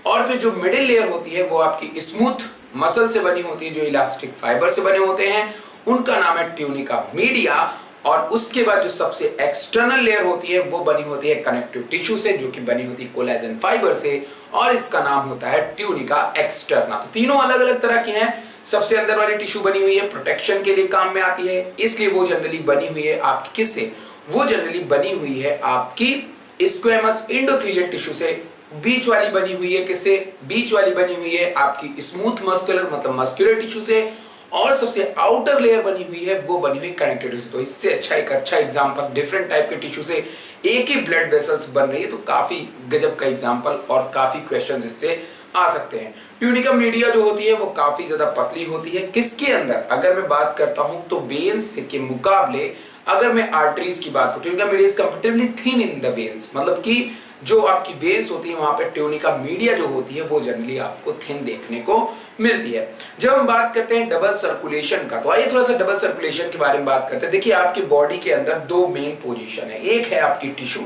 और फिर जो मिडिल लेयर होती है वो आपकी स्मूथ मसल से बनी होती है, जो इलास्टिक फाइबर से बने होते हैं, उनका नाम है ट्यूनिका मीडिया। और उसके बाद जो सबसे एक्सटर्नल लेयर होती है वो बनी होती है कनेक्टिव टिश्यू से, जो कि बनी होती है कोलेजन फाइबर से, और इसका नाम होता है ट्यूनिका एक्सटर्ना। तो तीनों अलग अलग तरह की हैं। सबसे अंदर वाली टिश्यू बनी हुई है प्रोटेक्शन के लिए काम में आती है, इसलिए वो जनरली बनी हुई है आपकी किससे, वो जनरली बनी हुई है आपकी स्क्वैमस इंडोथेलियल टिश्यू से। बीच वाली बनी हुई है किससे, बीच वाली बनी हुई है आपकी स्मूथ मस्कुलर मतलब मस्कुलर टिश्यू से। और सबसे आउटर लेयर बनी हुई है वो बनी हुई कनेक्टिव टिश्यू। तो इससे एक अच्छा एग्जांपल डिफरेंट टाइप के टिश्यू से एक ही ब्लड वेसल्स बन रही है, तो काफी गजब का एग्जांपल और काफी क्वेश्चंस इससे आ सकते हैं। ट्यूनिका मीडिया जो होती है वो काफी ज्यादा पतली होती है। किसके अंदर अगर मैं बात करता हूं तो वेन्स के मुकाबले अगर मैं आर्टरीज की बात करूं, tunica media is comparatively thin in the veins, मतलब कि जो आपकी वेन्स होती है वहां पे ट्यूनिका मीडिया जो होती है वो जनरली आपको थिन देखने को मिलती है। जब हम बात करते हैं डबल सर्कुलेशन का, तो आइए थोड़ा सा डबल सर्कुलेशन के बारे में बात करते हैं। देखिए आपकी बॉडी के अंदर दो मेन पोजीशन है, एक है आपकी टिश्यू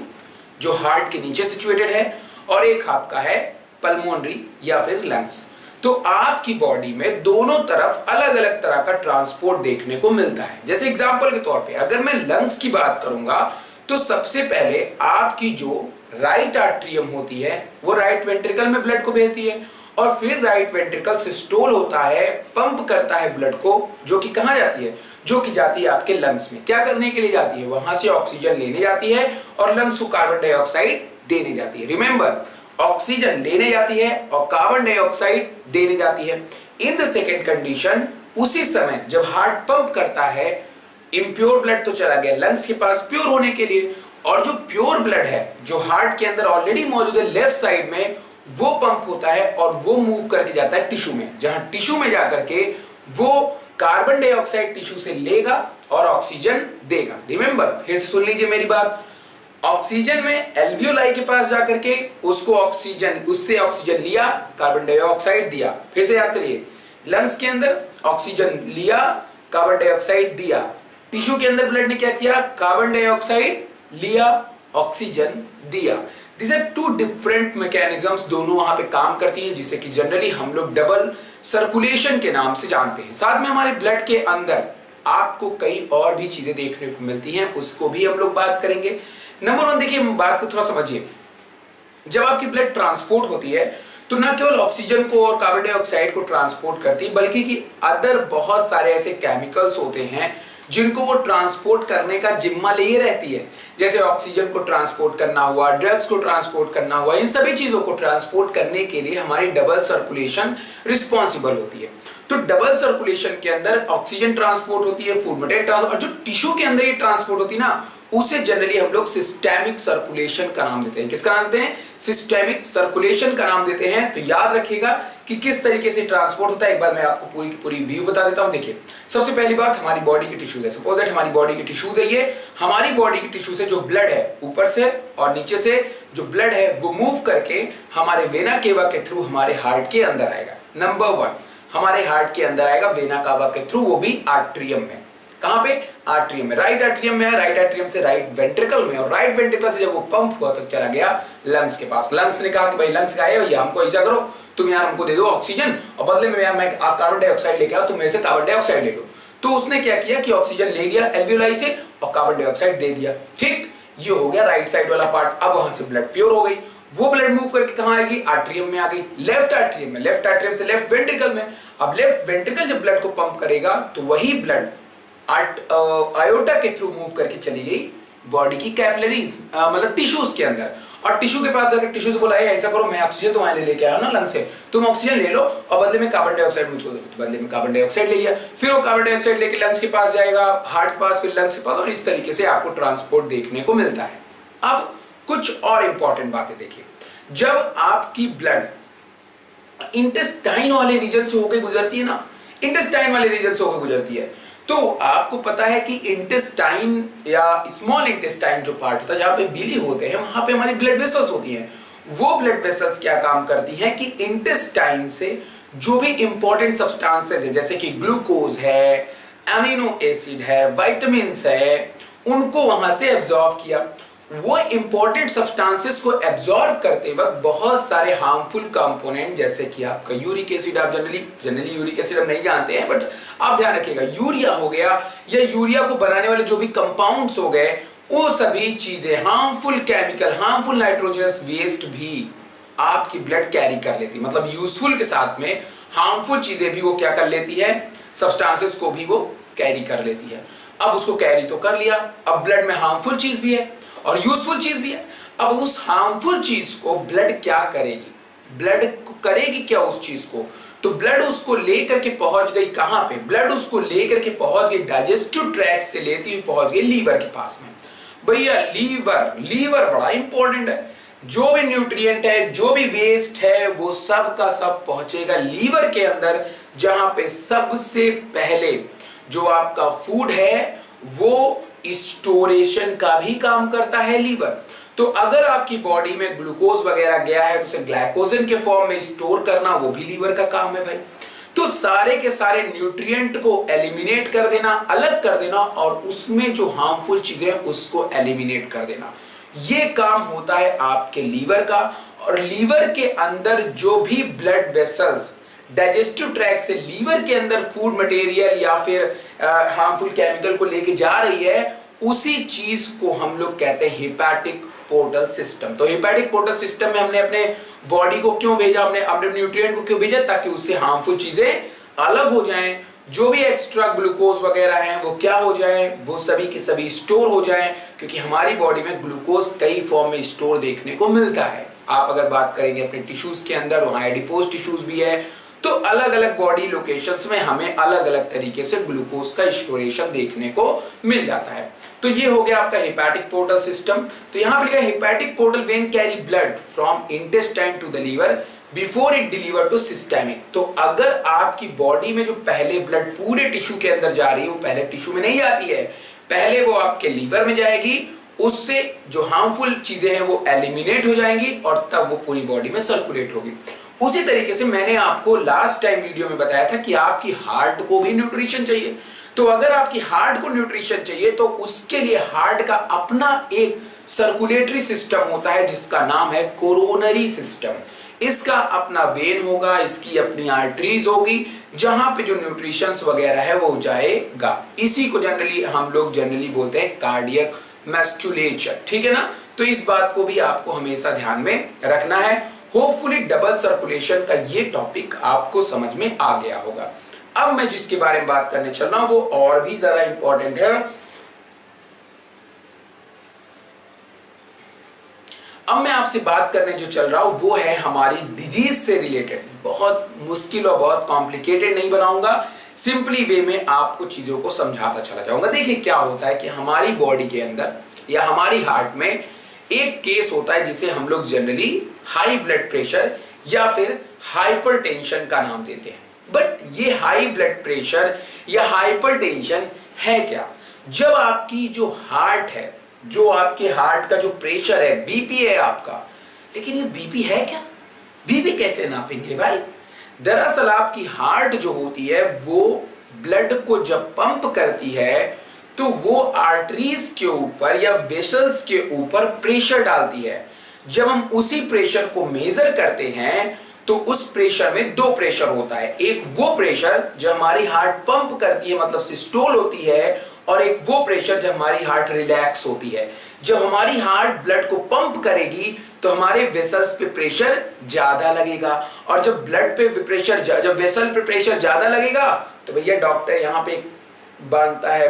जो हार्ट के नीचे सिचुएटेड है, और एक आपका है पल्मोनरी या फिर लंग्स। तो आपकी बॉडी में दोनों तरफ अलग अलग तरह का ट्रांसपोर्ट देखने को मिलता है। जैसे एग्जांपल के तौर पे अगर मैं लंग्स की बात करूंगा तो सबसे पहले आपकी जो राइट आर्ट्रियम होती है वो राइट वेंट्रिकल में ब्लड को भेजती है, और फिर राइट वेंट्रिकल सिस्टोल होता है, पंप करता है ब्लड को, जो कि कहां जाती है, जो कि जाती है आपके लंग्स में। क्या करने के लिए जाती है, वहां से ऑक्सीजन लेने जाती है और लंग्स को कार्बन डाइऑक्साइड देने जाती है। रिमेंबर, ऑक्सीजन लेने जाती है और कार्बन डाइऑक्साइड देने जाती है। इन द सेकेंड कंडीशन उसी समय जब हार्ट पंप करता है, इम्प्योर ब्लड तो चला गया लंग्स के पास प्योर होने के लिए, और जो प्योर ब्लड है जो हार्ट के अंदर ऑलरेडी मौजूद है लेफ्ट साइड में, वो पंप होता है और वो मूव करके जाता है टिश्यू में, जहां टिश्यू में जाकर के वो कार्बन डाइऑक्साइड टिश्यू से लेगा और ऑक्सीजन देगा। रिमेंबर, फिर से सुन लीजिए मेरी बात, ऑक्सीजन में एल्वियोलाई के पास जाकर के उसको ऑक्सीजन, उससे ऑक्सीजन लिया, कार्बन डाइऑक्साइड दिया। फिर से याद करिए, लंग्स के अंदर ऑक्सीजन लिया, कार्बन डाइऑक्साइड दिया। टिश्यू के अंदर ब्लड ने क्या किया, कार्बन डाइऑक्साइड लिया, ऑक्सीजन दिया। This are two different mechanisms, दोनों वहां पे काम करती हैं, जिसे कि जनरली हम लोग डबल सर्कुलेशन के नाम से जानते हैं। साथ में हमारे ब्लड के अंदर आपको कई और भी चीजें देखने को मिलती हैं, उसको भी हम लोग बात करेंगे। नंबर वन, देखिए बात को थोड़ा समझिए, जब आपकी ब्लड ट्रांसपोर्ट होती है तो न केवल ऑक्सीजन को और कार्बन डाइऑक्साइड को ट्रांसपोर्ट करती है, बल्कि कि अदर बहुत सारे ऐसे केमिकल्स होते हैं जिनको वो ट्रांसपोर्ट करने का जिम्मा लिए रहती है। जैसे ऑक्सीजन को ट्रांसपोर्ट करना हुआ, ड्रग्स को ट्रांसपोर्ट करना हुआ, इन सभी चीजों को ट्रांसपोर्ट करने के लिए हमारी डबल सर्कुलेशन रिस्पॉन्सिबल होती है। तो डबल सर्कुलेशन के अंदर ऑक्सीजन ट्रांसपोर्ट होती है, फूड मटेरियल ट्रांसपोर्ट, और जो टिश्यू के अंदर ये ट्रांसपोर्ट होती है ना, उसे जनरली हम लोग सिस्टेमिक सर्कुलेशन का नाम देते हैं। किसका नाम देते हैं, सिस्टेमिक सर्कुलेशन का नाम देते हैं। तो याद रखिएगा कि किस तरीके से ट्रांसपोर्ट होता है। एक बार मैं आपको पूरी की पूरी व्यू बता देता हूं। देखिए, सबसे पहली बात हमारी बॉडी की टिश्यूज है। सपोज दैट हमारी बॉडी की टिश्यूज है, ये हमारी बॉडी की टिश्यू से जो ब्लड है ऊपर से और नीचे से जो ब्लड है वो मूव करके हमारे वेना केवा के थ्रू हमारे हार्ट के अंदर आएगा। नंबर वन, हमारे हार्ट के अंदर आएगा वेना कावा के थ्रू, वो भी आर्ट्रियम में। कहां पे, आर्ट्रियम में, राइट आर्ट्रियम में है, राइट आर्ट्रियम से राइट वेंट्रिकल में, और राइट वेंट्रिकल से जब वो पंप हुआ तो चला गया लंग्स के पास। लंग्स ने कहा कि भाई लंग्स का है भैया, हमको ऐसा करो, तुम यार हमको दे दो ऑक्सीजन और बदले में यार मैं कार्बन डाइऑक्साइड लेके आओ, तुम मेरे से कार्बन डाइऑक्साइड ले लो। तो उसने क्या किया कि ऑक्सीजन ले लिया एल्वियोलाई से और कार्बन डाइऑक्साइड दे दिया। ठीक, ये हो गया राइट साइड वाला पार्ट। अब वहां से ब्लड प्योर हो गई, वो ब्लड मूव करके कहां आएगी, आर्ट्रियम में आ गई, लेफ्ट आर्ट्रियम में, लेफ्ट आर्ट्रियम से लेफ्ट वेंट्रिकल में। अब लेफ्ट वेंट्रिकल जब ब्लड को पंप करेगा तो वही ब्लड आयोटा के थ्रू मूव करके चली गई बॉडी की कैपिलरीज मतलब टिश्यूज के अंदर, और टिश्यू के पास जाकर टिश्यू से बोला ऐसा करो, मैं ऑक्सीजन तुम्हारे लेके आया ना लंग से, तुम ऑक्सीजन ले लो और बदले में कार्बन डाइऑक्साइड मुझको दो। तो बदले में कार्बन डाइऑक्साइड ले लिया, फिर वो कार्बन डाइऑक्साइड लेके लंग्स के पास जाएगा, हार्ट के पास, फिर लंग्स के पास, और इस तरीके से आपको ट्रांसपोर्ट देखने को मिलता है। अब कुछ और इंपॉर्टेंट बातें देखिए, जब आपकी ब्लड इंटेस्टाइन वाले रीजन से होकर गुजरती है ना, इंटेस्टाइन वाले रीजन से होकर गुजरती है, तो आपको पता है कि इंटेस्टाइन या स्मॉल इंटेस्टाइन जो पार्ट होता है जहां पे बिली होते हैं, वहां पे हमारी ब्लड वेसल्स होती हैं। वो ब्लड वेसल्स क्या काम करती हैं कि इंटेस्टाइन से जो भी इंपॉर्टेंट सब्सटेंसेस है जैसे कि ग्लूकोज है, अमीनो एसिड है, विटामिन्स है, उनको वहां से एब्जॉर्ब किया। वो इंपॉर्टेंट सब्सटेंसेस को एब्जॉर्ब करते वक्त बहुत सारे हार्मफुल कंपोनेंट जैसे कि आपका यूरिक एसिड, आप जनरली यूरिक एसिड हम नहीं जानते हैं, बट आप ध्यान रखिएगा यूरिया हो गया या यूरिया को बनाने वाले जो भी कंपाउंड्स हो गए, वो सभी चीजें harmful chemical, harmful nitrogenous waste भी आपकी ब्लड कैरी कर लेती है। मतलब यूजफुल के साथ में हार्मफुल चीजें भी वो क्या कर लेती है, सब्सटेंसेस को भी वो कैरी कर लेती है। अब उसको कैरी तो कर लिया, अब ब्लड में हार्मफुल चीज भी है और यूजफुल चीज भी है। अब उस हार्मफुल चीज को ब्लड क्या करेगी, ब्लड करेगी क्या उस चीज को, तो ब्लड उसको लेकर के पहुंच गई कहां पे, ब्लड उसको लेकर के पहुंच गई डाइजेस्टिव ट्रैक्ट से लेती हुई पहुंच गई लीवर के पास में। भैया लीवर बड़ा इंपॉर्टेंट है। जो भी न्यूट्रिएंट है, जो भी वेस्ट है, वो सब का सब पहुंचेगा लीवर के अंदर, जहां पे सबसे पहले जो आपका फूड है वो स्टोरेशन का भी काम करता है लीवर। तो अगर आपकी बॉडी में ग्लूकोज वगैरह गया है तो उसे ग्लाइकोजन के फॉर्म में स्टोर करना वो भी लीवर का काम है भाई। तो सारे के सारे न्यूट्रिएंट को एलिमिनेट कर देना, अलग कर देना, और उसमें जो हार्मफुल चीजें उसको एलिमिनेट कर देना, ये काम होता है आपके लीवर का। और लीवर के अंदर जो भी ब्लड वेसल्स डाइजेस्टिव ट्रैक्ट से लीवर के अंदर फूड मटेरियल या फिर हार्मफुल केमिकल को लेके जा रही है, उसी चीज को हम लोग कहते हैं हेपेटिक पोर्टल सिस्टम। तो हेपेटिक पोर्टल सिस्टम में हमने अपने बॉडी को क्यों भेजा, हमने अपने न्यूट्रिएंट को क्यों भेजा, ताकि उससे हार्मफुल चीजें अलग हो जाएं, जो भी एक्स्ट्रा ग्लूकोज वगैरह हैं वो क्या हो जाएं, वो सभी के सभी स्टोर हो जाएं, क्योंकि हमारी बॉडी में ग्लूकोज कई फॉर्म में स्टोर देखने को मिलता है। आप अगर बात करेंगे अपने टिश्यूज के अंदर, वहां एडिपोज टिश्यूज भी है, तो अलग अलग बॉडी लोकेशंस में हमें अलग अलग तरीके से ग्लूकोज का स्टोरेशन देखने को मिल जाता है। तो ये हो गया आपका हेपेटिक पोर्टल सिस्टम। तो यहां पर लिखा है hepatic portal vein carry blood from intestine to the liver before it deliver to systemic. तो अगर आपकी बॉडी में जो पहले ब्लड पूरे टिश्यू के अंदर जा रही है, वो पहले टिश्यू में नहीं जाती है, पहले वो आपके लीवर में जाएगी, उससे जो हार्मफुल चीजें हैं वो एलिमिनेट हो जाएंगी और तब वो पूरी बॉडी में सर्कुलेट होगी। उसी तरीके से मैंने आपको लास्ट टाइम वीडियो में बताया था कि आपकी हार्ट को भी न्यूट्रिशन चाहिए। तो अगर आपकी हार्ट को न्यूट्रिशन चाहिए तो उसके लिए हार्ट का अपना एक सर्कुलेटरी सिस्टम होता है जिसका नाम है कोरोनरी सिस्टम। इसका अपना वेन होगा, इसकी अपनी आर्टरीज होगी, जहां पे जो न्यूट्रिशंस वगैरह है वो जाएगा। इसी को हम लोग जनरली बोलते हैं कार्डियक मस्कुलेचर, ठीक है ना। तो इस बात को भी आपको हमेशा ध्यान में रखना है। होपफुली डबल सर्कुलेशन का ये टॉपिक आपको समझ में आ गया होगा। अब मैं जिसके बारे में बात करने चल रहा हूं वो और भी ज्यादा इंपॉर्टेंट है। अब मैं आपसे बात करने जो चल रहा हूं वो है हमारी डिजीज से रिलेटेड। बहुत मुश्किल और बहुत कॉम्प्लिकेटेड नहीं बनाऊंगा, सिंपली वे में आपको चीजों को समझाता चला जाऊंगा। देखिए क्या होता है कि हमारी बॉडी के अंदर या हमारी हार्ट में एक केस होता है जिसे हम लोग जनरली हाई ब्लड प्रेशर या फिर हाइपरटेंशन का नाम देते हैं। बट ये हाई ब्लड प्रेशर या हाइपरटेंशन है क्या? जब आपकी जो हार्ट है, जो आपके हार्ट का जो प्रेशर है, बीपी है आपका, लेकिन ये बीपी है क्या? बीपी कैसे नापेंगे भाई? दरअसल आपकी हार्ट जो होती है वो ब्लड को जब पंप करती है तो वो आर्टरीज के ऊपर या वेसल्स के ऊपर प्रेशर डालती है। जब हम उसी प्रेशर को मेजर करते हैं तो उस प्रेशर में दो प्रेशर होता है। एक वो प्रेशर जो हमारी हार्ट पंप करती है, मतलब सिस्टोल होती है, और एक वो प्रेशर जब हमारी हार्ट रिलैक्स होती है। जब हमारी हार्ट ब्लड को पंप करेगी तो हमारे वेसल्स पे प्रेशर ज्यादा लगेगा, और जब ब्लड पे प्रेशर, जब वेसल पे प्रेशर ज्यादा लगेगा तो भैया डॉक्टर यहाँ पे बांधता है,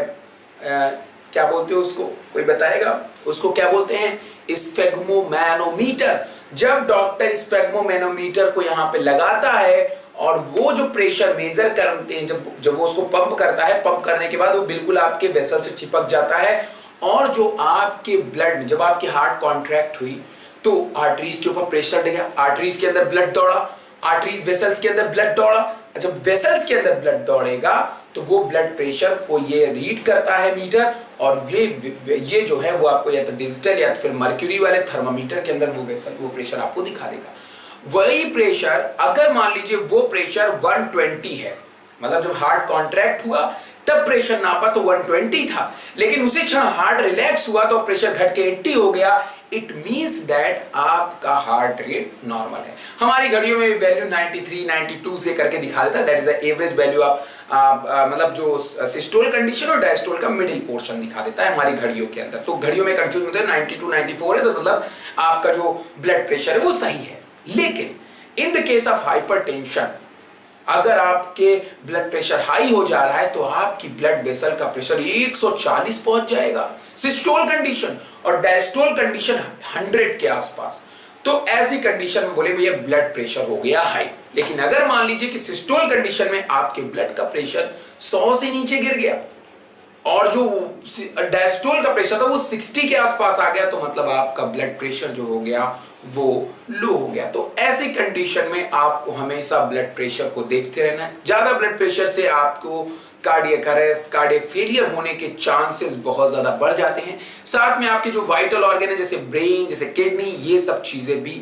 क्या बोलते हो उसको, कोई बताएगा? उसको क्या बोलते हैं? स्फेग्मोमैनोमीटर। जब डॉक्टर स्फेग्मोमैनोमीटर को यहाँ पे लगाता है और वो जो प्रेशर मेजर करते हैं, जब वो उसको पंप करता है, पंप करने के बाद वो बिल्कुल आपके वेसल से चिपक जाता है, और जो आपके ब्लड में, जब आपकी हार्ट कॉन्ट्रैक्ट हुई तो आर्टरीज के ऊपर प्रेशर गया, आर्टरीज के अंदर ब्लड दौड़ा, आर्टरीज वेसल्स के अंदर ब्लड दौड़ा। जब वेसल्स के अंदर ब्लड दौड़ेगा तो वो ब्लड प्रेशर को ये रीड करता है मीटर, और ये जो है वो आपको या तो डिजिटल या तो फिर मर्क्यूरी वाले थर्मामीटर के अंदर वो प्रेशर आपको दिखा देगा। वही प्रेशर अगर मान लीजिए वो प्रेशर 120 है, मतलब जब हार्ट कॉन्ट्रैक्ट हुआ तब प्रेशर नापा तो 120 था, लेकिन उसी क्षण हार्ट रिलैक्स हुआ तो प्रेशर घट के 80 हो गया। इट मीन्स दैट आपका हार्ट रेट नॉर्मल है। हमारी घड़ियों में वैल्यू 93, 92 से करके दिखा देता है, that is the average value of मतलब जो सिस्टोल कंडीशन और डायस्टोल का मिडिल पोर्शन दिखा देता है हमारी घड़ियों के अंदर। तो घड़ियों में कंफ्यूज होते हैं, 92, 94 है तो मतलब आपका जो ब्लड प्रेशर है वो सही है। लेकिन in the case of hypertension, अगर आपके ब्लड प्रेशर हाई हो जा रहा है तो आपकी ब्लड वेसल का प्रेशर 140 पहुंच जाएगा सिस्टोल कंडीशन, और डायस्टोल कंडीशन 100 के आसपास। तो ऐसी कंडीशन में बोले भैया ब्लड प्रेशर हो गया हाई। लेकिन अगर मान लीजिए कि सिस्टोल कंडीशन में आपके ब्लड का प्रेशर 100 से नीचे गिर गया और जो डायस्टोल का प्रेशर था वो 60 के आसपास आ गया, तो मतलब आपका ब्लड प्रेशर जो हो गया वो लो हो गया। तो ऐसी कंडीशन में आपको हमेशा ब्लड प्रेशर को देखते रहना है। ज्यादा ब्लड प्रेशर से आपको कार्डियक अरेस्ट, कार्डियक फेलियर होने के चांसेस बहुत ज्यादा बढ़ जाते हैं। साथ में आपके जो वाइटल ऑर्गन है जैसे ब्रेन, जैसे किडनी, ये सब चीजें भी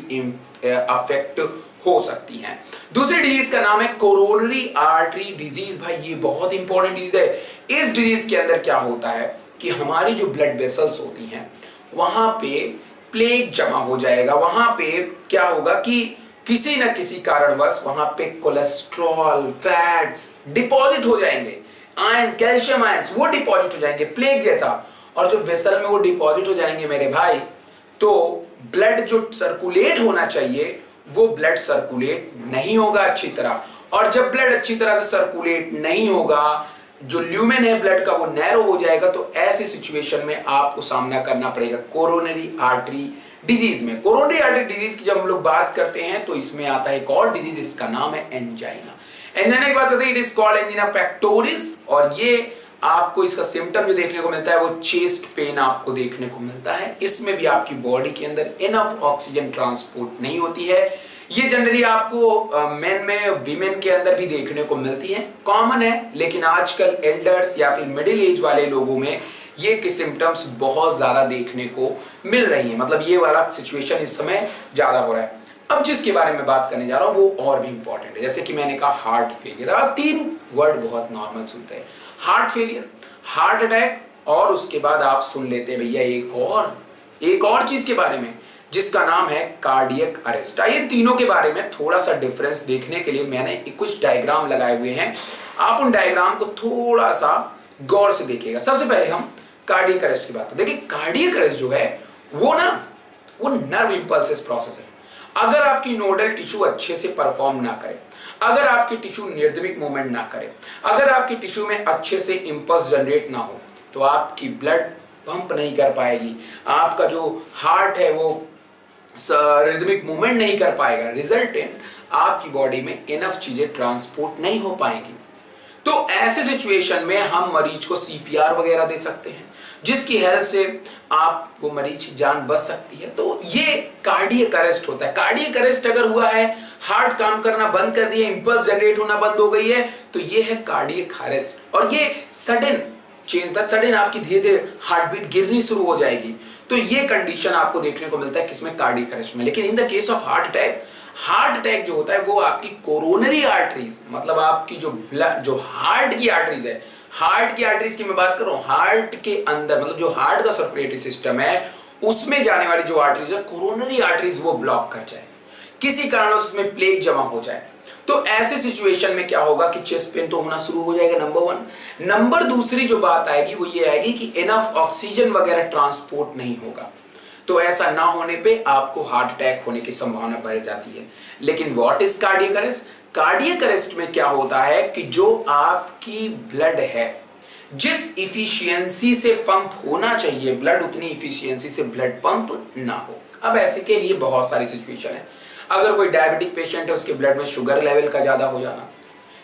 अफेक्ट हो सकती हैं। दूसरी डिजीज का नाम है कोरोनरी आर्टरी डिजीज। भाई ये बहुत इंपॉर्टेंट डिजीज है। इस डिजीज के अंदर क्या होता है कि हमारी जो ब्लड वेसल्स होती हैं वहां पे प्लेग जमा हो जाएगा। वहां पे क्या होगा कि किसी न किसी कारणवश वहां पे कोलेस्ट्रॉल, फैट्स डिपॉजिट हो जाएंगे, आयंस, कैल्शियम आयंस वो डिपॉजिट हो जाएंगे प्लेग जैसा, और जो वेसल में वो डिपॉजिट हो जाएंगे मेरे भाई, तो ब्लड जो सर्कुलेट होना चाहिए वो ब्लड सर्कुलेट नहीं होगा अच्छी तरह। और जब ब्लड अच्छी तरह से सर्कुलेट नहीं होगा, जो ल्यूमेन है ब्लड का वो नैरो हो जाएगा। तो ऐसी सिचुएशन में आपको सामना करना पड़ेगा कोरोनरी आर्टरी डिजीज में। कोरोनरी आर्टरी डिजीज की जब हम लोग बात करते हैं तो इसमें आता है एक और डिजीज, इसका नाम है एंजाइना। एंजाइना की बात करते हैं, it is called angina pectoris, और ये आपको इसका सिम्टम जो देखने को मिलता है वो चेस्ट पेन आपको देखने को मिलता है। इसमें भी आपकी बॉडी के अंदर इनफ ऑक्सीजन ट्रांसपोर्ट नहीं होती है। ये जनरली आपको मेन में, वीमेन के अंदर भी देखने को मिलती है, कॉमन है। लेकिन आजकल एल्डर्स या फिर मिडिल एज वाले लोगों में ये के सिम्टम्स बहुत ज्यादा देखने को मिल रही है, मतलब ये वाला सिचुएशन इस समय ज्यादा हो रहा है। अब जिसके बारे में बात करने जा रहा हूं वो और भी इंपॉर्टेंट है। जैसे कि मैंने कहा हार्ट फेलियर, आप 3 वर्ड बहुत नॉर्मल सुनते हैं, हार्ट फेलियर, हार्ट अटैक, और उसके बाद आप सुन लेते हैं भैया एक और चीज के बारे में जिसका नाम है कार्डियक अरेस्ट। आइए तीनों के बारे में थोड़ा सा डिफरेंस देखने के लिए मैंने कुछ डायग्राम लगाए हुए हैं, आप उन डायग्राम को थोड़ा सा गौर से देखिएगा। सबसे पहले हम कार्डियक अरेस्ट की बात करें। देखिए कार्डियक अरेस्ट जो है वो नर्व इंपल्सेस प्रोसेस है। अगर आपकी नोडल टिश्यू अच्छे से परफॉर्म ना करे, अगर आपकी टिश्यू निर्दमिक मूवमेंट ना करे, अगर आपकी टिश्यू में अच्छे से इंपल्स जनरेट ना हो, तो आपकी ब्लड पंप नहीं कर पाएगी, आपका जो हार्ट है वो रिदमिक मूवमेंट नहीं कर पाएगा, रिजल्टेंट आपकी बॉडी में इनफ चीजें ट्रांसपोर्ट नहीं हो पाएंगी। तो ऐसे सिचुएशन में हम मरीज को सीपीआर वगैरह दे सकते हैं, जिसकी हेल्प से आप वो मरीज की जान बच सकती है। तो ये कार्डियक अरेस्ट होता है। कार्डियक अरेस्ट अगर हुआ है, हार्ट काम करना बंद कर दिया, इंपल्स जनरेट होना बंद हो गई है, तो ये है कार्डियक अरेस्ट। और ये सडन चेंज, सडन आपकी धीरे धीरे हार्ट बीट गिरनी शुरू हो जाएगी। तो ये कंडीशन आपको देखने को मिलता है किसमें, कार्डियक अरेस्ट में। लेकिन in the case of heart attack जो होता है वो आपकी कोरोनरी आर्टरीज, मतलब आपकी जो हार्ट की आर्टरीज है, हार्ट की आर्टरीज की मैं बात कर रहा हूं, हार्ट के अंदर मतलब जो हार्ट का सर्कुलेटरी सिस्टम है उसमें जाने वाली जो आर्टरीज है, कोरोनरी आर्टरीज वो ब्लॉक कर जाए, किसी कारण उसमें प्लेग जमा हो जाए। तो ऐसे सिचुएशन में क्या होगा कि चेस्ट पेन तो होना शुरू हो जाएगा, नंबर 1। नंबर दूसरी जो बात आएगी वो ये आएगी कि इनफ ऑक्सीजन वगैरह ट्रांसपोर्ट नहीं होगा। तो ऐसा ना होने पे आपको हार्ट अटैक होने की संभावना बढ़ जाती है। लेकिन what is cardiac arrest? Cardiac arrest में क्या होता है कि जो आपकी ब्लड है, जिस इफिशियंसी से पंप होना चाहिए ब्लड, उतनी इफिशियंसी से ब्लड पंप ना हो। अब ऐसे के लिए बहुत सारी सिचुएशन है। अगर कोई डायबिटिक पेशेंट है, उसके ब्लड में शुगर लेवल का ज्यादा हो जाना,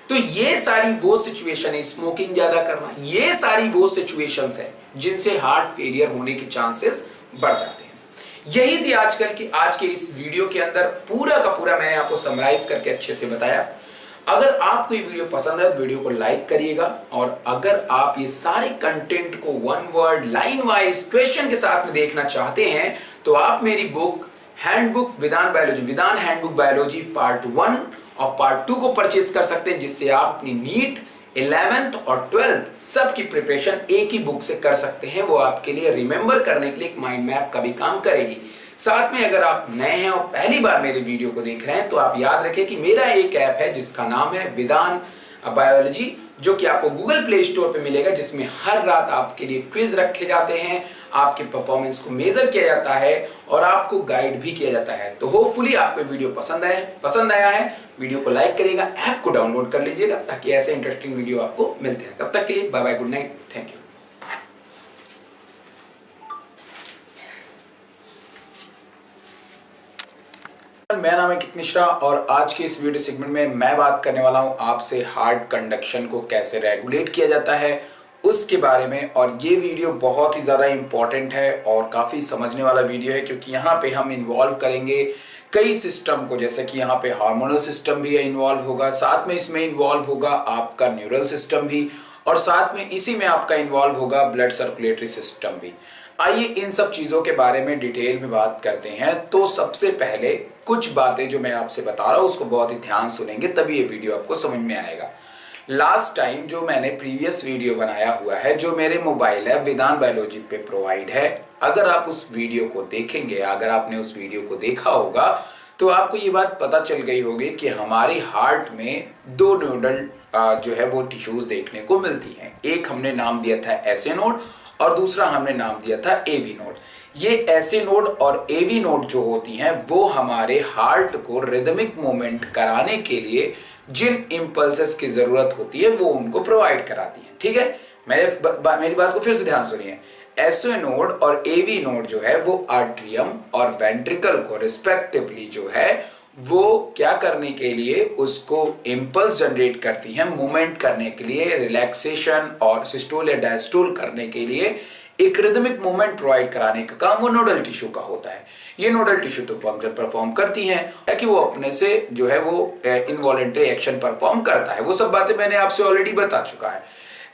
तो ये सारी वो सिचुएशन है, स्मोकिंग ज्यादा करना, ये सारी वो सिचुएशंस है जिनसे हार्ट फेलियर होने के चांसेस बढ़ जाते हैं। यही थी आज के इस वीडियो के अंदर पूरा का पूरा मैंने आपको समराइज करके अच्छे से बताया। अगर आपको ये वीडियो पसंद है तो वीडियो को लाइक करिएगा, और अगर आप ये सारे कंटेंट को 1 वर्ड लाइन वाइज क्वेश्चन के साथ में देखना चाहते हैं तो आप मेरी बुक हैंडबुक विधान बायोलॉजी, विधान हैंडबुक बायोलॉजी पार्ट 1 और पार्ट 2 को परचेज कर सकते हैं, जिससे आप अपनी नीट 11th और 12th सब की प्रिपरेशन एक ही बुक से कर सकते हैं। वो आपके लिए रिमेंबर करने के लिए एक माइंड मैप का भी काम करेगी। साथ में अगर आप नए हैं और पहली बार मेरे वीडियो को देख रहे हैं तो आप याद रखें कि मेरा एक ऐप है जिसका नाम है विधान बायोलॉजी, जो कि आपको गूगल प्ले स्टोर पे मिलेगा, जिसमें हर रात आपके लिए क्विज रखे जाते हैं, आपके परफॉर्मेंस को मेजर किया जाता है और आपको गाइड भी किया जाता है। तो होपफुली आपको वीडियो पसंद आया है। वीडियो को लाइक करिएगा, ऐप को डाउनलोड कर लीजिएगा ताकि ऐसे इंटरेस्टिंग वीडियो आपको मिलते हैं। तब तक के लिए bye bye, good night, thank you. मेरा नाम है कित मिश्रा और आज के इस वीडियो सेगमेंट में मैं बात करने वाला हूं आपसे हार्ट कंडक्शन को कैसे रेगुलेट किया जाता है उसके बारे में। और ये वीडियो बहुत ही ज़्यादा इम्पॉर्टेंट है और काफ़ी समझने वाला वीडियो है, क्योंकि यहाँ पे हम इन्वॉल्व करेंगे कई सिस्टम को, जैसे कि यहाँ पे हार्मोनल सिस्टम भी इन्वॉल्व होगा, साथ में इसमें इन्वॉल्व होगा आपका न्यूरल सिस्टम भी, और साथ में इसी में आपका इन्वॉल्व होगा ब्लड सर्कुलेटरी सिस्टम भी। आइए इन सब चीज़ों के बारे में डिटेल में बात करते हैं। तो सबसे पहले कुछ बातें जो मैं आपसे बता रहा हूँ उसको बहुत ही ध्यान सुनेंगे, तभी ये वीडियो आपको समझ में आएगा। लास्ट टाइम जो मैंने प्रीवियस वीडियो बनाया हुआ है, जो मेरे मोबाइल है विधान बायोलॉजी पे प्रोवाइड है, अगर आप उस वीडियो को देखेंगे, अगर आपने उस वीडियो को देखा होगा तो आपको ये बात पता चल गई होगी कि हमारे हार्ट में दो नोडल जो है वो टिश्यूज देखने को मिलती हैं। एक हमने नाम दिया था एसए नोड और दूसरा हमने नाम दिया था एवी नोड। ये एसए नोड और एवी नोड जो होती हैं वो हमारे हार्ट को रिदमिक मूवमेंट कराने के लिए जिन इम्पल्सेस की जरूरत होती है वो उनको प्रोवाइड कराती हैं। ठीक है, मेरी बात को फिर से ध्यान सुनिए। एसए नोड और एवी नोड जो है वो आर्ट्रियम और वेंट्रिकल को रिस्पेक्टिवली जो है वो क्या करने के लिए उसको इम्पल्स जनरेट करती हैं, मूवमेंट करने के लिए, रिलैक्सेशन और सिस्टोल या डायस्टोल करने के लिए एक रिदमिक मूवमेंट प्रोवाइड कराने का काम वो नोडल टिश्यू का होता है। ये नोडल टिश्यू तो फंक्शन परफॉर्म करती हैं कि वो अपने से जो है वो इनवॉलेंटरी एक्शन परफॉर्म करता है। वो सब बातें मैंने आपसे ऑलरेडी बता चुका है।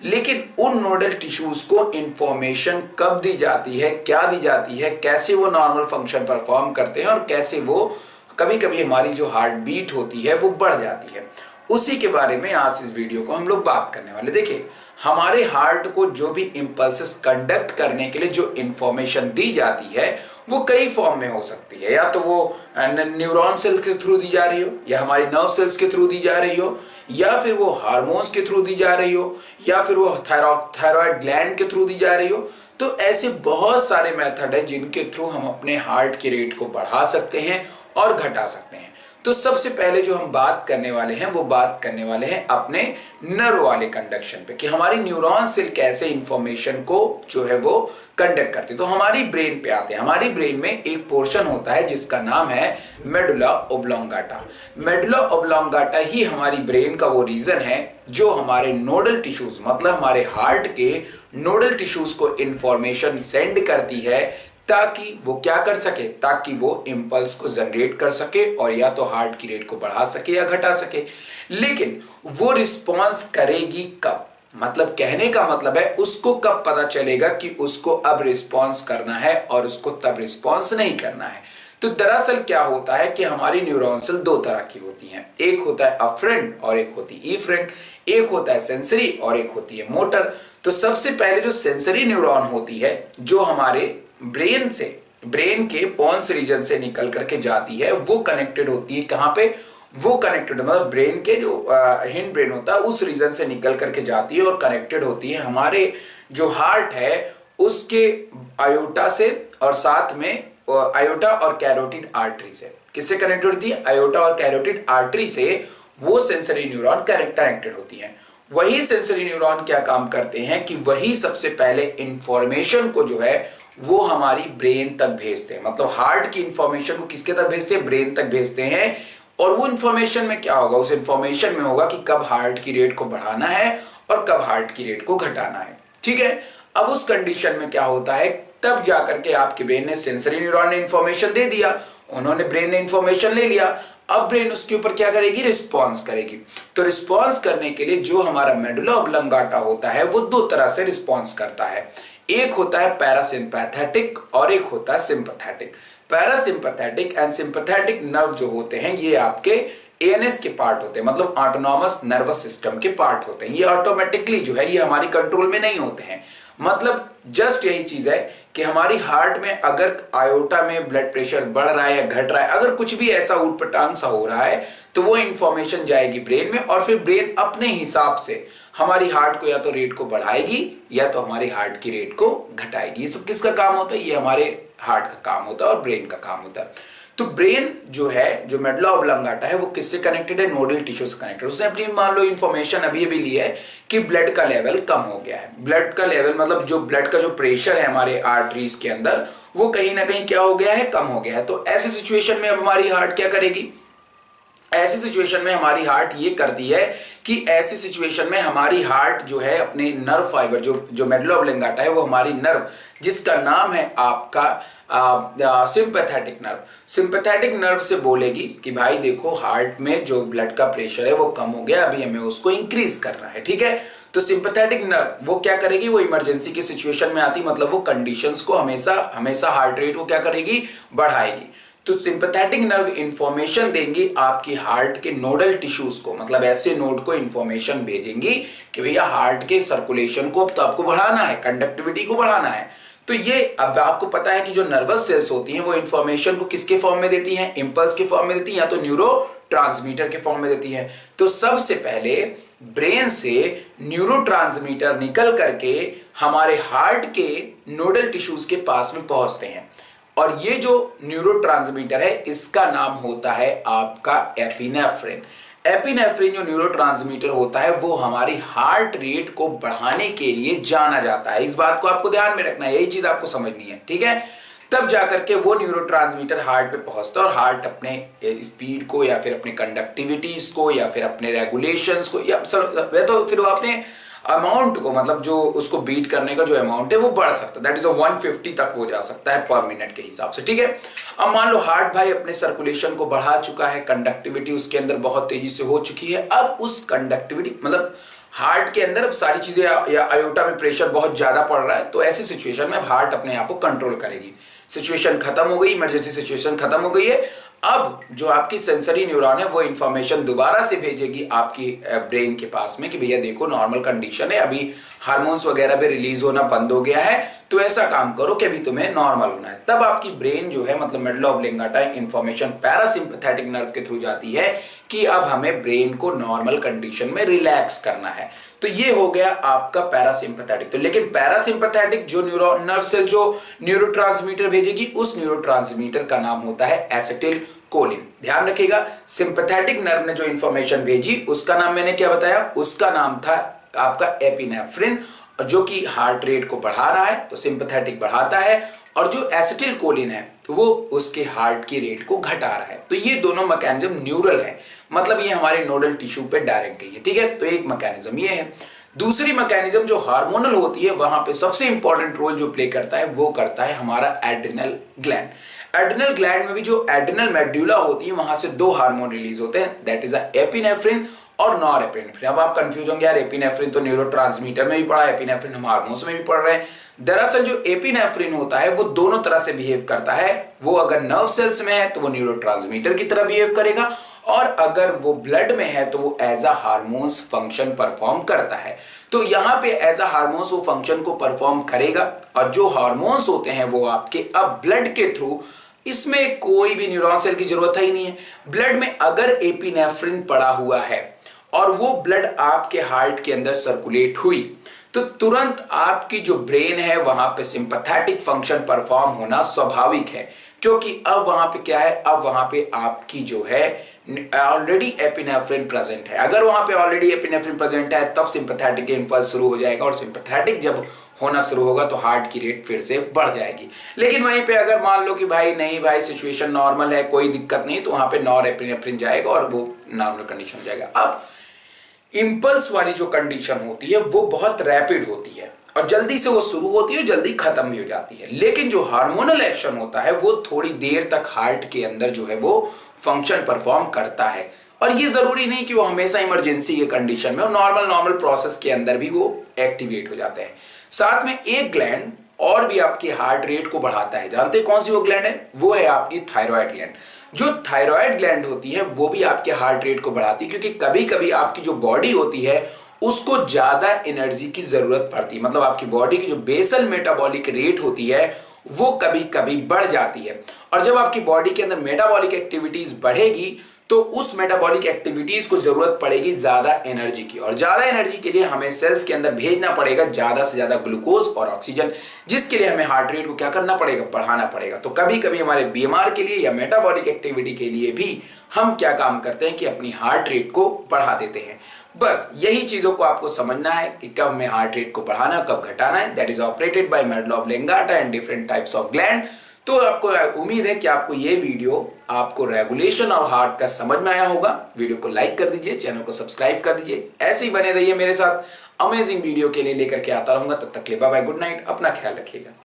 लेकिन उन नोडल टिश्यूज को इंफॉर्मेशन कब दी जाती है, क्या दी जाती है, कैसे वो नॉर्मल फंक्शन परफॉर्म करते हैं और कैसे वो कभी कभी हमारी जो हार्ट बीट होती है वो बढ़ जाती है, उसी के बारे में आज इस वीडियो को हम लोग बात करने वाले। देखिए, हमारे हार्ट को जो भी इंपल्सेस कंडक्ट करने के लिए जो इंफॉर्मेशन दी जाती है वो कई फॉर्म में हो सकती है। या तो वो न्यूरॉन सेल्स के थ्रू दी जा रही हो, या हमारी नर्व सेल्स के थ्रू दी जा रही हो, या फिर वो हार्मोन्स के थ्रू दी जा रही हो, या फिर वो थायराइड ग्लैंड के थ्रू दी जा रही हो। तो ऐसे बहुत सारे मेथड है जिनके थ्रू हम अपने हार्ट की रेट को बढ़ा सकते हैं और घटा सकते हैं। तो सबसे पहले जो हम बात करने वाले हैं वो बात करने वाले हैं अपने नर्व वाले कंडक्शन पे, कि हमारी न्यूरॉन सेल कैसे इंफॉर्मेशन को जो है वो कंडक्ट करते। तो हमारी ब्रेन पे आते हैं। हमारी ब्रेन में एक पोर्शन होता है जिसका नाम है मेडुला ओब्लोंगाटा। मेडुला ओब्लोंगाटा ही हमारी ब्रेन का वो रीजन है जो हमारे नोडल टिश्यूज, मतलब हमारे हार्ट के नोडल टिश्यूज को इंफॉर्मेशन सेंड करती है, ताकि वो क्या कर सके, ताकि वो इम्पल्स को जनरेट कर सके और या तो हार्ट की रेट को बढ़ा सके या घटा सके। लेकिन वो रिस्पॉन्स करेगी कब, मतलब कहने का मतलब है उसको कब पता चलेगा कि उसको अब रिस्पॉन्स करना है और उसको तब रिस्पॉन्स नहीं करना है। तो दरअसल क्या होता है कि हमारी न्यूरॉन सेल दो तरह की होती हैं, एक होता है अफरेंट और एक होती है इफरेंट, एक होता है सेंसरी और एक होती है मोटर। तो सबसे पहले जो सेंसरी न्यूरॉन होती है जो हमारे ब्रेन के पॉन्स रीजन से निकल करके जाती है, वो कनेक्टेड होती है कहाँ पे, वो कनेक्टेड मतलब ब्रेन के जो हिंड ब्रेन होता है उस रीजन से निकल करके जाती है और कनेक्टेड होती है हमारे जो हार्ट है उसके आयोटा से, और साथ में आयोटा और कैरोटिड आर्टरी से। किससे कनेक्टेड होती है? आयोटा और कैरोटिड आर्टरी से वो सेंसरी न्यूरॉन कनेक्टेड होती है। वही सेंसरी न्यूरॉन क्या काम करते हैं कि वही सबसे पहले इंफॉर्मेशन को जो है वो हमारी ब्रेन तक भेजते हैं, मतलब हार्ट की इंफॉर्मेशन को किसके तक भेजते हैं? ब्रेन तक भेजते हैं। और वो इंफॉर्मेशन में क्या होगा? उस इंफॉर्मेशन में होगा कि कब हार्ट की रेट को बढ़ाना है और कब हार्ट की रेट को घटाना है। ठीक है, अब उस कंडीशन में क्या होता है, तब जाकर के आपके ब्रेन ने, सेंसरी न्यूरॉन ने इंफॉर्मेशन दे दिया, उन्होंने, ब्रेन ने इंफॉर्मेशन ले लिया, अब ब्रेन उसके ऊपर क्या करेगी? रिस्पॉन्स करेगी। तो रिस्पॉन्स करने के लिए जो हमारा मेडुला ओब्लोंगाटा होता है वो दो तरह से रिस्पॉन्स करता है, एक होता है पैरासिम्पैथेटिक और एक होता है sympathetic. Parasympathetic and sympathetic nerve जो होते हैं ये आपके एएनएस के पार्ट होते हैं, मतलब ऑटोनॉमस नर्वस सिस्टम के पार्ट होते हैं। ये ऑटोमेटिकली जो है ये हमारी कंट्रोल में नहीं होते हैं। मतलब जस्ट यही चीज है कि हमारी हार्ट में अगर आयोटा में ब्लड प्रेशर बढ़ रहा है या घट रहा है, अगर कुछ भी ऐसा ऊटपटांग सा हो रहा है तो वो इंफॉर्मेशन जाएगी ब्रेन में और फिर ब्रेन अपने हिसाब से हमारी हार्ट को या तो रेट को बढ़ाएगी या तो हमारी हार्ट की रेट को घटाएगी। ये सब किसका काम होता है? ये हमारे हार्ट का काम होता है और ब्रेन का काम होता है। तो ब्रेन जो है, जो मेडुला ऑब्लांगाटा है, वो किससे कनेक्टेड है? नोडल टिश्यू से कनेक्टेड। उसने अपनी मान लो इंफॉर्मेशन अभी ली है कि ब्लड का लेवल कम हो गया है। ब्लड का लेवल मतलब जो ब्लड का जो प्रेशर है हमारे आर्टरीज के अंदर वो कहीं ना कहीं क्या हो गया है? कम हो गया है। तो ऐसी सिचुएशन में अब हमारी हार्ट क्या करेगी? ऐसी सिचुएशन में हमारी हार्ट ये करती है कि ऐसी सिचुएशन में हमारी हार्ट जो है अपने नर्व फाइबर जो मेडुला ऑब्लांगाटा है वो हमारी नर्व जिसका नाम है आपका सिंपैथेटिक नर्व, सिंपैथेटिक नर्व से बोलेगी कि भाई देखो हार्ट में जो ब्लड का प्रेशर है वो कम हो गया, अभी हमें उसको इंक्रीज करना है। ठीक है, तो सिंपैथेटिक नर्व वो क्या करेगी? वो इमरजेंसी की सिचुएशन में आती, मतलब वो कंडीशंस को हमेशा हार्ट रेट को क्या करेगी? बढ़ाएगी। तो सिंपैथेटिक नर्व इंफॉर्मेशन देंगी आपकी हार्ट के नोडल टिश्यूज को, मतलब ऐसे नोड को इंफॉर्मेशन भेजेंगी कि भैया हार्ट के सर्कुलेशन को अब तो आपको बढ़ाना है, कंडक्टिविटी को बढ़ाना है। तो ये अब आपको पता है कि जो नर्वस सेल्स होती हैं वो इंफॉर्मेशन को किसके फॉर्म में देती हैं? इंपल्स के फॉर्म में देती हैं या तो न्यूरो ट्रांसमीटर के फॉर्म में देती हैं। तो सबसे पहले ब्रेन से न्यूरो ट्रांसमीटर निकल करके हमारे हार्ट के नोडल टिश्यूज के पास में पहुंचते हैं और ये जो न्यूरोट्रांसमीटर है इसका नाम होता है आपका एपिनेफ्रिन। एपिनेफ्रिन जो न्यूरोट्रांसमीटर होता है वो हमारी हार्ट रेट को बढ़ाने के लिए जाना जाता है। इस बात को आपको ध्यान में रखना है, यही चीज आपको समझनी है। ठीक है, तब जाकर के वो न्यूरोट्रांसमीटर हार्ट पे पहुंचता है और हार्ट अपने स्पीड को या फिर अपने कंडक्टिविटीज को या फिर अपने रेगुलेशंस को या वह तो फिर वो अपने अमाउंट को, मतलब जो उसको बीट करने का जो अमाउंट है वो बढ़ सकता है, दैट इज 150 तक हो जा सकता है पर मिनट के हिसाब से। ठीक है, अब मान लो हार्ट भाई अपने सर्कुलेशन को बढ़ा चुका है, कंडक्टिविटी उसके अंदर बहुत तेजी से हो चुकी है। अब उस कंडक्टिविटी मतलब हार्ट के अंदर अब सारी चीजें या आयोटा में प्रेशर बहुत ज्यादा पड़ रहा है, तो ऐसी सिचुएशन में अब हार्ट अपने आप को कंट्रोल करेगी। सिचुएशन खत्म हो गई, इमरजेंसी सिचुएशन खत्म हो गई है। अब जो आपकी सेंसरी न्यूरॉन है वो इंफॉर्मेशन दोबारा से भेजेगी आपकी ब्रेन के पास में कि भैया देखो नॉर्मल कंडीशन है, अभी हार्मोन्स वगैरह भी रिलीज होना बंद हो गया है, तो ऐसा काम करो कि अभी तुम्हें नॉर्मल होना है। तब आपकी ब्रेन जो है मतलब medulla oblongata information parasympathetic nerve के थ्रू जाती है कि अब हमें ब्रेन को नॉर्मल कंडीशन में रिलैक्स करना है। तो ये हो गया आपका पैरासिम्पैथेटिक। तो लेकिन पैरासिम्पैथेटिक जो नर्व सेल जो न्यूरोट्रांसमीटर भेजेगी उस न्यूरोट्रांसमीटर का नाम होता है एसिटिल कोलिन। ध्यान रखिएगा, सिंपैथेटिक नर्व ने जो इंफॉर्मेशन भेजी उसका नाम मैंने क्या बताया? उसका नाम था आपका एपिनेफ्रिन, जो कि हार्ट रेट को बढ़ा रहा है, तो सिंपैथेटिक बढ़ाता है, और जो एसिटिल कोलिन है वो उसके हार्ट की रेट को घटा रहा है। तो ये दोनों मैकेनिज्म न्यूरल है, मतलब ये हमारे नोडल टिश्यू पे डायरेक्ट गई है। ठीक है, तो एक मैकेनिज्म ये है। दूसरी मैकेनिज्म जो हार्मोनल होती है वहां पे सबसे इंपॉर्टेंट रोल जो प्ले करता है वो करता है हमारा एड्रिनल ग्लैंड। एड्रिनल ग्लैंड में भी जो एड्रिनल मेड्यूला होती है वहां से दो हार्मोन रिलीज होते हैं, दैट इज एपिनेफ्रिन और नॉरएपिनेफ्रिन। अब आप कंफ्यूज होंगे, यार एपिनेफ्रिन तो न्यूरोट्रांसमीटर में भी पढ़ा है, एपिनेफ्रिन हम हार्मोन्स में भी पढ़ रहे हैं। दरअसल जो एपिनेफ्रिन होता है वो दोनों तरह से बिहेव करता है। वो अगर नर्व सेल्स में है तो वो न्यूरोट्रांसमीटर की तरह बिहेव करेगा, और अगर वो ब्लड में है तो वो as a hormones function perform करता है। तो यहाँ पे एज अ हार्मोन्स वो फंक्शन को परफॉर्म करेगा, और जो हार्मोन्स होते हैं वो आपके अब ब्लड के थ्रू, इसमें कोई भी न्यूरॉन सेल की जरूरत ही नहीं है। ब्लड में अगर एपिनेफ्रिन पड़ा हुआ है और वो ब्लड आपके हार्ट के अंदर सर्कुलेट हुई तो तुरंत आपकी जो ब्रेन है वहां पे सिंपैथेटिक फंक्शन परफॉर्म होना स्वाभाविक है, क्योंकि अब वहां पे क्या है? अब वहां पे आपकी जो है ऑलरेडी एपिनेफ्रिन प्रेजेंट है। अगर वहां पे ऑलरेडी एपिनेफ्रिन प्रेजेंट है तब सिंपैथेटिक इंपल्स शुरू हो जाएगा, और सिंपैथेटिक जब होना शुरू होगा तो हार्ट की रेट फिर से बढ़ जाएगी। लेकिन वहीं पे अगर मान लो कि भाई नहीं भाई सिचुएशन नॉर्मल है, कोई दिक्कत नहीं, तो वहां पे नॉरएपिनेफ्रिन जाएगा और वो नॉर्मल कंडीशन हो जाएगा। अब इंपल्स वाली जो कंडीशन होती है वो बहुत रैपिड होती है और जल्दी से वो शुरू होती है, जल्दी खत्म भी हो जाती है। लेकिन जो हार्मोनल एक्शन होता है वो थोड़ी देर तक हार्ट के अंदर जो है वो फंक्शन परफॉर्म करता है, और ये जरूरी नहीं कि वो हमेशा इमरजेंसी के कंडीशन में, और नॉर्मल प्रोसेस के अंदर भी वो एक्टिवेट हो जाते हैं। साथ में एक ग्लैंड और भी आपकी हार्ट रेट को बढ़ाता है। जानते हैं कौन सी वो ग्लैंड है? वो है आपकी थायराइड ग्लैंड। जो थायराइड ग्लैंड होती है वो भी आपके हार्ट रेट को बढ़ाती है, क्योंकि कभी कभी आपकी जो बॉडी होती है उसको ज्यादा एनर्जी की जरूरत पड़ती है। मतलब आपकी बॉडी की जो बेसल मेटाबॉलिक रेट होती है वो कभी कभी बढ़ जाती है, और जब आपकी बॉडी के अंदर मेटाबॉलिक एक्टिविटीज बढ़ेगी तो उस मेटाबॉलिक एक्टिविटीज को जरूरत पड़ेगी ज्यादा एनर्जी की, और ज्यादा एनर्जी के लिए हमें सेल्स के अंदर भेजना पड़ेगा ज्यादा से ज्यादा ग्लूकोज और ऑक्सीजन, जिसके लिए हमें हार्ट रेट को क्या करना पड़ेगा? बढ़ाना पड़ेगा। तो कभी कभी हमारे बीमार के लिए या मेटाबॉलिक एक्टिविटी के लिए भी हम क्या काम करते हैं कि अपनी हार्ट रेट को बढ़ा देते हैं। बस यही चीजों को आपको समझना है कि कब हमें हार्ट रेट को बढ़ाना, कब घटाना है। That is operated by medulla oblongata and different types of gland. तो आपको उम्मीद है कि आपको ये वीडियो आपको रेगुलेशन ऑफ हार्ट का समझ में आया होगा। वीडियो को लाइक कर दीजिए, चैनल को सब्सक्राइब कर दीजिए। ऐसे ही बने रहिए मेरे साथ, अमेजिंग वीडियो के लिए लेकर के आता रहूंगा। तब तक के लिए बाय बाय, गुड नाइट, अपना ख्याल रखिएगा।